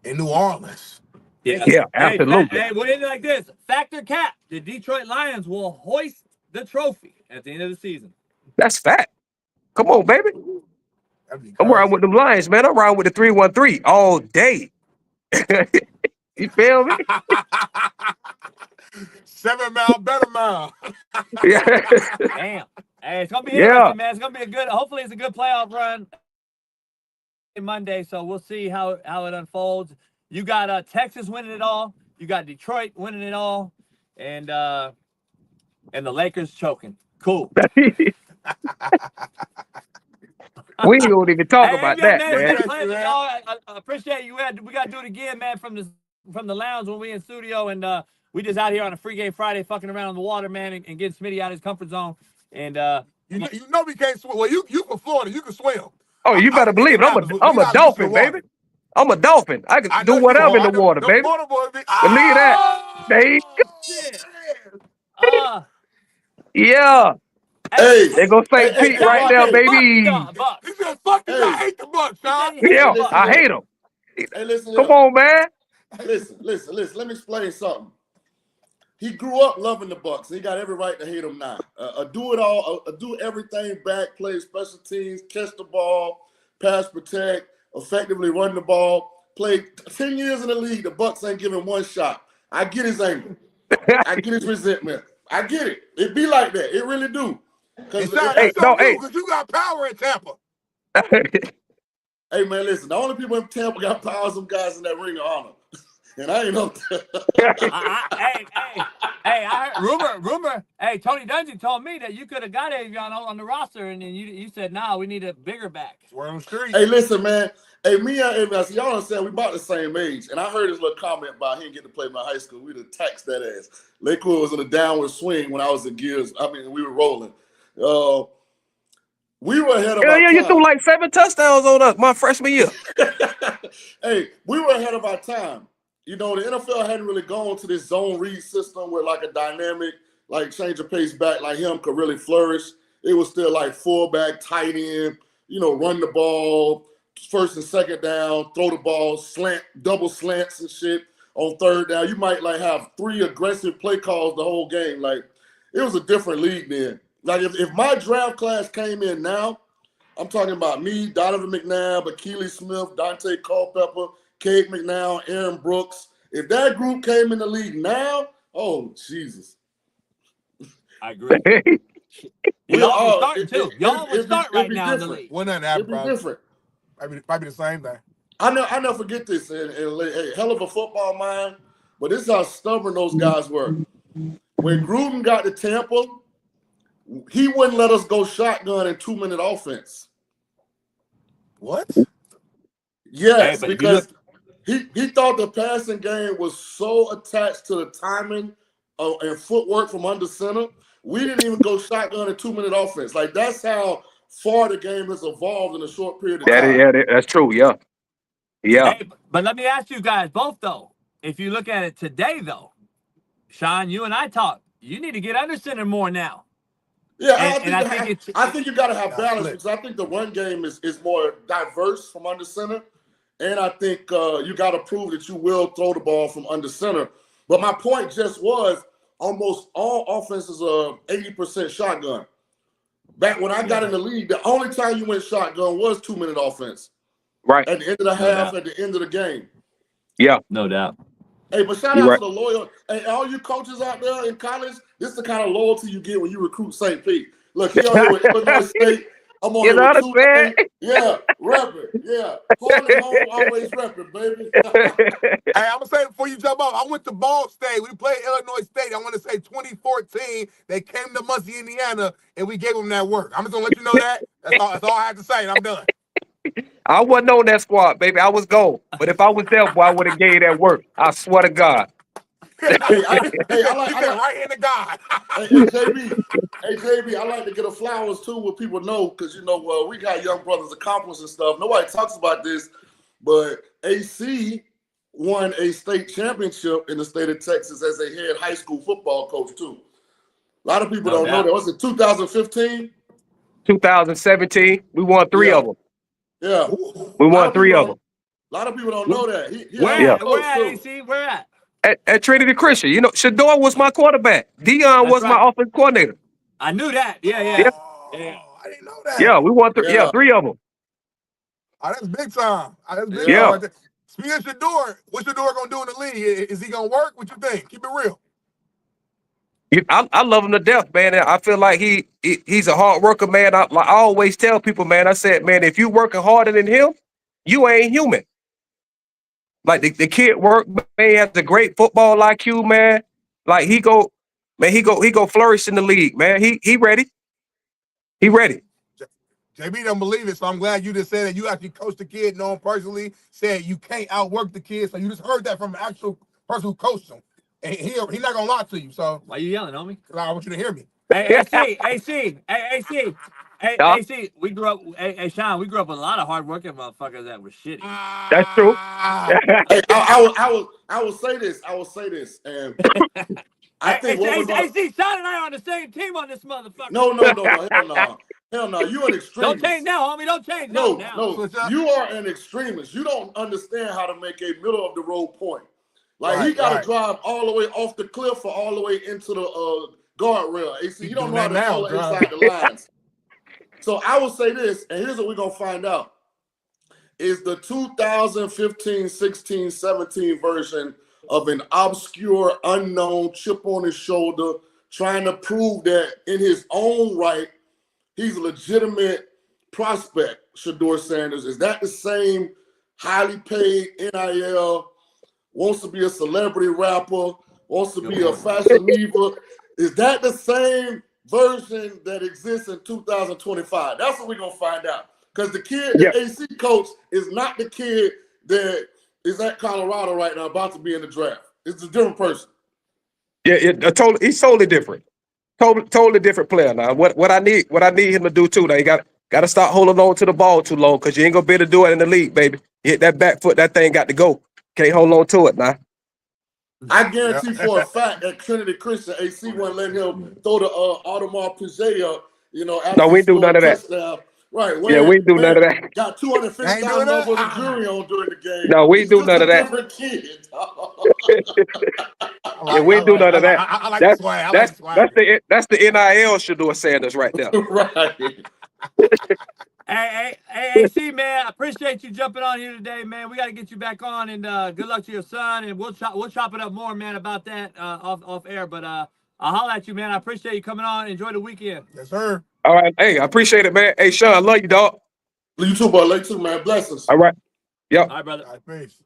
In New Orleans. Yeah, absolutely. Hey, we'll end it like this. Factor cap. The Detroit Lions will hoist the trophy at the end of the season. That's fact. Come on, baby. I'm riding with them Lions, man. I'm riding with the 313 all day. You feel me? 7 mile, better mile. Yeah. Damn. Hey, it's gonna be interesting, man. It's gonna be hopefully it's a good playoff run Monday, so we'll see how it unfolds. You got Texas winning it all, you got Detroit winning it all, and the Lakers choking. Cool. We don't even talk about that, man. I appreciate you. We gotta do it again, man, from the lounge when we in studio, and we just out here on a free game Friday fucking around on the water, man, and getting Smitty out of his comfort zone. And you know we can't swim. Well, you from Florida, you can swim. Oh, you better believe it. I'm a dolphin, baby. I'm a dolphin. I can do whatever in the water, baby. Believe that. There you go. Yeah. Hey, They go St. Pete right now, baby. He said, "Fuck this, I hate the Bucks, Sean." Yeah, listen, I hate them. Hey, listen. Come here. on, man. Listen. Let me explain something. He grew up loving the Bucks. He got every right to hate them now. Do it all. Do everything back, play special teams, catch the ball, pass, protect, effectively run the ball. Played 10 years in the league. The Bucks ain't giving one shot. I get his anger. I get his resentment. I get it. It be like that. It really do. Because you got power in Tampa. Hey, man, listen. The only people in Tampa got power some guys in that Ring of Honor. And I ain't know. Hey, I heard rumor. Hey, Tony Dungy told me that you could have got Avon on the roster, and then you said, "Nah, we need a bigger back." We're on the street. Hey, listen, man. Hey, me and Avon, y'all understand we about the same age, and I heard his little comment about he didn't get to play my high school. We'd have taxed that ass. Lakewood was in a downward swing when I was in gears. I mean, we were rolling. We were ahead of our time. You threw like 7 touchdowns on us my freshman year. Hey, we were ahead of our time. You know, the NFL hadn't really gone to this zone read system where like a dynamic, like change of pace back like him could really flourish. It was still like fullback, tight end, you know, run the ball, first and second down, throw the ball, slant, double slants and shit on third down. You might like have 3 aggressive play calls the whole game. Like it was a different league then. Like if my draft class came in now, I'm talking about me, Donovan McNabb, Akili Smith, Dante Culpepper, Cade McNown, Aaron Brooks. If that group came in the league now, oh Jesus. I agree. Y'all starting too. Y'all would start right now in the league. Well, nothing happened, It'd be different. Might be the same thing. I never forget this. And hey, hell of a football mind, but this is how stubborn those guys were. When Gruden got to Tampa, he wouldn't let us go shotgun in 2-minute offense. What? Yes, because he thought the passing game was so attached to the timing and footwork from under center. We didn't even go shotgun in 2-minute offense. Like that's how far the game has evolved in a short period of time. Yeah, that's true. Yeah. Hey, but let me ask you guys both though. If you look at it today though, Shaun, you and I talked. You need to get under center more now. Yeah, I think you got to have balance because I think the run game is more diverse from under center, and I think you got to prove that you will throw the ball from under center. But my point just was almost all offenses are 80% shotgun. Back when I got in the league, the only time you went shotgun was 2-minute offense. Right. At the end of the half, at the end of the game. Yeah. No doubt. Hey, but shout out to the loyal. Hey, all you coaches out there in college, this is the kind of loyalty you get when you recruit St. Pete. Look, he on here with Illinois State. I'm on here with 2 Yeah, repping. Yeah. Holding home, always repping, baby. Hey, I'm going to say before you jump off, I went to Ball State. We played Illinois State. I want to say 2014. They came to Muncie, Indiana, and we gave them that work. I'm just going to let you know that. That's all I have to say, and I'm done. I wasn't on that squad, baby. I was gone. But if I was there, boy, I would have gave that work. I swear to God. I like right into God. Hey, JB, I like to get a flowers too, where people know, because you know we got young brothers accomplishing stuff. Nobody talks about this, but AC won a state championship in the state of Texas as a head high school football coach too. A lot of people don't know that. Was it 2015? 2017. We won 3 of them. Yeah, we won 3 of them. A lot of people don't know that. Where at, AC? Where at? At Trinity Christian. You know, Shador was my quarterback. Dion was my offensive coordinator. I knew that. Yeah. I didn't know that. Yeah, we won 3 of them. Oh, that's big time. That's big time. Speaking of Shador, what's Shador going to do in the league? Is he going to work? What you think? Keep it real. I love him to death, man. I feel like he's a hard worker, man. I always tell people, man, I said, man, if you working harder than him, you ain't human. Like the kid work, man, he has a great football IQ, man. Like he go flourish in the league, man. He ready. He ready. JB don't believe it, so I'm glad you just said that you actually coached the kid, know him personally, said you can't outwork the kid, so you just heard that from an actual person who coached him. And he's not gonna lie to you. So why you yelling on me? Because I want you to hear me. Hey, AC, we grew up. Hey, Shaun, we grew up with a lot of hardworking motherfuckers that were shitty. That's true. Hey, I will say this, and I think what we're gonna... see, Shaun and I are on the same team on this motherfucker. No, hell no. Hell no, you're an extremist. Don't change now, homie. Don't change now. No, you are an extremist. You don't understand how to make a middle of the road point. Like he got to drive all the way off the cliff or all the way into the guardrail. AC, you don't know how to follow inside the lines. So I will say this, and here's what we're gonna find out: is the 2015, 16, 17 version of an obscure, unknown chip on his shoulder, trying to prove that in his own right, he's a legitimate prospect, Shedeur Sanders. Is that the same highly paid NIL, wants to be a celebrity rapper, wants to be a fashion diva? Is that the same version that exists in 2025? That's what we're going to find out. Because the kid, the AC coach, is not the kid that is at Colorado right now about to be in the draft. It's a different person. Yeah, he's totally different. Totally different player now. What I need him to do too. Now you got to start holding on to the ball too long because you ain't gonna be able to do it in the league, baby. You hit that back foot, that thing got to go. Can't hold on to it now. I guarantee for a fact that Trinity Christian AC won't let him throw the Audemars Piguet up. No, we do none of that. Touchdown. Right. We do none of that. Got $250,000 for the jury on during the game. No, we do none of that. We do none of that. I like the swag. That's the NIL Shedeur Sanders right there. Right. Hey, AC, man, I appreciate you jumping on here today, man. We got to get you back on, and good luck to your son, and we'll chop it up more, man, about that off air. But I'll holler at you, man. I appreciate you coming on. Enjoy the weekend. Yes, sir. All right. Hey, I appreciate it, man. Hey, Shaun, I love you, dog. You too, boy. Love you too, man. Blessings. All right. Yep. All right, brother. All right, peace.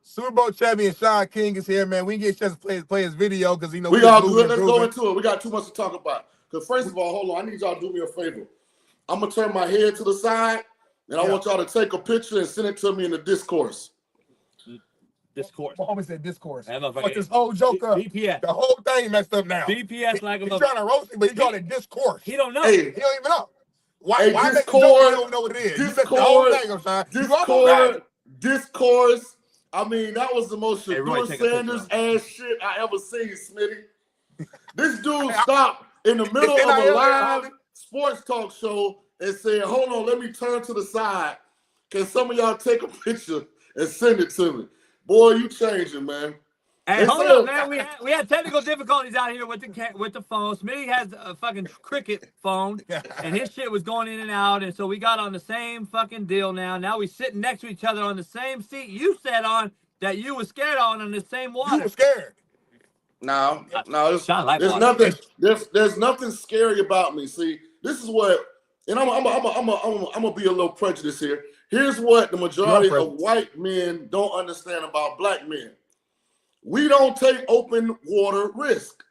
Super Bowl champion Shaun King is here, man. We didn't get a chance to play his video because we all good. Let's go into it. We got too much to talk about. Because first of all, hold on. I need y'all to do me a favor. I'm going to turn my head to the side, and I want y'all to take a picture and send it to me in the discourse. Discourse. My homie said discourse. Fuck Fuck this whole joke up. BPS. The whole thing messed up now. BPS like a He's trying to roast it, but he called it discourse. He don't know. Hey, He don't even know. Why hey, make a discord, joke? You don't know what it is. You said the whole thing, I'm sorry. Discourse. I mean, that was the most Roy, Shedeur Sanders ass shit I ever seen, Smitty. This dude stopped in the middle of a live sports talk show and said, hold on, let me turn to the side. Can some of y'all take a picture and send it to me? Boy, you changing, man. Hey, hold on, man. We had technical difficulties out here with the phone. Smitty has a fucking cricket phone, and his shit was going in and out, and so we got on the same fucking deal now. Now we sitting next to each other on the same seat you sat on that you were scared on the same water. You were scared. No, there's nothing scary about me. See, this is what, and I'm gonna be a little prejudiced here. Here's what the majority of white men don't understand about black men. We don't take open water risk.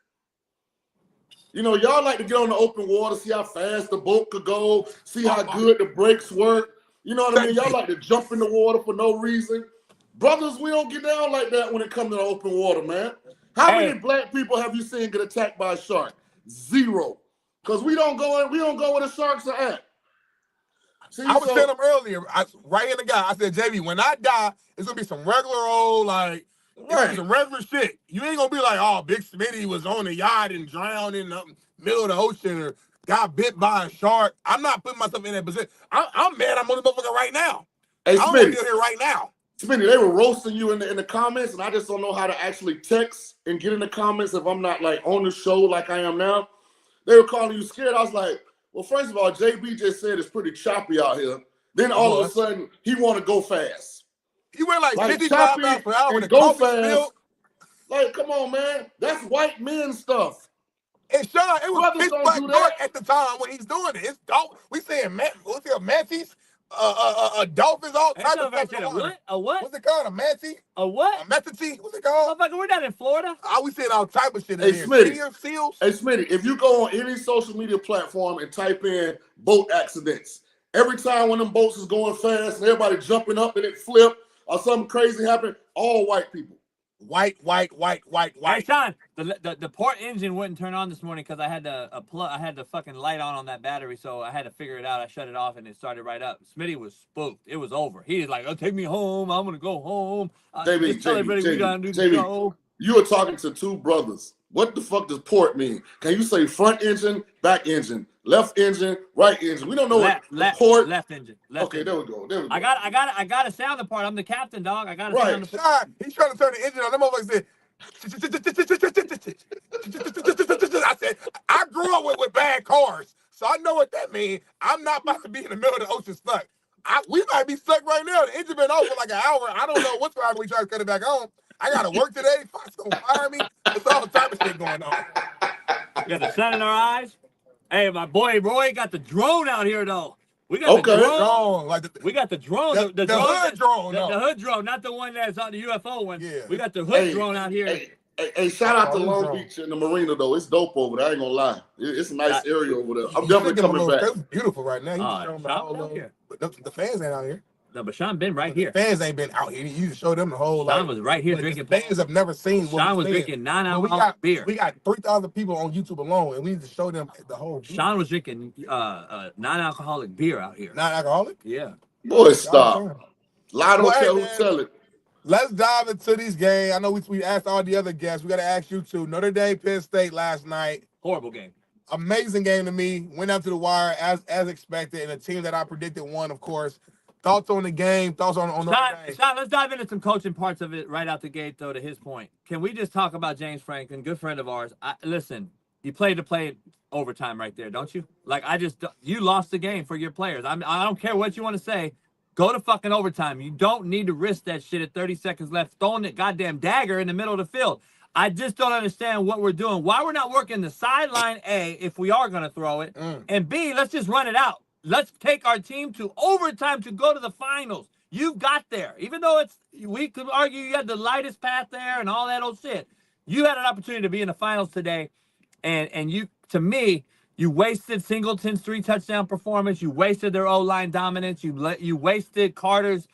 Y'all like to get on the open water, see how fast the boat could go, see how good the brakes work. You know what I mean? Y'all like to jump in the water for no reason. Brothers, we don't get down like that when it comes to the open water, man. How many black people have you seen get attacked by a shark? Zero. Because we don't go where the sharks are at. See, I was telling him earlier, right in the guy, I said, JB, when I die, it's gonna be some regular old, some regular shit. You ain't gonna be like, oh, Big Smitty was on a yacht and drowned in the middle of the ocean or got bit by a shark. I'm not putting myself in that position. I'm mad I'm on the motherfucker right now. Hey, I'm Smitty, here right now. Smitty, they were roasting you in the comments, and I just don't know how to actually text and get in the comments if I'm not on the show like I am now. They were calling you scared. I was like, well, first of all, JB just said it's pretty choppy out here. Then all of a sudden, he want to go fast. He went 55 miles per hour and go fast. Come on, man. That's white men stuff. And Shaun, it was pitch black dark at the time when he's doing it. It's dark. We saying mantis, dolphins, all types of stuff. A what? What's it called? A mantis? A what? A manatee? What's it called? Motherfucker, we're not in Florida. We saying all type of shit in here. Smitty. Seals? Hey, Smitty, if you go on any social media platform and type in boat accidents, every time one of them boats is going fast and everybody jumping up and it flipped or something crazy happened, all white people. White. Hey, Shaun, the port engine wouldn't turn on this morning because I had the fucking light on that battery, so I had to figure it out. I shut it off and it started right up. Smitty was spooked. It was over. He was like, "Oh, take me home. I'm gonna go home." JB, You are talking to two brothers. What the fuck does port mean? Can you say front engine, back engine, left engine, right engine? We don't know what port. Left engine. Okay, there we go. There we go. I got to sound the part. I'm the captain, dog. I got to sound the part. He's trying to turn the engine on. Them motherfuckers said. I said, I grew up with bad cars, so I know what that means. I'm not about to be in the middle of the ocean stuck. We might be stuck right now. The engine been off for like an hour. I don't know what's going to happen when we try to cut it back on. I got to work today. Fox going to fire me. There's all the type of shit going on. We got the sun in our eyes. Hey, my boy Roy got the drone out here, though. We got the drone. We got the drone. The hood drone. The hood drone, not the one that's on the UFO one. Yeah. We got the hood drone out here. Hey, shout out to Long Beach and the marina, though. It's dope over there. I ain't going to lie. It's a nice area over there. I'm definitely coming back. It's beautiful right now. The fans ain't out here. No, but Shaun been right here. The fans ain't been out here. You just show them the whole. Shaun was right here drinking. The fans have never seen. Shaun was drinking 9 alcoholic beer. We got 3,000 people on YouTube alone, and we need to show them the whole. Shaun was drinking non-alcoholic beer out here. Non-alcoholic? Yeah. Boy, stop. Lie don't tell who tell it. Let's dive into these games. I know we asked all the other guests. We got to ask you too. Notre Dame, Penn State last night. Horrible game. Amazing game to me. Went out to the wire as expected, and a team that I predicted won, of course. Thoughts on the game? Thoughts on Notre Dame? Shaun, let's dive into some coaching parts of it right out the gate, though, to his point. Can we just talk about James Franklin, good friend of ours? Listen, you played to play overtime right there, don't you? Like, you lost the game for your players. I don't care what you want to say. Go to fucking overtime. You don't need to risk that shit at 30 seconds left, throwing that goddamn dagger in the middle of the field. I just don't understand what we're doing. Why we're not working the sideline, A, if we are going to throw it, and B, let's just run it out. Let's take our team to overtime to go to the finals. You got there. Even though we could argue you had the lightest path there and all that old shit. You had an opportunity to be in the finals today, and you, to me, you wasted Singleton's 3 touchdown performance. You wasted their O-line dominance. You wasted Carter's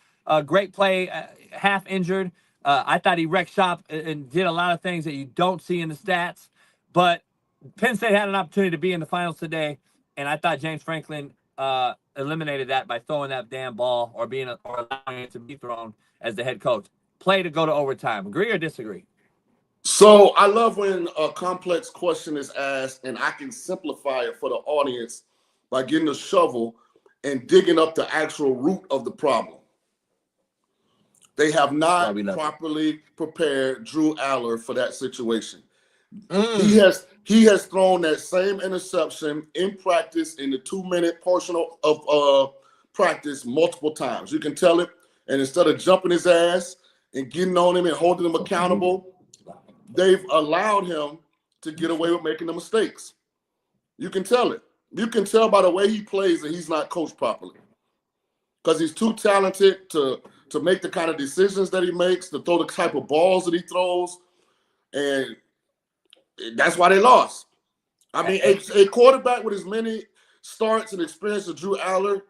great play, half injured. I thought he wrecked shop and did a lot of things that you don't see in the stats. But Penn State had an opportunity to be in the finals today, and I thought James Franklin eliminated that by throwing that damn ball or allowing it to be thrown as the head coach. Play to go to overtime. Agree or disagree? So I love when a complex question is asked and I can simplify it for the audience by getting a shovel and digging up the actual root of the problem. They have not properly prepared Drew Aller for that situation. He has thrown that same interception in practice in the 2-minute portion of practice multiple times. You can tell it. And instead of jumping his ass and getting on him and holding him accountable, they've allowed him to get away with making the mistakes. You can tell it. You can tell by the way he plays that he's not coached properly. Because he's too talented to make the kind of decisions that he makes, to throw the type of balls that he throws. And that's why they lost. I mean, a quarterback with as many starts and experience as Drew Aller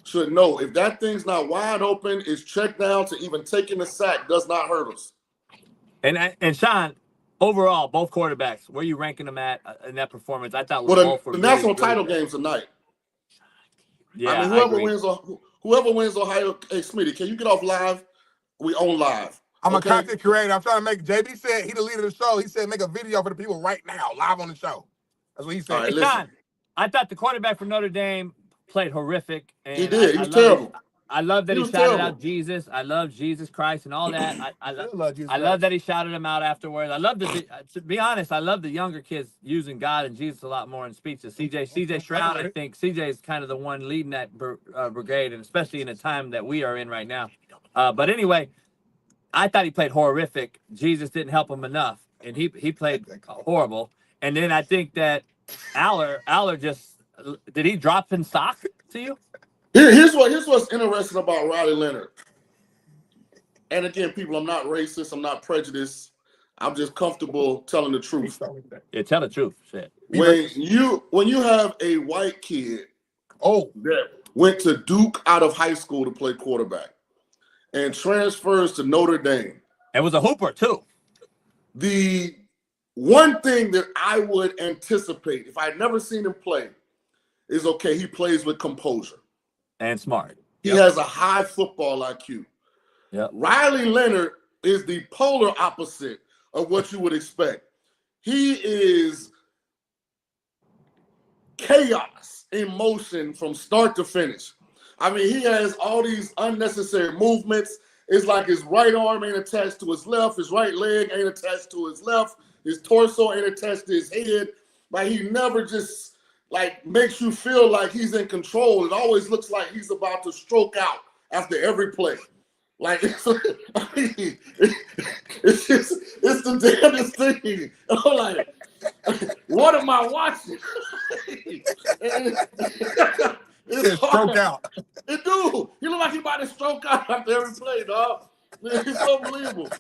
should know if that thing's not wide open, it's checked down to even taking the sack does not hurt us. And Shaun, overall, both quarterbacks, where are you ranking them at in that performance? I thought both were the national title games tonight. Yeah, I mean, whoever wins Ohio, hey Smitty, can you get off live? We own live. I'm a content creator. I'm trying to make. JB said he the leader of the show. He said make a video for the people right now, live on the show. That's what he said. Right, Shaun, I thought the quarterback for Notre Dame played horrific. And he did. He was terrible. I love that he shouted out Jesus. I love Jesus Christ and all that. I love that he shouted him out afterwards. I love to be honest, I love the younger kids using God and Jesus a lot more in speeches. CJ Stroud, I think CJ is kind of the one leading that brigade, and especially in the time that we are in right now. But anyway, I thought he played horrific. Jesus didn't help him enough, and he played horrible. And then I think that Aller just did he drop in stock to you? Here's what's interesting about Riley Leonard. And again, people, I'm not racist. I'm not prejudiced. I'm just comfortable telling the truth. Yeah, tell the truth. Shit. When you have a white kid that went to Duke out of high school to play quarterback and transfers to Notre Dame. And was a hooper, too. The one thing that I would anticipate, if I'd never seen him play, is okay, he plays with composure. And smart. He has a high football IQ. Yep. Riley Leonard is the polar opposite of what you would expect. He is chaos in motion from start to finish. I mean, he has all these unnecessary movements. It's like his right arm ain't attached to his left, his right leg ain't attached to his left, his torso ain't attached to his head. Like, he never just like makes you feel like he's in control. It always looks like he's about to stroke out after every play. Like, it's the damnest thing. I'm like, what am I watching? It's stroke out. It do. He look like he about to stroke out after every play, dog. It's unbelievable.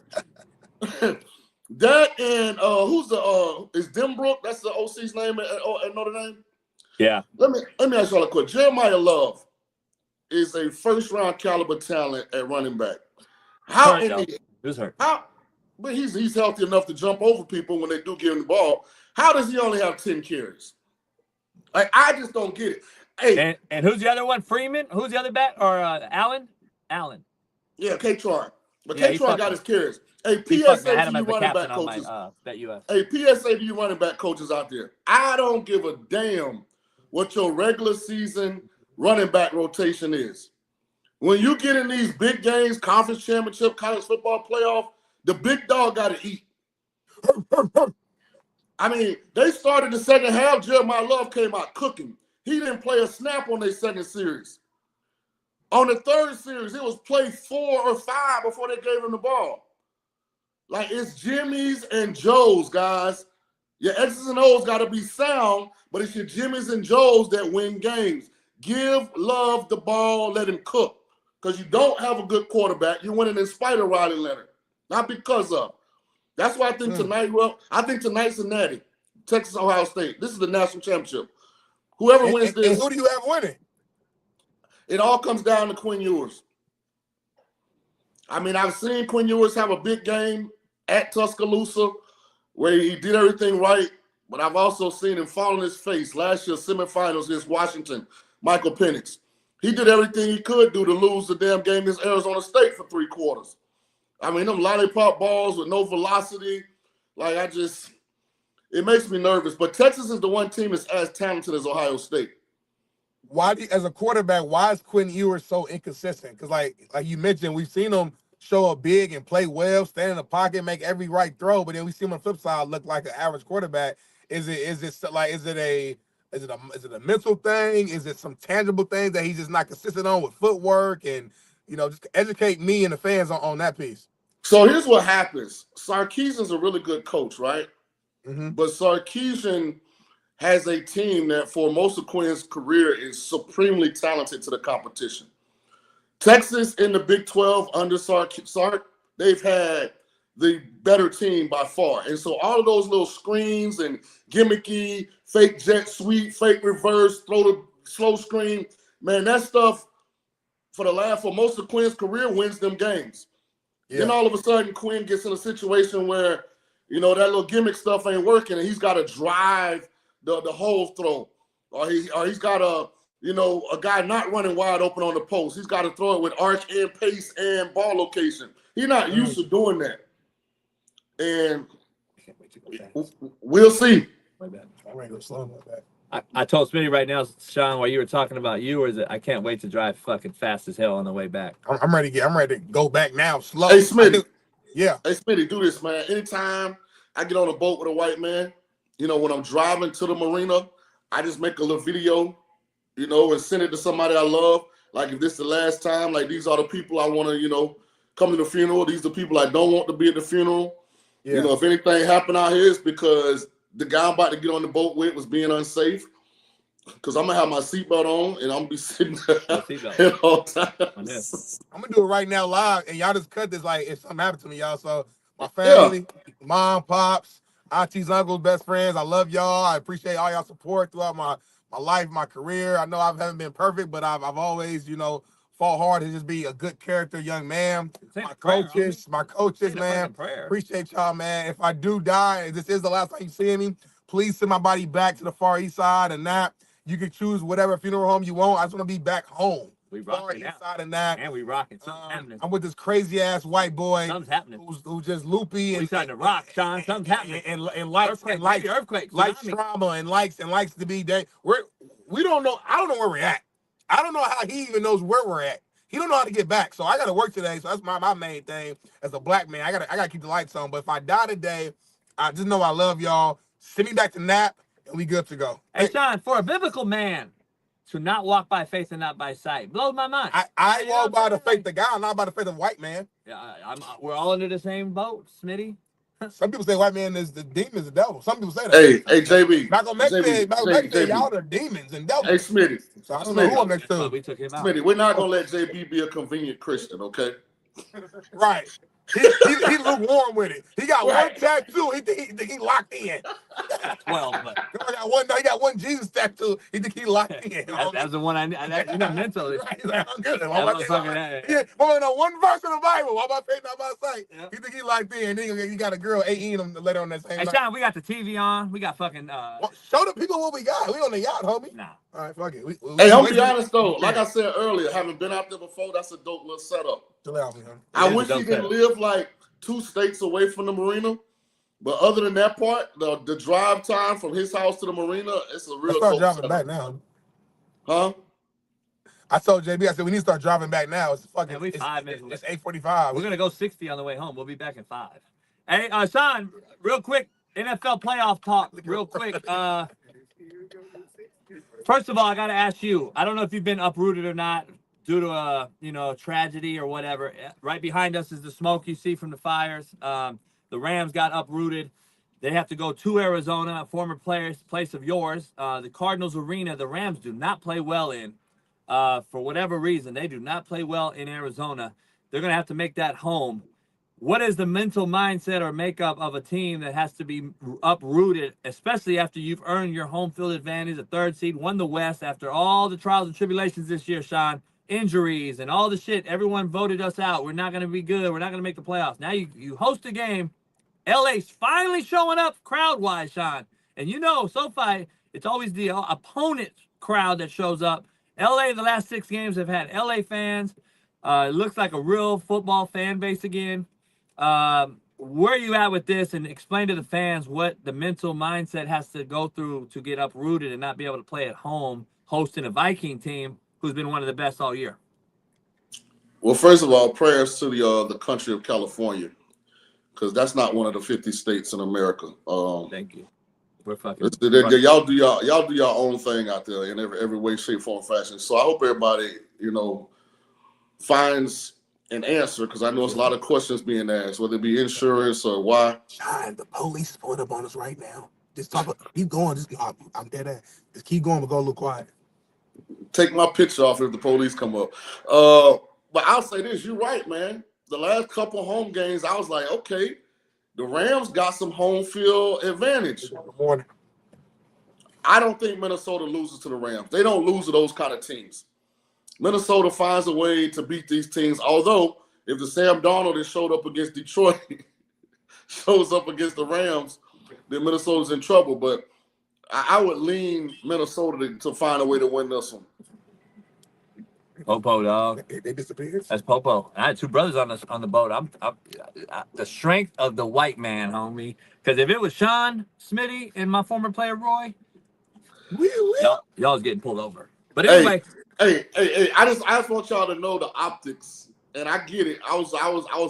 That and who's the is Denbrook? That's the OC's name at Notre Dame. Yeah. Let me ask y'all a question. Jeremiah Love is a first-round caliber talent at running back. Who's hurt? But he's healthy enough to jump over people when they do give him the ball. How does he only have 10 carries? Like, I just don't get it. Hey, and who's the other one? Freeman? Who's the other back? Or Allen? Allen. Yeah, K-Tron. But Yeah, K-Tron got his carries. Hey, I PSA had him to as you the running back captain on coaches. my BetUS. Hey, PSA to you running back coaches out there. I don't give a damn what your regular season running back rotation is. When you get in these big games, conference championship, college football playoff, the big dog got to eat. I mean, they started the second half. Jeremiah Love came out cooking. He didn't play a snap on their second series. On the third series, it was play 4 or 5 before they gave him the ball. Like, it's Jimmy's and Joe's, guys. Your X's and O's got to be sound, but it's your Jimmy's and Joe's that win games. Give Love the ball, let him cook. Because you don't have a good quarterback. You're winning in spite of Riley Leonard, not because of. That's why I think tonight, I think tonight's a natty. Texas, Ohio State. This is the national championship. Whoever wins this. And who do you have winning? It all comes down to Quinn Ewers. I mean, I've seen Quinn Ewers have a big game at Tuscaloosa where he did everything right, but I've also seen him fall on his face last year, semifinals against Washington, Michael Penix. He did everything he could do to lose the damn game against Arizona State for 3 quarters. I mean, them lollipop balls with no velocity, like it makes me nervous. But Texas is the one team that's as talented as Ohio State. As a quarterback, why is Quinn Ewers so inconsistent? Because like you mentioned, we've seen him show up big and play well, stand in the pocket, make every right throw, but then we see him on the flip side look like an average quarterback. Is it a mental thing? Is it some tangible thing that he's just not consistent on with footwork? And just educate me and the fans on that piece. So here's what happens. Sarkisian's a really good coach, right? Mm-hmm. But Sarkisian has a team that for most of Quinn's career is supremely talented to the competition. Texas in the Big 12 under Sark, they've had the better team by far. And so all of those little screens and gimmicky, fake jet sweep, fake reverse, throw the slow screen, man, that stuff for most of Quinn's career wins them games. Yeah. Then all of a sudden Quinn gets in a situation where, that little gimmick stuff ain't working and he's got to drive the whole throw. Or he's got a guy not running wide open on the post. He's got to throw it with arch and pace and ball location. He's not used to doing that. And we'll see. I told Smitty right now, Shaun, while you were talking about Ewers, that I can't wait to drive fucking fast as hell on the way back. I'm ready to go back now slow. Hey, Smitty. Yeah. Hey, Smitty, do this, man. Anytime I get on a boat with a white man, when I'm driving to the marina, I just make a little video, and send it to somebody I love. Like, if this is the last time, like, these are the people I want to, come to the funeral. These are the people I don't want to be at the funeral. Yeah. If anything happened out here, it's because the guy I'm about to get on the boat with was being unsafe. Because I'm going to have my seatbelt on, and I'm going to be sitting there at all times. I'm going to do it right now live, and y'all just cut this like if something happened to me, y'all. So my family, mom, pops, aunties, uncles, best friends, I love y'all. I appreciate all y'all support throughout my life, my career. I know I haven't been perfect, but I've always, fought hard to just be a good character, young man. My coaches, man. Appreciate y'all, man. If I do die, and this is the last time you see me, please send my body back to the Far East Side and that. You can choose whatever funeral home you want. I just want to be back home. We far rocking out. inside of that. And we rocking. Something's happening. I'm with this crazy ass white boy. Something's happening. Who's just loopy We and starting to rock, Shaun. Something's happening. and likes earthquake, likes tsunami. trauma and likes to be there. We don't know. I don't know where we're at. I don't know how he even knows where we're at. He don't know how to get back. So I got to work today. So that's my main thing as a black man. I gotta keep the lights on. But if I die today, I just know I love y'all. Send me back to nap, and we good to go. Hey, Shaun, for a biblical man to not walk by faith and not by sight blows my mind. I walk by the faith of God, not by the faith of white man. Yeah, we're all under the same boat, Smitty. Some people say white man is the demon, is the devil. Some people say that. Hey, JB. Malcolm X said y'all the demons and devils. Hey, Smitty. So I don't know who I'm next to. We took him out. Smitty, we're not gonna let JB be a convenient Christian, okay? Right. He lukewarm with it. He got one tattoo. He think he locked in. 12, but he got one Jesus tattoo. He think he locked in. that's the one I mentally. Right. He's like, I'm good. Well, one verse in the Bible. Why by faith, not by sight? Yep. He think he locked in. Then he got a girl 18 him later on that same night. Shaun, we got the TV on. We got fucking. Show the people what we got. We on the yacht, homie. Nah. All right, fuck it. Hey, I'm be honest though. Like I said earlier, having been out there before, that's a dope little setup. I wish he could live like 2 states away from the marina. But other than that part, the drive time from his house to the marina, it's a real. Let's start driving back now. Huh? I told JB, I said we need to start driving back now. It's fucking. It's 5 minutes. It's 8:45. We're gonna go 60 on the way home. We'll be back in 5. Hey, Shaun, real quick, NFL playoff talk, real quick. First of all, I gotta ask you. I don't know if you've been uprooted or not due to a tragedy or whatever. Right behind us is the smoke you see from the fires. The Rams got uprooted. They have to go to Arizona, a former place of yours. The Cardinals arena, the Rams do not play well in. For whatever reason, they do not play well in Arizona. They're going to have to make that home. What is the mental mindset or makeup of a team that has to be uprooted, especially after you've earned your home field advantage, a 3rd seed, won the West, after all the trials and tribulations this year, Shaun, injuries and all the shit. Everyone voted us out. We're not going to be good. We're not going to make the playoffs. Now you host a game. LA's finally showing up crowd-wise, Shaun. And SoFi, it's always the opponent crowd that shows up. LA, the last 6 games have had LA fans. It looks like a real football fan base again. Where are you at with this? And explain to the fans what the mental mindset has to go through to get uprooted and not be able to play at home, hosting a Viking team who's been one of the best all year. Well, first of all, prayers to the country of California, because that's not one of the 50 states in America. Thank you. We're fucking. Y'all do your own thing out there in every way, shape, form, fashion. So I hope everybody, finds an answer, because I know there's a lot of questions being asked, whether it be insurance or why. Shaun, the police is pulling up on us right now. Just keep going. I'm dead ass. Just keep going, but go a little quiet. Take my picture off if the police come up. But I'll say this, you're right, man. The last couple home games, I was like, okay, the Rams got some home field advantage. I don't think Minnesota loses to the Rams. They don't lose to those kind of teams. Minnesota finds a way to beat these teams, although if the Sam Darnold that showed up against Detroit shows up against the Rams, then Minnesota's in trouble. But I would lean Minnesota to find a way to win this one. Popo, dog. They disappeared. That's Popo. I had 2 brothers on the boat. I'm the strength of the white man, homie. Because if it was Shaun, Smitty, and my former player Roy, y'all's getting pulled over. But anyway, hey, I just want y'all to know the optics, and I get it. I was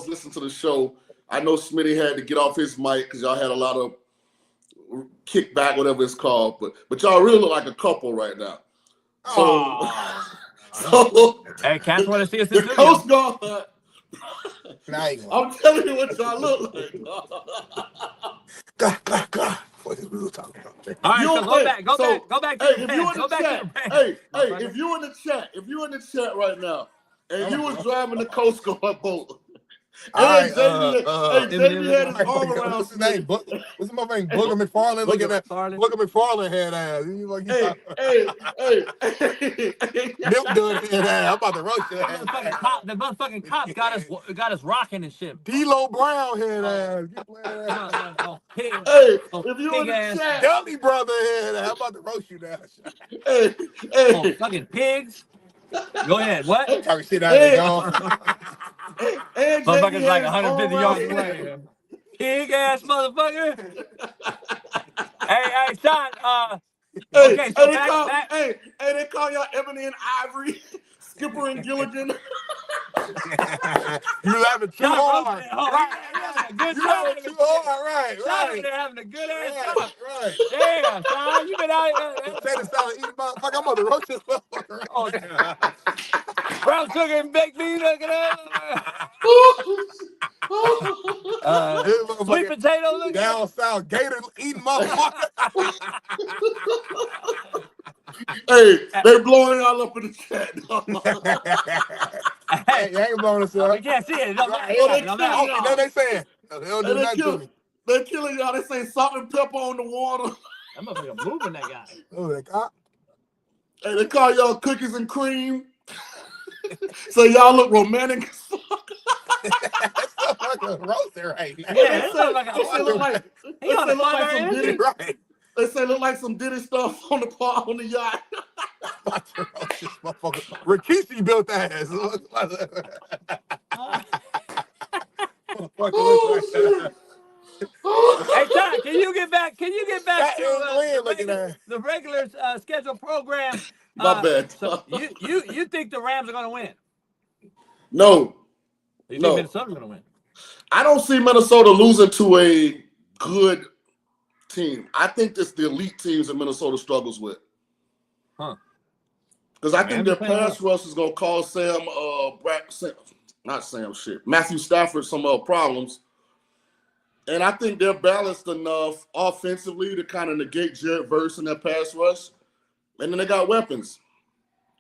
listening to the show. I know Smitty had to get off his mic because y'all had a lot of kickback, whatever it's called. But y'all really look like a couple right now. So hey, Cats want to see us in the Coast Guard. I'm telling you what y'all look like. God. What is we were talking about? All right, so go back. Hey, if you in the chat, if you in the chat right now, and you was driving the Coast Guard boat. Jamie had his arm around. What's his name? What's my name? Booger McFarland. Look at that. Booger McFarland head ass. Milk dud head ass. I'm about to roast your ass. The motherfucking cops got us rocking and shit. D-Lo Brown head ass. If you in the chat, Dudley brother head ass. I'm about to roast you now. Fucking pigs. Go ahead. What? Talking shit out there, dog. Motherfucker's like 150 yards away. Big ass motherfucker. Hey, Shaun. Okay, so back. They call y'all Ebony and Ivory, Skipper and Gilligan. You laughing too hard. Good You time. laughing too hard, right? Shaun, they're having a good ass time. Right. Damn, Shaun, you been out here. Say the salad, eating motherfucker. I'm on the road this motherfucker. Oh, brown sugar and baked beans. Look at that. Sweet potato. Look down south. Gator eating motherfucker. Hey, they blowing y'all up in the chat. Hey, you ain't blowing us up. We can't see it. It don't matter. Then they saying. They don't do nothing to me. They're killing y'all. They say salt and pepper on the water. That motherfucker moving that guy. Oh, that cop. Hey, they call y'all cookies and cream. So y'all look romantic as fuck. That's like a roaster right now. Yeah, that sounds like a some Diddy. Right. They say look like some Diddy stuff on the yacht. Rikishi built that ass. Hey, Todd, can you get back to the regular scheduled program? My bad. So you think the Rams are going to win? No. You think Minnesota's going to win? I don't see Minnesota losing to a good team. I think it's the elite teams that Minnesota struggles with. Huh. Because I think their pass rush is going to cause Matthew Stafford some problems. And I think they're balanced enough offensively to kind of negate Jared Verse in their pass rush. And then they got weapons.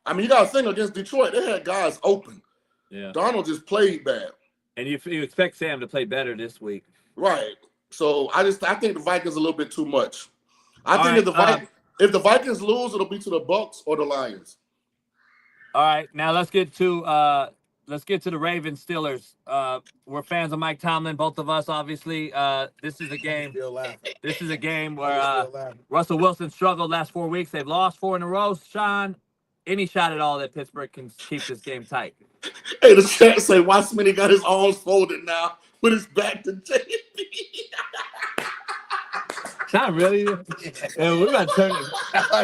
I mean, you got to think against Detroit, they had guys open. Yeah. Donald just played bad. And you expect Sam to play better this week. Right. So I think the Vikings a little bit too much. I think if the Vikings lose, it'll be to the Bucs or the Lions. All right. Now let's get to the Ravens Steelers. We're fans of Mike Tomlin, both of us, obviously. This is a game. This is a game where Russell Wilson struggled last 4 weeks. They've lost 4 in a row. Shaun, any shot at all that Pittsburgh can keep this game tight? Hey, the chat say, why Smitty got his arms folded now with his back to JB? Not really. Yeah, we're about to turn it.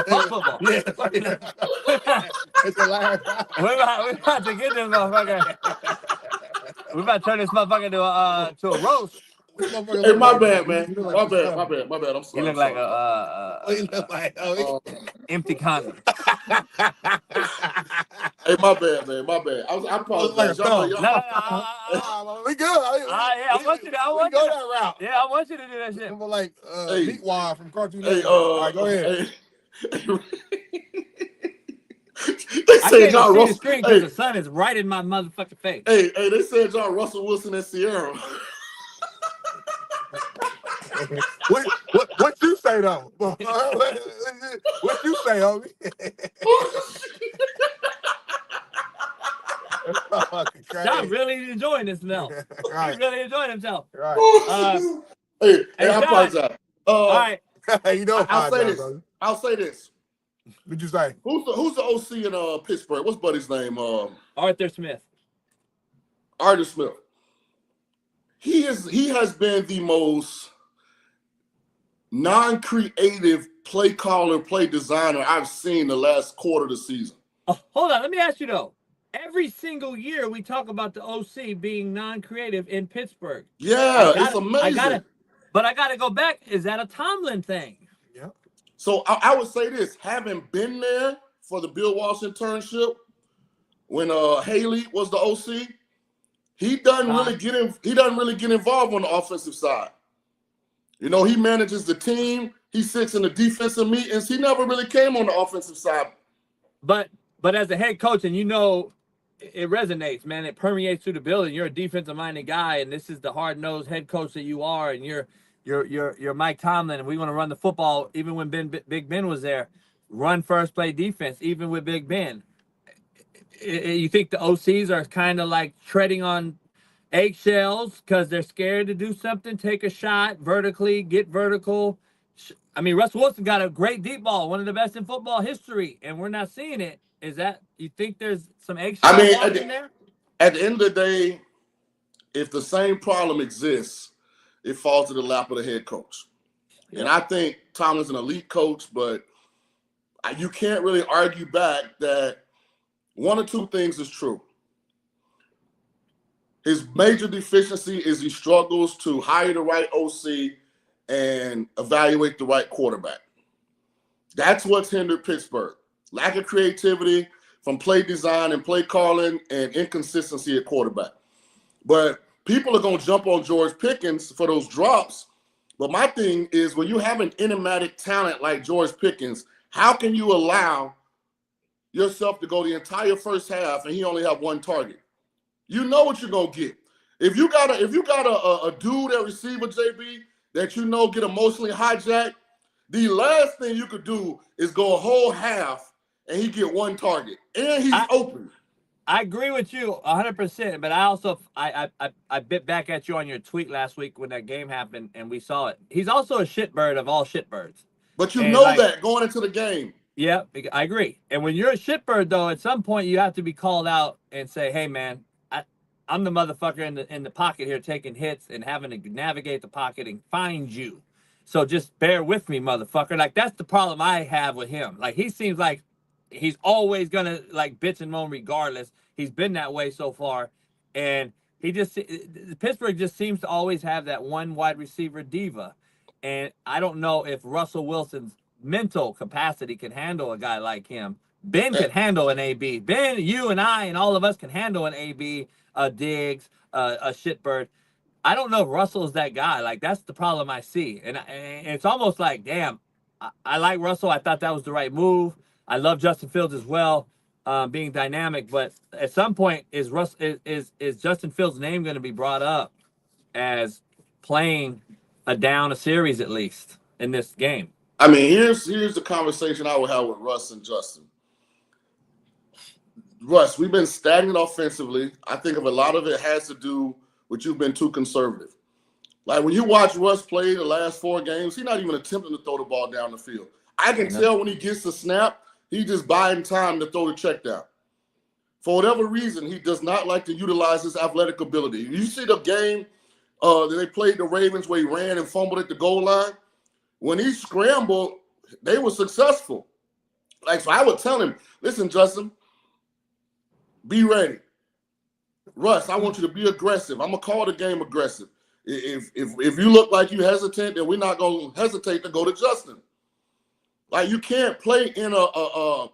Football. Yeah. It's the last. We're about to get this motherfucker. We're about to turn this motherfucker to a roast. Hey, my bad, man. My bad. I'm sorry. You look like a empty condom. Hey, my bad, man. My bad. I apologize. No. We good. I want you to go that route. Yeah, I want you to do that shit. We're like Meat Wad from Cartoon Network. All right, go ahead. They said John Russell. The sun is right in my motherfucking face. Hey, they said John Russell Wilson and Sierra. What you say though? What you say, homie? John really enjoying this now. Right. He's really enjoying himself. Right. Hey, I apologize. All right. You know, I'll say this. What'd you say? Who's the OC in Pittsburgh? What's Buddy's name? Arthur Smith. Arthur Smith. He has been the most non-creative play caller, play designer I've seen the last quarter of the season. Oh, hold on. Let me ask you though. Every single year we talk about the OC being non-creative in Pittsburgh. Yeah, it's amazing. I got to go back. Is that a Tomlin thing? Yeah. So I would say this, having been there for the Bill Walsh internship when Haley was the OC, he doesn't really get involved on the offensive side. You know, he manages the team. He sits in the defensive meetings. He never really came on the offensive side. But as a head coach, and you know, it resonates, man. It permeates through the building. You're a defensive-minded guy, and this is the hard-nosed head coach that you are, and you're Mike Tomlin, and we want to run the football even when Big Ben was there. Run first, play defense, even with Big Ben. You think the OCs are kind of like treading on eggshells because they're scared to do something, take a shot vertically, get vertical, I mean, Russell Wilson got a great deep ball, one of the best in football history, and we're not seeing it. Is that you think there's some eggshell in there? At the end of the day, if the same problem exists, it falls to the lap of the head coach. Yep. And I think Tomlin's an elite coach, but you can't really argue back that one or two things is true. His major deficiency is he struggles to hire the right OC and evaluate the right quarterback. That's what's hindered Pittsburgh. Lack of creativity from play design and play calling and inconsistency at quarterback. But people are going to jump on George Pickens for those drops. But my thing is, when you have an enigmatic talent like George Pickens, how can you allow yourself to go the entire first half and he only have one target? You know what you're going to get. If you got a dude at receiver, JB, that you know get emotionally hijacked, the last thing you could do is go a whole half and he get one target. And he's open. I agree with you 100%, but I also I bit back at you on your tweet last week when that game happened and we saw it. He's also a shitbird of all shitbirds. But you know that going into the game. Yeah, I agree. And when you're a shitbird, though, at some point you have to be called out and say, "Hey, man, I'm the motherfucker in the pocket here taking hits and having to navigate the pocket and find you. So just bear with me, motherfucker." Like, that's the problem I have with him. Like, he seems like he's always gonna like bitch and moan regardless. He's been that way so far, and Pittsburgh just seems to always have that one wide receiver diva. And I don't know if Russell Wilson's mental capacity can handle a guy like him. Ben could handle an AB. Ben, you and I and all of us can handle an AB, a Diggs, a shitbird. I don't know if Russell is that guy. Like, that's the problem I see. And it's almost like, damn, I like Russell. I thought that was the right move. I love Justin Fields as well, being dynamic. But at some point, is Justin Fields' name going to be brought up as playing a series at least in this game? I mean, here's the conversation I would have with Russ and Justin. Russ, we've been stagnant offensively. I think a lot of it has to do with you've been too conservative. Like, when you watch Russ play the last 4 games, he's not even attempting to throw the ball down the field. I can tell when he gets the snap, he's just buying time to throw the check down. For whatever reason, he does not like to utilize his athletic ability. You see the game that they played the Ravens where he ran and fumbled at the goal line? When he scrambled, they were successful. Like, so I would tell him, listen, Justin, be ready. Russ, I want you to be aggressive. I'm going to call the game aggressive. If you look like you hesitant, then we're not going to hesitate to go to Justin. Like, you can't play in a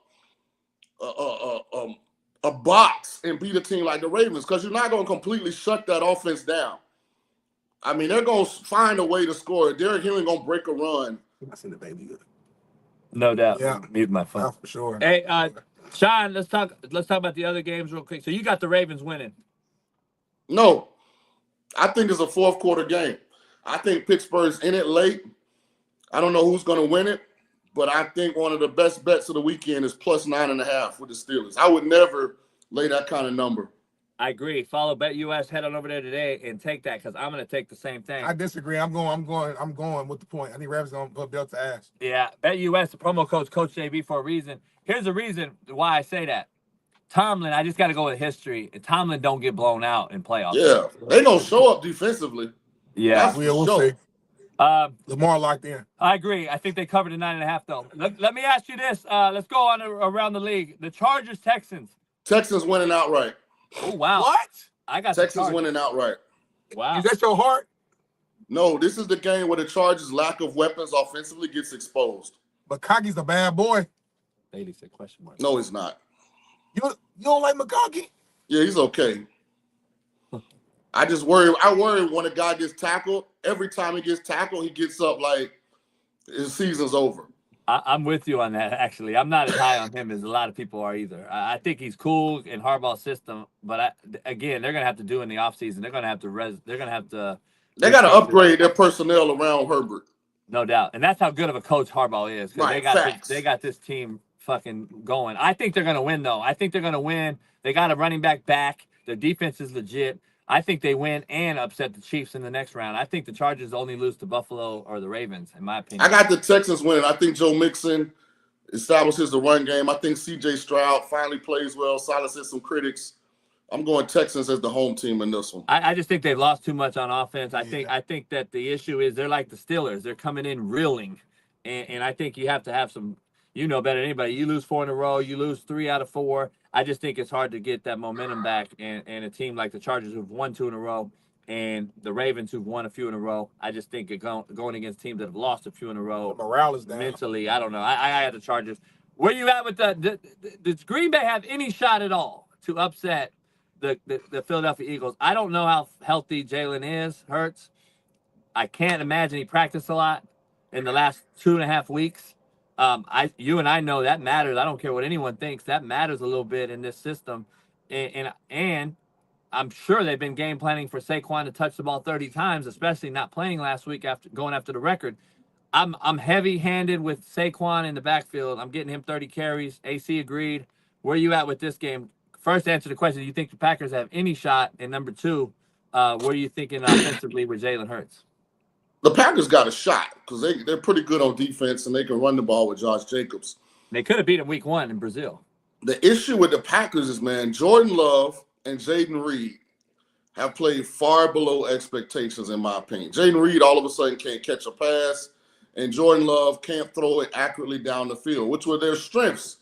box and beat a team like the Ravens because you're not going to completely shut that offense down. I mean, they're going to find a way to score. Derrick Henry going to break a run. I seen the baby good. No doubt. Yeah. Mute my phone. Yeah, for sure. Hey, Shaun, let's talk about the other games real quick. So you got the Ravens winning. No. I think it's a fourth quarter game. I think Pittsburgh's in it late. I don't know who's going to win it, but I think one of the best bets of the weekend is plus 9.5 with the Steelers. I would never lay that kind of number. I agree. Follow BetUS. Head on over there today and take that because I'm going to take the same thing. I disagree. I'm going with the point. I think Ravens going to put belt to ass. Yeah, BetUS, the promo code Coach JB for a reason. Here's the reason why I say that. Tomlin, I just got to go with history. Tomlin don't get blown out in playoffs. Yeah, they going to show up defensively. Yeah. We'll see. Lamar locked in. I agree. I think they covered the 9.5, though. Let me ask you this. Let's go on around the league. The Chargers, Texans. Texans winning outright. Oh, wow. What? I got Texans winning outright. Wow. Is that your heart? No, this is the game where the Chargers' lack of weapons offensively gets exposed. But Cocky's a bad boy. Bailey said question mark. No, he's not. You don't like McConkey? Yeah, he's okay. I worry when a guy gets tackled. Every time he gets tackled, he gets up like his season's over. I'm with you on that, actually. I'm not as high on him as a lot of people are either. I think he's cool in Harbaugh's system, but again, they're going to have to do in the offseason. They're going to have to They got to upgrade their personnel around Herbert. No doubt. And that's how good of a coach Harbaugh is. Right, they got this team fucking going. I think they're going to win, though. I think they're going to win. They got a running back. Their defense is legit. I think they win and upset the Chiefs in the next round. I think the Chargers only lose to Buffalo or the Ravens, in my opinion. I got the Texans winning. I think Joe Mixon establishes the run game. I think C.J. Stroud finally plays well, silences some critics. I'm going Texans as the home team in this one. I just think they've lost too much on offense. I think that the issue is they're like the Steelers. They're coming in reeling. And I think you have to have some, you know better than anybody. You lose 4 in a row, you lose 3 out of 4. I just think it's hard to get that momentum back. And a team like the Chargers who've won 2 in a row and the Ravens who've won a few in a row, I just think going against teams that have lost a few in a row. The morale is down. Mentally, I don't know. I had the Chargers. Where you at with does Green Bay have any shot at all to upset the Philadelphia Eagles? I don't know how healthy Jalen is, Hurts. I can't imagine he practiced a lot in the last 2.5 weeks. You and I know that matters. I don't care what anyone thinks. That matters a little bit in this system. And I'm sure they've been game planning for Saquon to touch the ball 30 times, especially not playing last week after going after the record. I'm heavy-handed with Saquon in the backfield. I'm getting him 30 carries. AC agreed. Where are you at with this game? First, answer the question. Do you think the Packers have any shot? And number 2, what are you thinking offensively with Jalen Hurts? The Packers got a shot because they're pretty good on defense and they can run the ball with Josh Jacobs. They could have beat him week 1 in Brazil. The issue with the Packers is, man, Jordan Love and Jaden Reed have played far below expectations, in my opinion. Jaden Reed all of a sudden can't catch a pass, and Jordan Love can't throw it accurately down the field, which were their strengths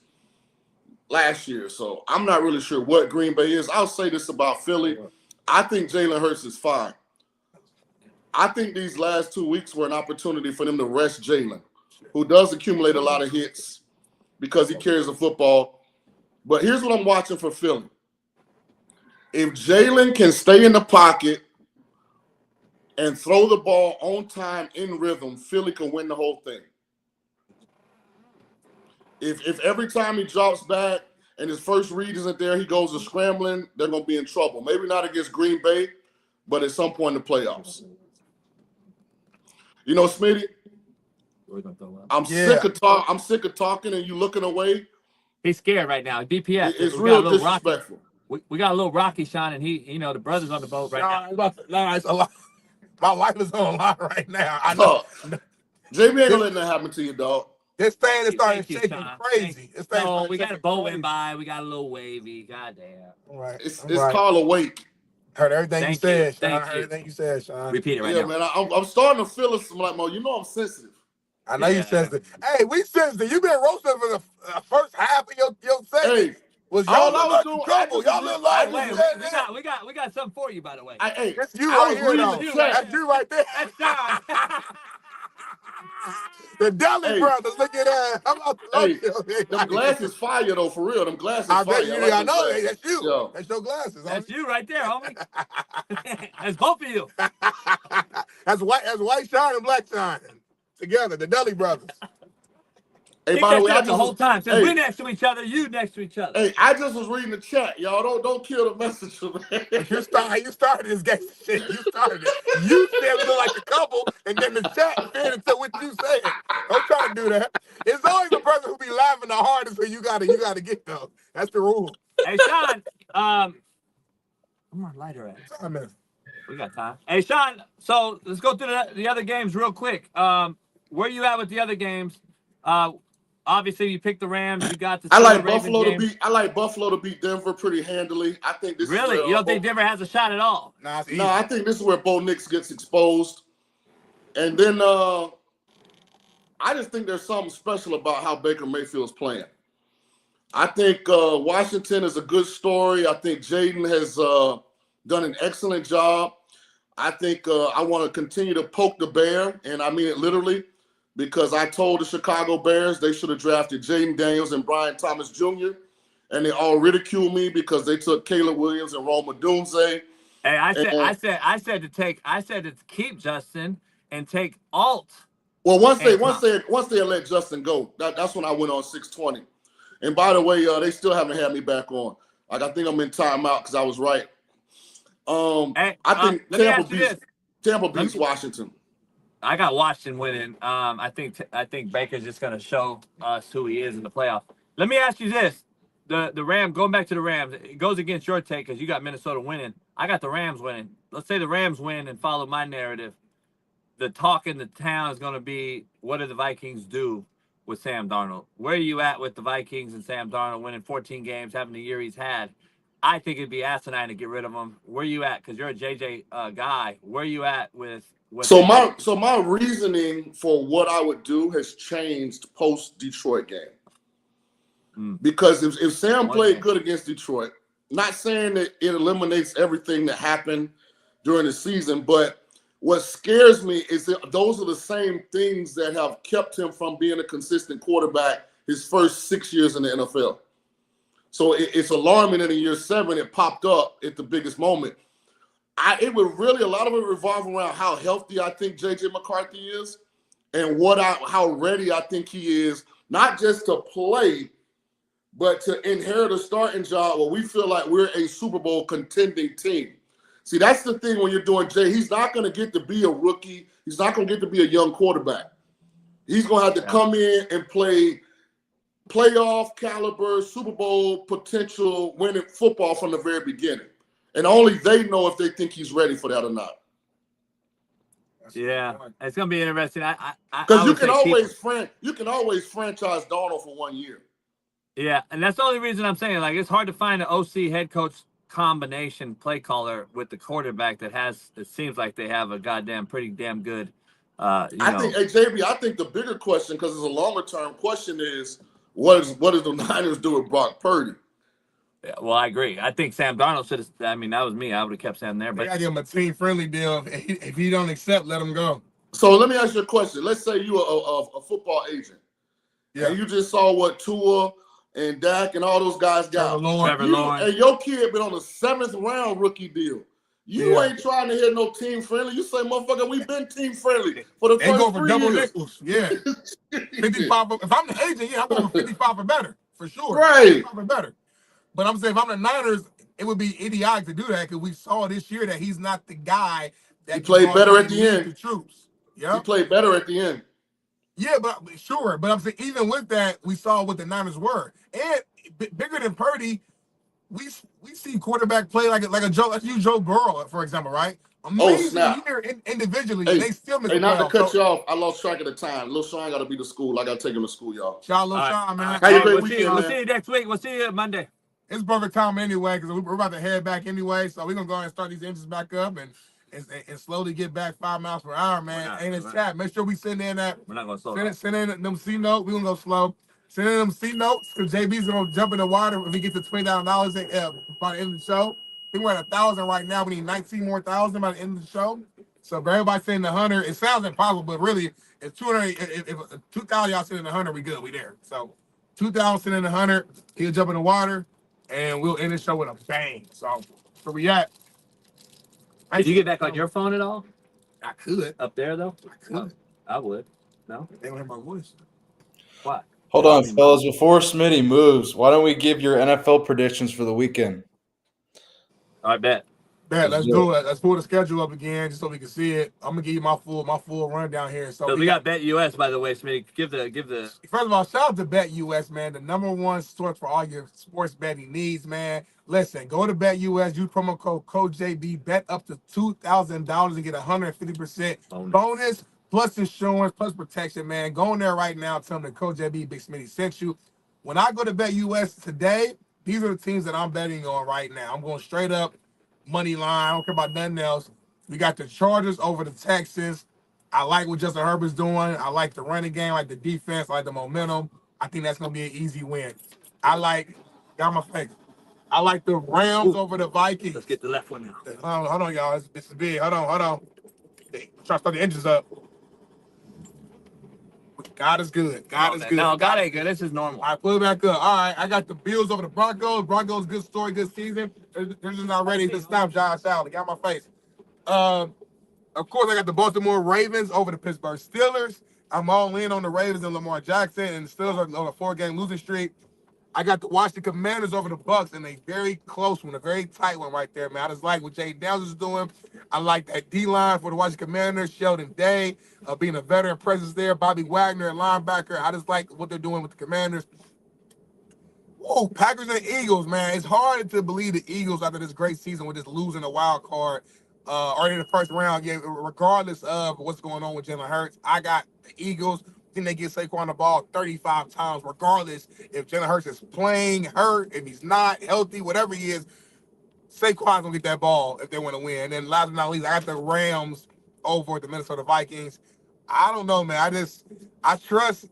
last year. So I'm not really sure what Green Bay is. I'll say this about Philly. I think Jalen Hurts is fine. I think these last 2 weeks were an opportunity for them to rest Jalen, who does accumulate a lot of hits because he carries the football. But here's what I'm watching for Philly. If Jalen can stay in the pocket and throw the ball on time in rhythm, Philly can win the whole thing. If every time he drops back and his first read isn't there, he goes to scrambling, they're going to be in trouble. Maybe not against Green Bay, but at some point in the playoffs. You know, Smitty, I'm sick of talking and you looking away. He's scared right now. DPS. It's real disrespectful. We got a little Rocky, Shaun, and he, the brother's on the boat right now. It's a lot. My life is on the line right now. I know. JB ain't gonna let that happen to you, dog. This thing is starting shaking crazy. We got a boat went by. We got a little wavy. Goddamn. All right. It's called a wake. Heard everything you said, Shaun. Thank Heard you. everything you said, Shaun. Repeat it right now. Yeah, man. I'm starting to feel it. Like, Mo, I'm sensitive. I know you sensitive. Hey, we sensitive. You been roasted for the first half of your segment. Hey, was y'all look like trouble? Y'all look like we got something for you, by the way. Hey, that's you right here, though. That's you right there. That's Shaun. The Deli brothers, look at that. How about them glasses fire though, for real. Them glasses I fire. bet you. I know that's you. Yo. That's your glasses. That's you right there, homie. That's both of you. That's white Shaun and black Shaun together. The Deli brothers. Hey, by the way, the whole time since we're next to each other, you next to each other. Hey, I just was reading the chat, y'all. Don't kill the messenger, man. You started this gangster shit. You started it. You said we look like a couple, and then the chat fed into what you said. Don't try to do that. It's always the person who be laughing the hardest, so you gotta get those. That's the rule. Hey, Shaun. Where's my lighter at? We got time. Hey, Shaun. So let's go through the other games real quick. Where you at with the other games? Obviously, you picked the Rams. You got the. I like Buffalo to beat Denver pretty handily. I think this. Really, you don't think Denver has a shot at all? No, I think this is where Bo Nix gets exposed, and then I just think there's something special about how Baker Mayfield's playing. I think Washington is a good story. I think Jaden has done an excellent job. I think I want to continue to poke the bear, and I mean it literally. Because I told the Chicago Bears they should have drafted Jaden Daniels and Brian Thomas Jr. And they all ridiculed me because they took Caleb Williams and Rome Odunze. Hey, I said to keep Justin and take Alt. Well, once they let Justin go, that's when I went on 620. And by the way, they still haven't had me back on. Like I think I'm in timeout because I was right. I think Tampa beats Washington. I got Washington winning. I think Baker's just going to show us who he is in the playoff. Let me ask you this. the Rams, going back to the Rams, it goes against your take because you got Minnesota winning. I got the Rams winning. Let's say the Rams win and follow my narrative. The talk in the town is going to be, what do the Vikings do with Sam Darnold? Where are you at with the Vikings and Sam Darnold winning 14 games, having the year he's had? I think it'd be asinine to get rid of him. Where are you at? Because you're a JJ guy. Where are you at with So my reasoning for what I would do has changed post Detroit game. Because if Sam played good against Detroit, not saying that it eliminates everything that happened during the season, but what scares me is that those are the same things that have kept him from being a consistent quarterback his first 6 years in the NFL. So it's alarming that in year 7 it popped up at the biggest moment. It would really, a lot of it revolve around how healthy I think J.J. McCarthy is and how ready I think he is, not just to play, but to inherit a starting job where we feel like we're a Super Bowl contending team. See, that's the thing when you're doing Jay. He's not going to get to be a rookie. He's not going to get to be a young quarterback. He's going to have to come in and play playoff caliber, Super Bowl potential winning football from the very beginning. And only they know if they think he's ready for that or not. Yeah, it's going to be interesting. Because you can always franchise Darnold for 1 year. Yeah, and that's the only reason I'm saying, like, it's hard to find an OC head coach combination play caller with the quarterback that has, it seems like they have a pretty damn good I think the bigger question, because it's a longer term question, is what does the Niners do with Brock Purdy? Yeah, well, I agree. I think Sam Darnold should have, I mean, that was me. I would have kept Sam there. But I gotta give him a team friendly deal. If he don't accept, let him go. So let me ask you a question. Let's say you're a football agent. Yeah. And you just saw what Tua and Dak and all those guys got. Trevor Lawrence. And your kid been on a 7th round rookie deal. You ain't trying to hit no team friendly. You say, motherfucker, we've been team friendly for the first 3 double years. Nickels. Yeah. 55. If I'm the agent, I'm going for 55 or better, for sure. Right. 55 or better. But I'm saying if I'm the Niners, it would be idiotic to do that because we saw this year that he's not the guy that he played better at the end. The troops. Yep. He played better at the end. Yeah, but sure. But I'm saying even with that, we saw what the Niners were. And bigger than Purdy, we see quarterback play like a Joe. Let's use Joe Burrow, for example, right? Amazing year individually. Hey, they still miss not to cut you off. I lost track of the time. Lil Shaun got to be to school. I got to take him to school, y'all. Shout out Lil Shaun, man. Have a great weekend, We'll see you next week. We'll see you Monday. It's perfect time anyway because we're about to head back anyway. So we're going to go ahead and start these engines back up and slowly get back 5 miles per hour, man. And it's chat. Make sure we send in that. We're not going to slow Send in them C notes. We're going to go slow. Send in them C notes because JB's going to jump in the water if he gets to $20,000 by the end of the show. I think we're at 1,000 right now. We need 19 more thousand by the end of the show. So for everybody saying 100, it sounds impossible, but really, if 200, if 2,000 y'all sending 100, we good. We there. So 2,000 sending 100, he'll jump in the water, and we'll end the show with a bang. So where we at? Did you get back on your phone at all? I could. Up there, though? I could. I would. No? They don't hear my voice. What? Hold on, fellas. Before Smitty moves, why don't we give your NFL predictions for the weekend? I bet. Let's do it. Let's pull the schedule up again just so we can see it. I'm gonna give you my full rundown here. So we got Bet US, by the way, Smitty. Give the. First of all, shout out to Bet US, man, the #1 source for all your sports betting needs, man. Listen, go to Bet US, use promo code JB, bet up to $2,000 and get 150% bonus plus insurance plus protection, man. Go in there right now. Tell them that code JB Big Smitty sent you. When I go to Bet US today, these are the teams that I'm betting on right now. I'm going straight up money line. I don't care about nothing else. We got the Chargers over the Texans. I like what Justin Herbert's doing. I like the running game, I like the defense, I like the momentum. I think that's going to be an easy win. I like the Rams over the Vikings. Let's get the left one now. Hold on, y'all. This is big. Hold on. Try to start the engines up. God is good. God is good. No, God ain't good. This is normal. All right, pull it back up. All right, I got the Bills over the Broncos. Broncos, good story, good season. They're just not ready to stop Josh Allen. Got my face. Of course, I got the Baltimore Ravens over the Pittsburgh Steelers. I'm all in on the Ravens and Lamar Jackson, and the Steelers are on a 4-game losing streak. I got the Washington Commanders over the Bucks in a very close one, a very tight one right there, man. I just like what Jay Downs is doing. I like that D-line for the Washington Commanders, Sheldon Day being a veteran presence there, Bobby Wagner, a linebacker. I just like what they're doing with the Commanders. Oh, Packers and Eagles, man. It's hard to believe the Eagles after this great season with just losing a wild card or in the first round. Yeah, regardless of what's going on with Jalen Hurts, I got the Eagles. I think they get Saquon the ball 35 times, regardless if Jalen Hurts is playing hurt, if he's not healthy, whatever he is. Saquon's gonna get that ball if they want to win. And then last but not least, I got the Rams over the Minnesota Vikings. I don't know, man. I trust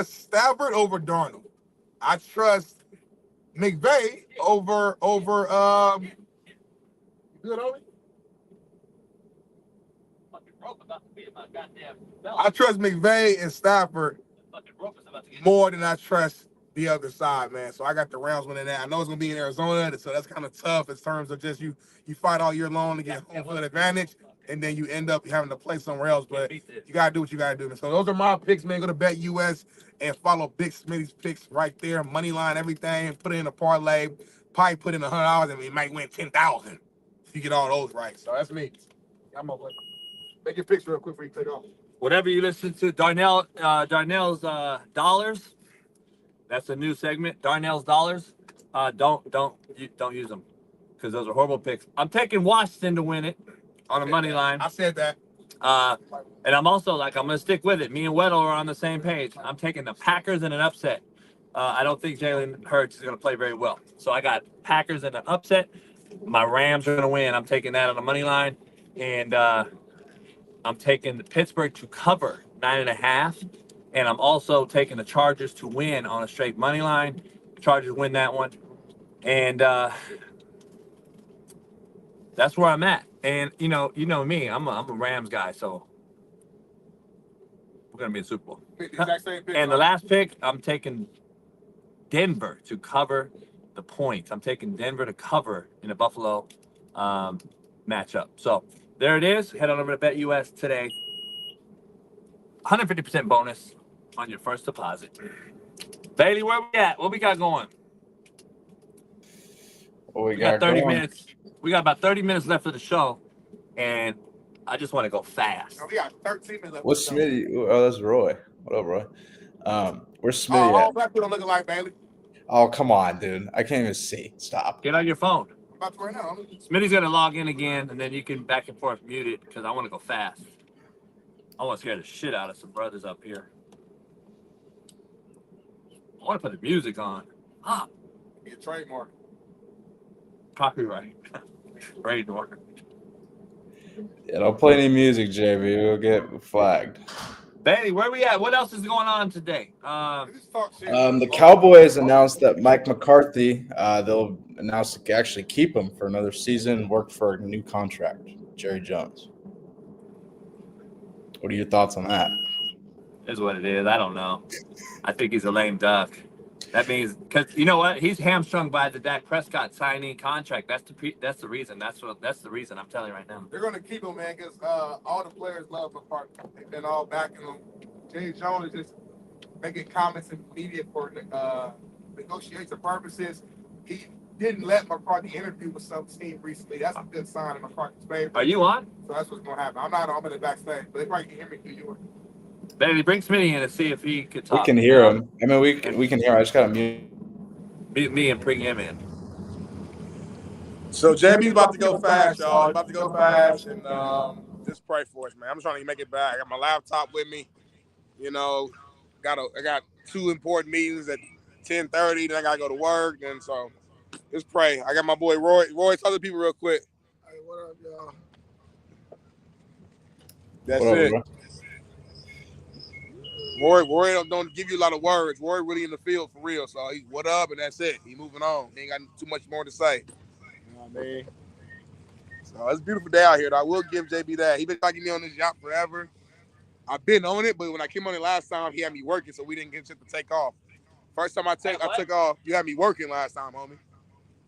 Stafford over Darnold. I trust McVay over good on me? I trust McVay and Stafford more than I trust the other side, man. So I got the Rams winning that. I know it's gonna be in Arizona, so that's kind of tough in terms of just you fight all year long to get home field advantage, and then you end up having to play somewhere else. But you gotta do what you gotta do. So those are my picks, man. Go to Bet US and follow Big Smitty's picks right there. Money line, everything. Put it in a parlay. Probably put in $100 and you might win 10,000 if you get all those right. So that's me. I'm over. Make your picks real quick before you take off. Whatever you listen to, Darnell's dollars. That's a new segment. Darnell's dollars. Don't use them because those are horrible picks. I'm taking Washington to win it on a money line. I said that. And I'm also I'm gonna stick with it. Me and Weddle are on the same page. I'm taking the Packers in an upset. I don't think Jalen Hurts is gonna play very well. So I got Packers in an upset. My Rams are gonna win. I'm taking that on the money line, and I'm taking the Pittsburgh to cover 9.5. And I'm also taking the Chargers to win on a straight money line. Chargers win that one. And that's where I'm at. And you know me, I'm a Rams guy, so we're gonna be in the Super Bowl. And the last pick, I'm taking Denver to cover the points. I'm taking Denver to cover in a Buffalo matchup. So there it is. Head on over to Bet US today. 150% bonus on your first deposit. Bailey, where we at? What we got going? We got 30 minutes. We got about 30 minutes left of the show, and I just want to go fast. We got 13 minutes left. What's Smitty? Oh, that's Roy. What up, Roy? Where's Smitty all at? black people looking like Bailey. Oh, come on, dude. I can't even see. Stop. Get on your phone. I'm about to right now. Smitty's going to log in again, and then you can back and forth mute it because I want to go fast. I want to scare the shit out of some brothers up here. I want to put the music on. Ah. Your trademark. Copyright. Trademark. Yeah, don't play any music, JB. We'll get flagged. Bailey, where we at? What else is going on today? The Cowboys announced that Mike McCarthy, they'll announce to actually keep him for another season, work for a new contract. Jerry Jones. What are your thoughts on that? Is what it is. I don't know. I think he's a lame duck. That means because you know what? He's hamstrung by the Dak Prescott signing contract. That's the reason. That's the reason. I'm telling you right now. They're gonna keep him, man, because all the players love McCarthy. They've been all backing him. Jerry Jones is just making comments in the media for negotiation purposes. He didn't let McCarthy interview with some team recently. That's a good sign in McCarthy's favor. Are you on? So that's what's gonna happen. I'm in the backstage, but they probably can hear me through yours. Bailey, bring Smitty in and see if he could talk. We can hear him. I mean, we can hear him. I just got to mute me and bring him in. So JB's about to go fast, y'all. He's about to go fast, and just pray for us, man. I'm trying to make it back. I got my laptop with me. You know, I got 2 important meetings at 10:30. Then I gotta go to work, and so just pray. I got my boy Roy. Roy, tell the people real quick. Hey, what up, y'all? That's What up, it. bro? Roy don't give you a lot of words. Roy really in the field for real. So he what up, and that's it. He moving on. He ain't got too much more to say. You know what I mean? So it's a beautiful day out here, though. I will give JB that. He been talking to me on this yacht forever. I've been on it, but when I came on it last time, he had me working, so we didn't get a chance to take off. First time I took off, you had me working last time, homie.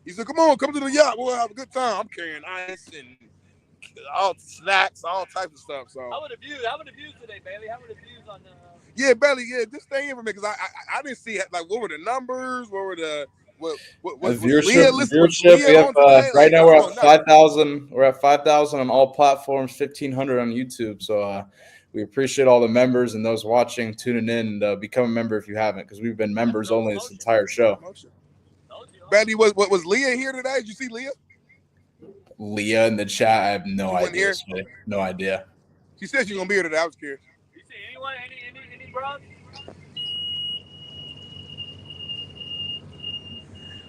He said, come on, come to the yacht. We'll have a good time. I'm carrying ice and all snacks, all types of stuff. So How were the views today, Bailey? How were the views on the yeah, Bailey, yeah, just stay in for me because I didn't see like what were the numbers, what were the viewership. We have right now we're at 5,000. We're at 5,000 on all platforms, 1,500 on YouTube. So We appreciate all the members and those watching, tuning in, and become a member if you haven't, because we've been members only this entire show. Betty, was Leah here today? Did you see Leah? Leah in the chat, I have no She wasn't idea. here? Smitty. No idea. She said she was gonna be here today. I was curious. You see anyone, any bros?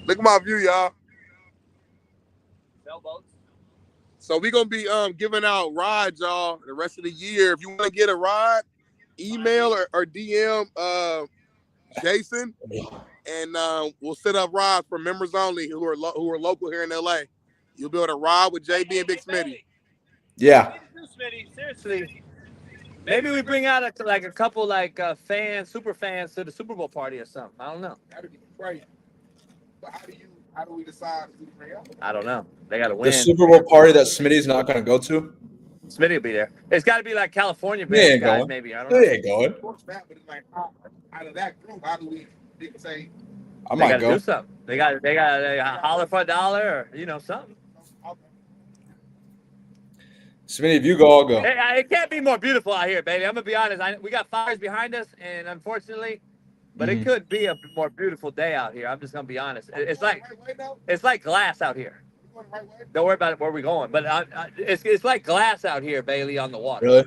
Look at my view, y'all. Sailboats. So we're gonna be giving out rides, y'all, the rest of the year. If you want to get a ride, email or DM Jason, and we'll set up rides for members only who are local here in LA. You'll be able to ride with JB and Big Smitty. Yeah. Smitty, seriously. Maybe we bring out a couple super fans to the Super Bowl party or something. I don't know. That'd be crazy. But how do we decide who to bring out? I don't know. They got to win. The Super Bowl party that Smitty's not going to go to? Smitty will be there. It's got to be like California He ain't guys, going. maybe. I don't know. He ain't going. But it's like, out of that group, how do we say? I They might got to go. do something. They got to holler for $1 or something. Smitty, if you go, I'll go. It can't be more beautiful out here, baby. I'm gonna be honest. We got fires behind us, and unfortunately, but it could be a more beautiful day out here. I'm just gonna be honest. It's like glass out here. Don't worry about it where we're going, but it's like glass out here, Bailey, on the water. Really?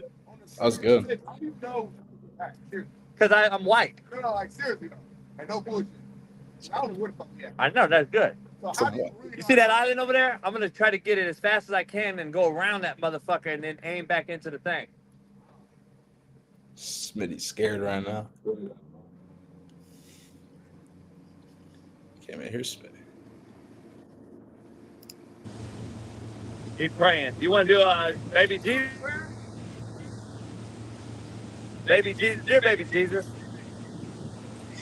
That was good. Because I'm white. No, like seriously though, like no bullshit. I don't know where the fuck we at. I know that's good. So how do You see that island over there? I'm gonna try to get it as fast as I can and go around that motherfucker and then aim back into the thing. Smitty's scared right now. Can't even hear Smitty. Keep praying. You want to do baby Jesus? Baby Jesus, dear baby Jesus.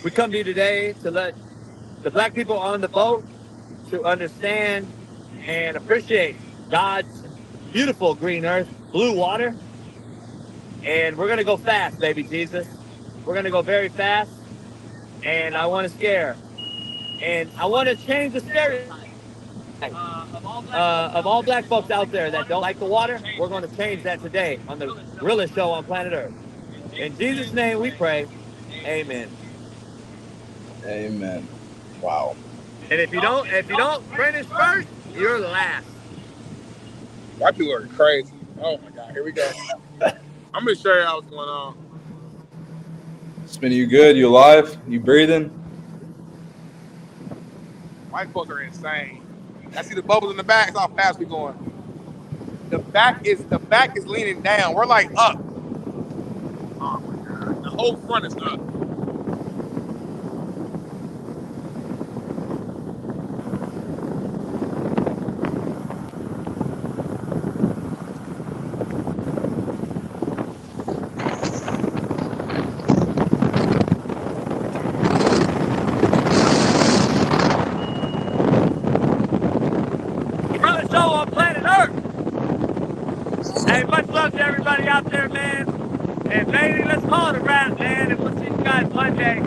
We come to you today to let the black people on the boat to understand and appreciate God's beautiful green earth, blue water. And we're going to go fast, baby Jesus. We're going to go very fast. And I want to scare. And I want to change the stereotype of all black folks out there that don't like the water. We're going to change that today on the realest show on planet Earth. In Jesus' name we pray. Amen. Amen. Wow. And if you don't finish first, you're last. White people are crazy. Oh my God, here we go. I'm gonna show you what's going on. Smitty, you good? You alive? You breathing? White folks are insane. I see the bubbles in the back. It's how fast we going. The back is leaning down. We're like up. Oh my God. The whole front is up. Realest show on planet Earth. Hey, much love to everybody out there, man. And baby, let's call it a wrap, man. And we'll see you guys Monday.